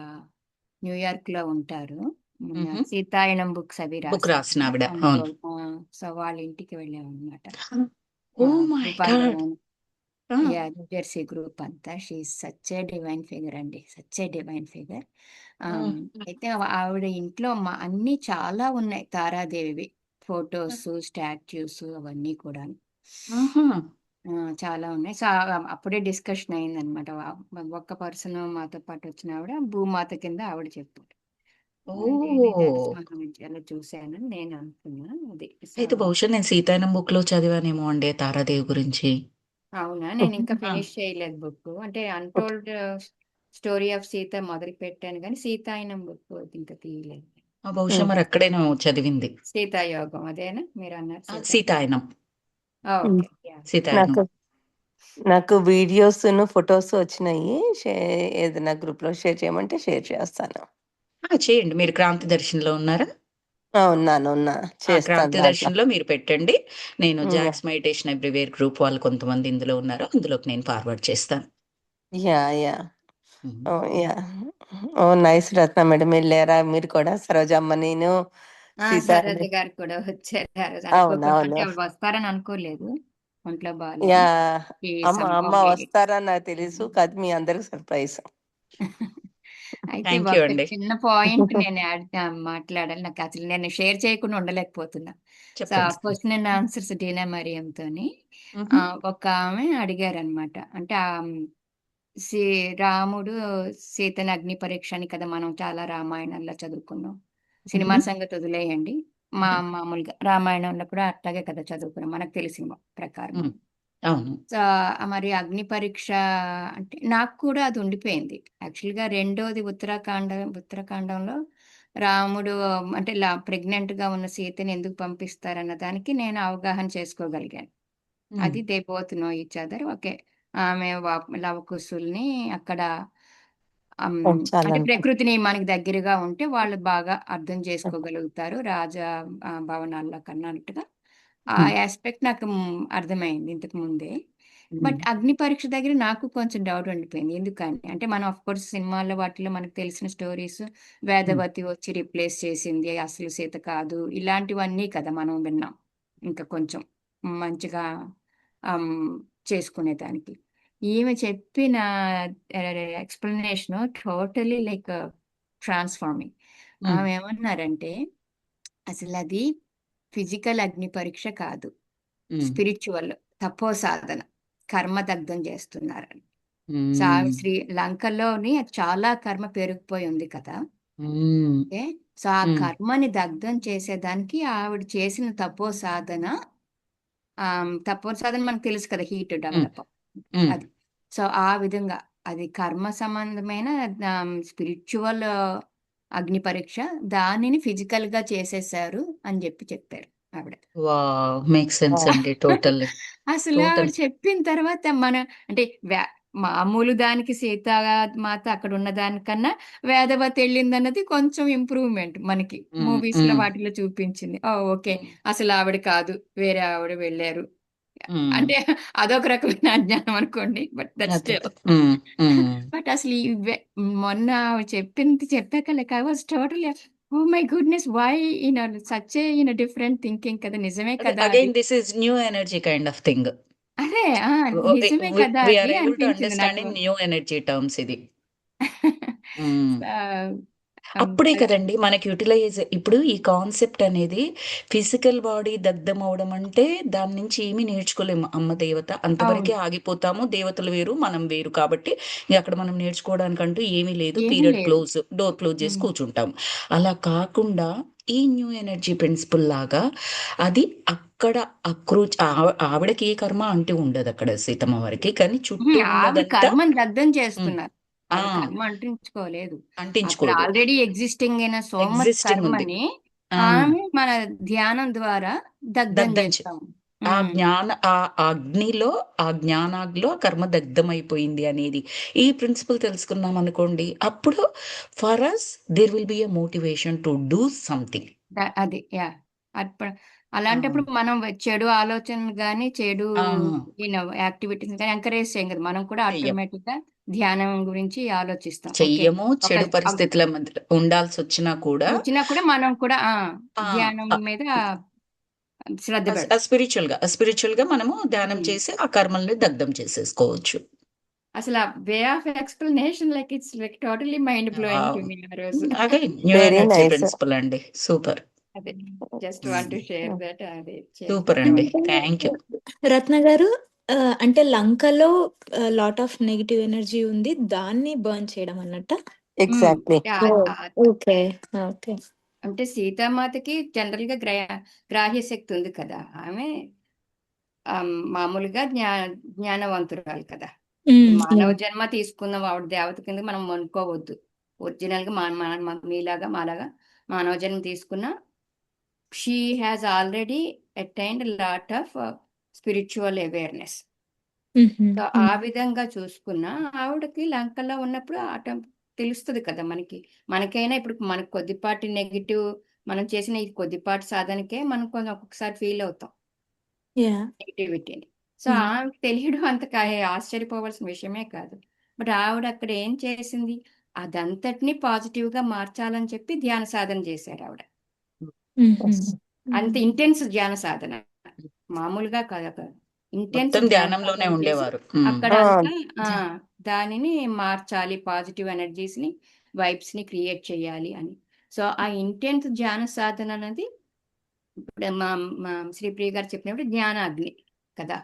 న్యూయార్క్‌లో ఉంటారు. మొన్న మ్హూ. సీతాయనం బుక్స్ అవి బుక్ రాశారు రాసిన కదా! ఆవిడ, అవును. అన్‌టోల్డ్. సో, వాళ్ళ ఇంటికి వెళ్ళామనమాట. Oh my god. Bhupalarao yeah! New Jersey group అంతా. She is such a divine figure అండి. Such a divine figure. అయితే ఆవిడ ఇంట్లో అన్నీ చాలా ఉన్నాయి తారాదేవివి. ఫోటోసు, స్టాట్యూస్ అవన్నీ కూడాను. చాలా ఉన్నాయి. సో, అప్పుడే డిస్కషన్ అయిందనమాట. ఒక్క పర్సన్ మాతో పాటు వచ్చిన ఆవిడ భూమాత కింద ఆవిడ చెప్పారు. ఓ నేను ఇది మహావిద్యాలయంలో చూశానని నేను అనుకున్నా. అది. సో, అయితే బహుశా నేను సీతాయనం బుక్ లో చదివానేమో అండి తారాదేవి గురించి. అవునా? నేనింకా ఆ, ఫినిష్ చేయలేదు బుక్కు. అంటే 'అన్‌టోల్డ్ స్టోరీ ఆఫ్ సీత' మొదలుపెట్టాను గానీ, 'సీతాయనం' బుక్కు ఇంకా తీయలేదు. బహుశా మరి అక్కడేనో చదివింది. 'సీతాయోగం' అదేనా మీరన్నారు? సీతాయనం. ఓకే. యాహ్! సీతాయనం. నాకు నాకు వీడియోస్‌ను, ఫోటోస్ వచ్చినాయి. ఏదైనా గ్రూప్‌లో షేర్ చేయమంటే షేర్ చేస్తాను. చేయండి. మీరు క్రాంతి దర్శన్‌లో ఉన్నారా? ఉన్నా. చేస్తాను క్రాంతి దాంట్లో. దర్శన్‌లో మీరు పెట్టండి. నేను హ్మ్. జాక్స్ మెడిటేషన్ ఎవ్రీవేర్ గ్రూప్ వాళ్ళు కొంతమంది ఇందులో ఉన్నారు. అందులోకి నేను ఫార్వర్డ్ చేస్తాను. యాహ్! హ్మ్. ఓహ్! యాహ్! ఓహ్! నైస్ రత్న మేడం. ఎళ్లారా మీరు కూడా? సరోజమ్మ, నేను, సీత సరోజ గారు కూడా వచ్చారు ఆ రోజు. అవునవును. అంటే వస్తారని అనుకోలేదు. ఒంట్లో బాలేదు. యాహ్! ఈ అమ్మ సంభవ్ వస్తారని నాకు తెలుసు. కాదు మీ అందరికి సర్ప్రైజ్. అయితే థాంక్ యూ ఒక అండి. చిన్న పాయింట్ నేను మాట్లాడాలి. నాకు అసలు నేను షేర్ చేయకుండా ఉండలేకపోతున్నా. సో, చెప్పండి. క్వెషన్ అండ్ ఆన్సర్స్ డీనా మరియంతోని హుహు. ఒక ఆమె అడిగారనమాట. అంటే సి రాముడు సీతని అగ్ని పరీక్ష అని కదా మనం చాలా రామాయణంలో చదువుకున్నాం. సినిమా హుహు. సంగతి వదిలేయండి. హుహు. మామూలుగా రామాయణంలో కూడా అట్లాగే కదా చదువుకున్నాం. మనకు తెలిసిన ప్రకారం. హ్మ్. అవును. సో, మరి అగ్ని పరీక్ష అంటే నాకు కూడా అది ఉండిపోయింది. యాక్చువల్‌గా రెండోది ఉత్తరాఖండంలో రాముడు అంటే ప్రెగ్నెంట్‌గా ఉన్న సీతని ఎందుకు పంపిస్తారన్న దానికి నేను అవగాహన చేసుకోగలిగాను. హ్మ్. అది they both know each other. Okay. ఆమె లవకుశుల్ని అక్కడ చాలా అంటే ప్రకృతిని మనకి దగ్గరగా ఉంటే వాళ్ళు బాగా అర్థం చేసుకోగలుగుతారు. భవనాల్లో కన్నా అన్నట్టుగా. ఆ హ్మ్. యాస్పెక్ట్ నాకు అర్థమైంది ఇంతకు ముందే. హ్మ్. బట్ అగ్ని పరీక్ష దగ్గర నాకు కొంచెం డౌట్ ఉండిపోయింది. ఎందుకని? అంటే మనం ఆఫ్‌కోర్స్ సినిమాల్లో వాటిలో మనకు తెలిసిన స్టోరీస్ హ్మ్. వేదవతి వచ్చి రిప్లేస్ చేసింది. అసలు సీత కాదు. ఇలాంటివన్నీ కదా మనం విన్నాం. ఇంకా కొంచెం మంచిగా ఆహ్, చేసుకునేదానికి. ఈమె చెప్పిన ఎక్స్‌ప్లనేషను టోటలీ లైక్ ట్రాన్స్‌ఫార్మింగ్. హ్మ్. ఆమెమన్నారంటే, అసలది ఫిజికల్ అగ్ని పరీక్ష కాదు. హ్మ్. స్పిరిచ్యువల్ తపోసాధన. కర్మదగ్ధం జేస్తున్నారని. హ్మ్. లంకలోని చాలా కర్మ పేరుకుపోయి ఉంది కదా! హ్మ్. ఓకే. సో, ఆ హ్మ్. కర్మని దగ్ధం చేసేదానికి ఆవిడ చేసిన తపోసాధన తపోసాధన మనకు తెలుసు కదా! హీట్ హ్మ్. డెవలప్ హ్మ్. అది. సో, ఆ విధంగా అది కర్మ సంబంధమైన స్పిరిచ్యువల్ అగ్ని పరీక్ష. దానిని ఫిజికల్‌గా చేసేసారు అని చెప్పారు ఆవిడ. వావ్! మేక్స్ సెన్స్ ఆ! అండి. టోటల్లీ. అసలు ఆవిడ టోటల్. చెప్పిన తర్వాత అంటే మామూలు దానికి సీతామాత అక్కడున్న దానికన్నా వేదవతి ఎళ్ళిందన్నది కొంచెం ఇంప్రూవ్‌మెంట్ మనకి. హ్మ్. మూవీస్‌లో హ్మ్. వాటిలో చూపించింది. ఓకే. హ్మ్. అసలు ఆవిడ కాదు. వేరే ఆవిడ వెళ్లారు. హ్మ్. అంటే అదొక రకమైన అజ్ఞానం అనుకోండి. బట్ దట్ అదే. స్టిల్. హ్మ్. హ్మ్. బట్ అసలు మొన్న ఆవిడ చెప్పింది చెప్పాక like I was totally oh my goodness! Why such different thinking కదా! నిజమే అదే కదా అది. Again this is new energy kind of thing. అదే. నిజమే వి కదా! వి అది ఆర్ ఏబుల్ టు అనిపించింది అండర్‌స్టాండ్ నాకు. ఇన్ న్యూ ఎనర్జీ టర్మ్స్ ఇది. హ్మ్. సో, అప్పుడే అది కదండి మనకి యూటిలైజ్ ఇప్పుడు ఈ కాన్సెప్ట్ అనేది ఫిజికల్ బాడీ దగ్ధం అవడం అంటే దాని నుంచి ఏమీ నేర్చుకోలేము. అమ్మ దేవత అంతవరకే అవును. ఆగిపోతాము. దేవతలు వేరు, మనం వేరు కాబట్టి ఇంక అక్కడ మనం నేర్చుకోవడానికంటూ ఏమీ లేదు. ఏమీ పీరియడ్ లేదు. క్లోజ్, డోర్ క్లోజ్ చేసి కూర్చుంటాం. అలా కాకుండా ఈ న్యూ ఎనర్జీ ప్రిన్సిపల్ లాగా అది అక్కడ ఆవిడకి ఏ కర్మ అంటూ ఉండదు అక్కడ సీతమ్మ వారికి, కానీ చుట్టూ ఆవిడ ఉన్నదంతా కర్మని దగ్ధం ఉమ్, చేస్తున్నారు. ఆ ఆవిడ కర్మ అంటించుకోలేదు. అక్కడ అంటించుకోదు, ఆల్రెడీ ఎగ్జిస్టింగ్ అయిన సో మచ్ ఎగ్జిస్టింగ్ ఉంది. కర్మని ఆ ఆమె మన ధ్యానం ద్వారా దగ్ధం దగ్ధం చేస్తాం. ఆ జ్ఞాన ఆ అగ్నిలో, ఆ జ్ఞానాగ్నిలో ఆ కర్మ దగ్ధమైపోయింది అనేది ఈ ప్రిన్సిపల్ తెలుసుకున్నాం అనుకోండి, అప్పుడు for us there will be a motivation to do something. అది అలాంటప్పుడు మనం చెడు ఆలోచనలు కానీ చెడు యాక్టివిటీస్ కానీ ఎంకరేజ్ చేయం కదా, మనం కూడా చెయ్యం ఆటోమేటిక్ గా ధ్యానం గురించి ఆలోచిస్తాం. ఓకే, చెయ్యము, ఒక చెడు పరిస్థితుల మధ్య ఉండాల్సి వచ్చినా కూడా వచ్చినా కూడా మనం కూడా ఆ ధ్యానం మీద శ్రద్ధ పెడతాం. స్పిరిచువల్ గా మనము ధ్యానం ఉమ్. చేసి ఆ కర్మల్ని దగ్ధం చేసేసుకోవచ్చు. అసలు ఆ way of explanation like it's like totally mind blowing to me ఆ రోజు. అదే new very energy nice. Principle అండి. సూపర్, అదే just want to share that. అది సూపర్ చేస్తాను. అండి, అంటే థ్యాంక్ యూ. రత్న గారు, అంటే లంకలో లాట్ ఆఫ్ నెగిటివ్ ఎనర్జీ ఉంది, దాన్ని బర్న్ చేయడం అన్నట్ట. ఎగ్జాక్ట్లీ. Okay, okay. అంటే సీతామాతకి జనరల్ గా గ్రాహ్య శక్తి ఉంది కదా. ఆమె మామూలుగా జ్ఞానవంతురాలు కదా. మానవ జన్మ తీసుకున్న ఆవిడ దేవత కింద మనం అనుకోవద్దు. ఒరిజినల్ గా మీలాగా మాలాగా మానవ జన్మ తీసుకున్న she has already attained lot of spiritual awareness. So ఆ విధంగా చూసుకున్న ఆవిడకి లంకలో ఉన్నప్పుడు తెలుస్తుంది కదా మనకైనా ఇప్పుడు మనకు కొద్దిపాటి నెగిటివ్, మనం చేసిన ఈ కొద్దిపాటి సాధనకే మనం కొంచెం ఒక్కొక్కసారి ఫీల్ అవుతాం నెగిటివిటీని. సో ఆమెకు తెలియడం అంత ఆశ్చర్యపోవాల్సిన విషయమే కాదు. బట్ ఆవిడ అక్కడ ఏం చేసింది, అదంతటిని పాజిటివ్ గా మార్చాలని చెప్పి ధ్యాన సాధన చేశారు ఆవిడ. అంత ఇంటెన్స్ ధ్యాన సాధన, మామూలుగా కాదు, ఇంటెన్స్ మొత్తం ధ్యాన ధ్యానంలోనే సాధన చేసి ఉండేవారు. అక్కడ అంతా దానిని మార్చాలి, పాజిటివ్ ఎనర్జీస్ ని, వైబ్స్ ని క్రియేట్ చేయాలి అని. సో ఆ ఇంటెన్స్ ధ్యాన సాధన అనేది ఇప్పుడు మా శ్రీప్రియ గారు చెప్పినప్పుడు జ్ఞానాగ్ని కదా.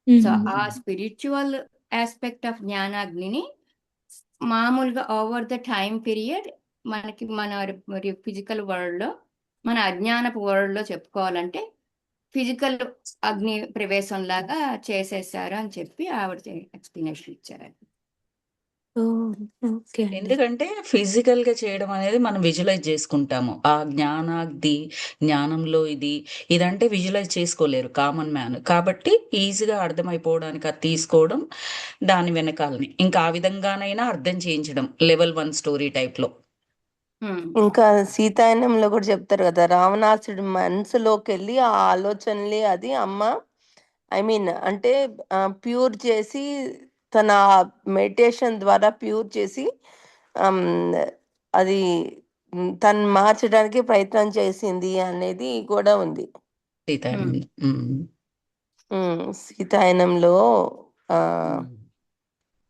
సో ఆ స్పిరిచువల్ ఆస్పెక్ట్ ఆఫ్ జ్ఞానాగ్నిని మామూలుగా ఓవర్ ద టైం పీరియడ్ మనకి మన ఫిజికల్ వరల్డ్ లో, మన అజ్ఞానపు వరల్డ్ లో చెప్పుకోవాలంటే ఫిజికల్ అగ్ని ప్రవేశం లాగా చేసేసారు అని చెప్పి ఆవిడ ఎక్స్ప్లెనేషన్ ఇచ్చారు. ఎందుకంటే ఫిజికల్ గా చేయడం అనేది మనం విజువలైజ్ చేసుకుంటాము. ఆ జ్ఞానంలో ఇదంటే విజువలైజ్ చేసుకోలేరు కామన్ మ్యాన్. కాబట్టి ఈజీగా అర్థమైపోవడానికి అది తీసుకోవడం, దాని వెనకాలని ఇంకా ఆ విధంగానైనా అర్థం చేయించడం, లెవెల్ 1 స్టోరీ టైప్ లో. ఇంకా సీతాయనంలో కూడా చెప్తారు కదా, రావణాసుడి మనసులోకి వెళ్ళి ఆ ఆలోచనలే అది అమ్మ అంటే ప్యూర్ చేసి, తన మెడిటేషన్ ద్వారా ప్యూర్ చేసి అది తను మార్చడానికి ప్రయత్నం చేసింది అనేది కూడా ఉంది సీతాయనంలో.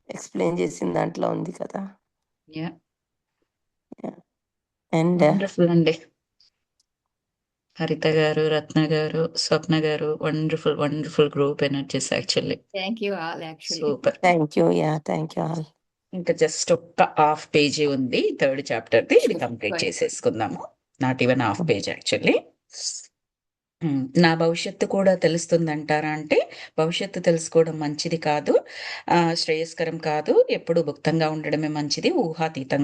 ఎక్స్ప్లెయిన్ చేసిన దాంట్లో ఉంది కదా. అండ్ వండర్ఫుల్ అండి, హరిత గారు, రత్న గారు, స్వప్న గారు, wonderful group energies actually. Thank you all. Super. Thank you all. ఇంకా జస్ట్ ఒక్క హాఫ్ పేజీ ఉంది 3rd చాప్టర్ది, ఇది కంప్లీట్ చేసేసుకుందాము. Not even half page actually. నా భవిష్యత్తు కూడా తెలుస్తుందంటారా అంటే, భవిష్యత్తు తెలుసుకోవడం మంచిది కాదు, శ్రేయస్కరం కాదు. ఎప్పుడు భుక్తంగా ఉండడమే మంచిది. ఊహాతీతం.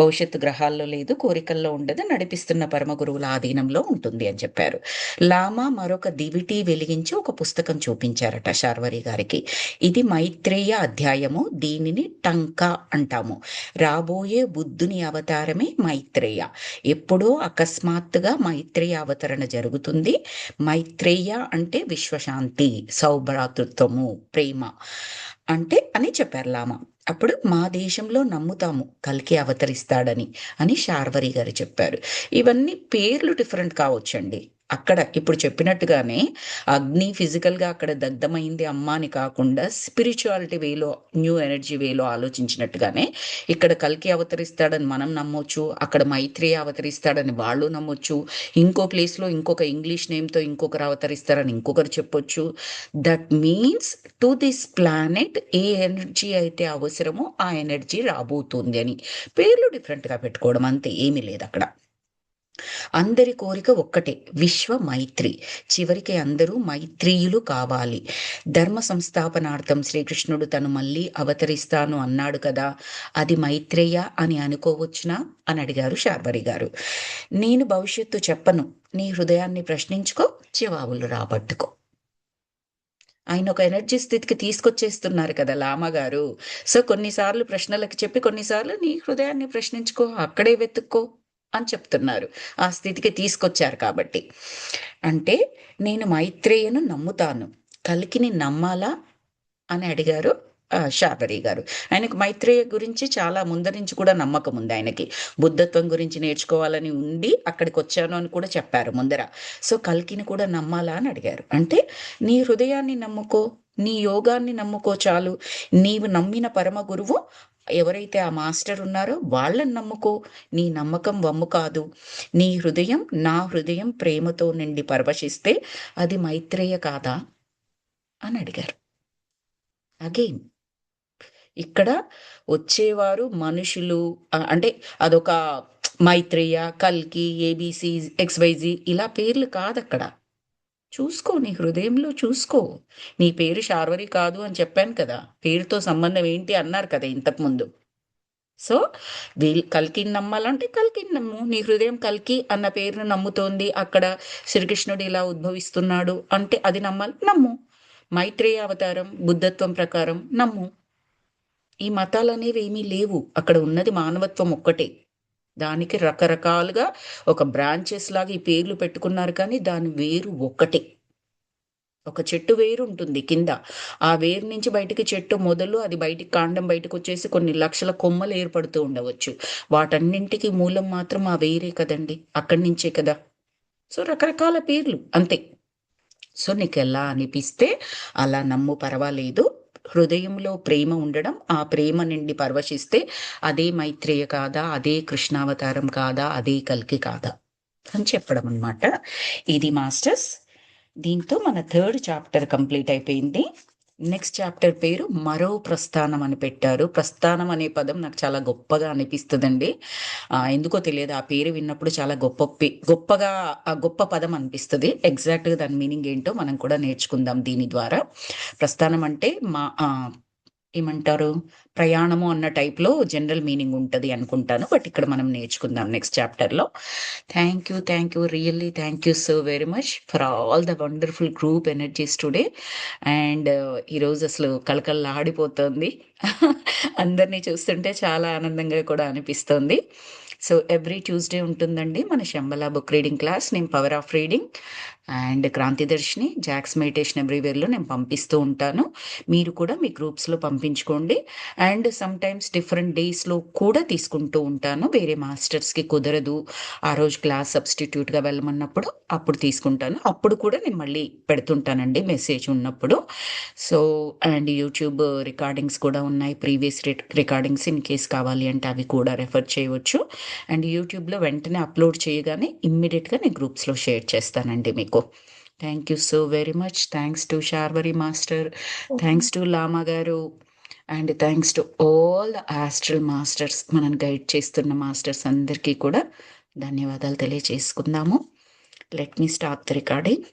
భవిష్యత్తు గ్రహాల్లో లేదు, కోరికల్లో ఉండదు, నడిపిస్తున్న పరమ గురువుల ఆధీనంలో ఉంటుంది అని చెప్పారు. లామా మరొక దివిటి వెలిగించి ఒక పుస్తకం చూపించారట శార్వరి గారికి. ఇది మైత్రేయ అధ్యాయము, దీనిని టంకా అంటాము. రాబోయే బుద్ధుని అవతారమే మైత్రేయ. ఎప్పుడో అకస్మాత్తుగా మైత్రేయ అవతరణ జరుగుతుంది. మైత్రేయ అంటే విశ్వశాంతి, సౌభ్రాతృత్వము, ప్రేమ అంటే అని చెప్పారు లామా. అప్పుడు మా దేశంలో నమ్ముతాము కల్కి అవతరిస్తాడని అని శార్వరి గారు చెప్పారు. ఇవన్నీ పేర్లు డిఫరెంట్ కావచ్చండి, అక్కడ ఇప్పుడు చెప్పినట్టుగానే అగ్ని ఫిజికల్గా అక్కడ దగ్ధమైంది అమ్మ అని కాకుండా స్పిరిచువాలిటీ వేలో, న్యూ ఎనర్జీ వేలో ఆలోచించినట్టుగానే ఇక్కడ కల్కి అవతరిస్తాడని మనం నమ్మొచ్చు, అక్కడ మైత్రేయ అవతరిస్తాడని వాళ్ళు నమ్మొచ్చు, ఇంకో ప్లేస్లో ఇంకొక ఇంగ్లీష్ నేమ్తో ఇంకొకరు అవతరిస్తారని ఇంకొకరు చెప్పొచ్చు. That means to this planet A energy అయితే అవసరమో ఆ ఎనర్జీ రాబోతుంది అని పేర్లు డిఫరెంట్గా పెట్టుకోవడం, అంతే, ఏమీ లేదు అక్కడ. అందరి కోరిక ఒక్కటే, విశ్వ మైత్రి. చివరికి అందరూ మైత్రీయులు కావాలి. ధర్మ సంస్థాపనార్థం శ్రీకృష్ణుడు తను మళ్ళీ అవతరిస్తాను అన్నాడు కదా, అది మైత్రేయ అని అనుకోవచ్చునా అని అడిగారు శార్వరి గారు. నేను భవిష్యత్తు చెప్పను, నీ హృదయాన్ని ప్రశ్నించుకో, జవాబులు రాబట్టుకో. ఆయన ఒక ఎనర్జీ స్థితికి తీసుకొచ్చేస్తున్నారు కదా లామా గారు. సో కొన్నిసార్లు ప్రశ్నలకు చెప్పి కొన్నిసార్లు నీ హృదయాన్ని ప్రశ్నించుకో, అక్కడే వెతుక్కో అని చెప్తున్నారు. ఆ స్థితికి తీసుకొచ్చారు కాబట్టి. అంటే నేను మైత్రేయను నమ్ముతాను, కల్కిని నమ్మాలా అని అడిగారు శార్వరి గారు. ఆయనకు మైత్రేయ గురించి చాలా ముందర నుంచి కూడా నమ్మకం ఉంది. ఆయనకి బుద్ధత్వం గురించి నేర్చుకోవాలని ఉండి అక్కడికి వచ్చాను అని కూడా చెప్పారు ముందర. సో కల్కిని కూడా నమ్మాలా అని అడిగారు. అంటే నీ హృదయాన్ని నమ్ముకో, నీ యోగాన్ని నమ్ముకో చాలు. నీవు నమ్మిన పరమ గురువు ఎవరైతే ఆ మాస్టర్ ఉన్నారో వాళ్ళని నమ్ముకో. నీ నమ్మకం వమ్ము కాదు. నీ హృదయం నా హృదయం ప్రేమతో నిండి పరవశిస్తే అది మైత్రేయ కాదా అని అడిగారు. అగైన్ ఇక్కడ వచ్చేవారు మనుషులు, అంటే అదొక మైత్రేయ, కల్కి, ఏబిసి, XYZ ఇలా పేర్లు కాదు అక్కడ. చూసుకో, నీ హృదయంలో చూసుకో. నీ పేరు శార్వరి కాదు అని చెప్పాను కదా, పేరుతో సంబంధం ఏంటి అన్నారు కదా ఇంతకుముందు. సో కల్కిని నమ్మాలంటే కల్కిని నమ్ము. నీ హృదయం కల్కి అన్న పేరును నమ్ముతోంది, అక్కడ శ్రీకృష్ణుడు ఇలా ఉద్భవిస్తున్నాడు అంటే అది నమ్మాలి, నమ్ము. మైత్రేయ అవతారం బుద్ధత్వం ప్రకారం నమ్ము. ఈ మతాలు అనేవి ఏమీ లేవు, అక్కడ ఉన్నది మానవత్వం ఒక్కటే. దానికి రకరకాలుగా ఒక బ్రాంచెస్ లాగా ఈ పేర్లు పెట్టుకున్నారు, కానీ దాని వేరు ఒక్కటే. ఒక చెట్టు వేరు ఉంటుంది కింద, ఆ వేరు నుంచి బయటికి చెట్టు మొదలు, అది బయటికి కాండం బయటకు వచ్చేసి కొన్ని లక్షల కొమ్మలు ఏర్పడుతూ ఉండవచ్చు. వాటన్నింటికి మూలం మాత్రం ఆ వేరే కదండి, అక్కడి నుంచే కదా. సో రకరకాల పేర్లు అంతే. సో నీకు ఎలా అనిపిస్తే అలా నమ్ము, పర్వాలేదు. హృదయంలో ప్రేమ ఉండడం, ఆ ప్రేమ నుండి పరవశిస్తే అదే మైత్రేయ కాదా, అదే కృష్ణావతారం కాదా, అదే కల్కి కాదా అని చెప్పడం అన్నమాట. ఇది మాస్టర్స్. దీంతో మన 3rd చాప్టర్ కంప్లీట్ అయిపోయింది. నెక్స్ట్ చాప్టర్ పేరు మరో ప్రస్థానం అని పెట్టారు. ప్రస్థానం అనే పదం నాకు చాలా గొప్పగా అనిపిస్తుందండి. ఎందుకో తెలియదు, ఆ పేరు విన్నప్పుడు చాలా గొప్ప పదం అనిపిస్తుంది. ఎగ్జాక్ట్గా దాని మీనింగ్ ఏంటో మనం కూడా నేర్చుకుందాం దీని ద్వారా. ప్రస్థానం అంటే ఏమంటారు, ప్రయాణము అన్న టైప్లో జనరల్ మీనింగ్ ఉంటుంది అనుకుంటాను, బట్ ఇక్కడ మనం నేర్చుకుందాం నెక్స్ట్ చాప్టర్లో. Thank you, really thank you so very much for all the wonderful group energies today. And ఈరోజు అసలు కళకళలాడిపోతుంది అందరినీ చూస్తుంటే చాలా ఆనందంగా కూడా అనిపిస్తుంది. సో ఎవ్రీ ట్యూస్డే ఉంటుందండి మన శంబల బుక్ రీడింగ్ క్లాస్. నేను power of reading and Krantidarshini, Jack's meditation ఎవ్రీవేర్లో నేను పంపిస్తూ ఉంటాను. మీరు కూడా మీ గ్రూప్స్లో పంపించుకోండి. అండ్ సమ్ టైమ్స్ డిఫరెంట్ డేస్లో కూడా తీసుకుంటూ ఉంటాను. వేరే మాస్టర్స్కి కుదరదు, ఆ రోజు క్లాస్ సబ్స్టిట్యూట్గా వెళ్ళమన్నప్పుడు అప్పుడు తీసుకుంటాను. అప్పుడు కూడా నేను మళ్ళీ పెడుతుంటానండి మెసేజ్ ఉన్నప్పుడు. సో అండ్ యూట్యూబ్ రికార్డింగ్స్ కూడా ఉన్నాయి, ప్రీవియస్ రికార్డింగ్స్ ఇన్ కేస్ కావాలి అంటే అవి కూడా రెఫర్ చేయవచ్చు. అండ్ యూట్యూబ్లో వెంటనే అప్లోడ్ చేయగానే ఇమ్మీడియట్గా నేను గ్రూప్స్లో షేర్ చేస్తానండి మీకు. Thank you so very much. Thanks to Sharvari master, thanks to lama గారు, and thanks to all the astral masters, మనల్ని గైడ్ చేస్తున్న మాస్టర్స్ అందరికీ కూడా ధన్యవాదాలు తెలియజేసుకుందాము. Let me start the recording.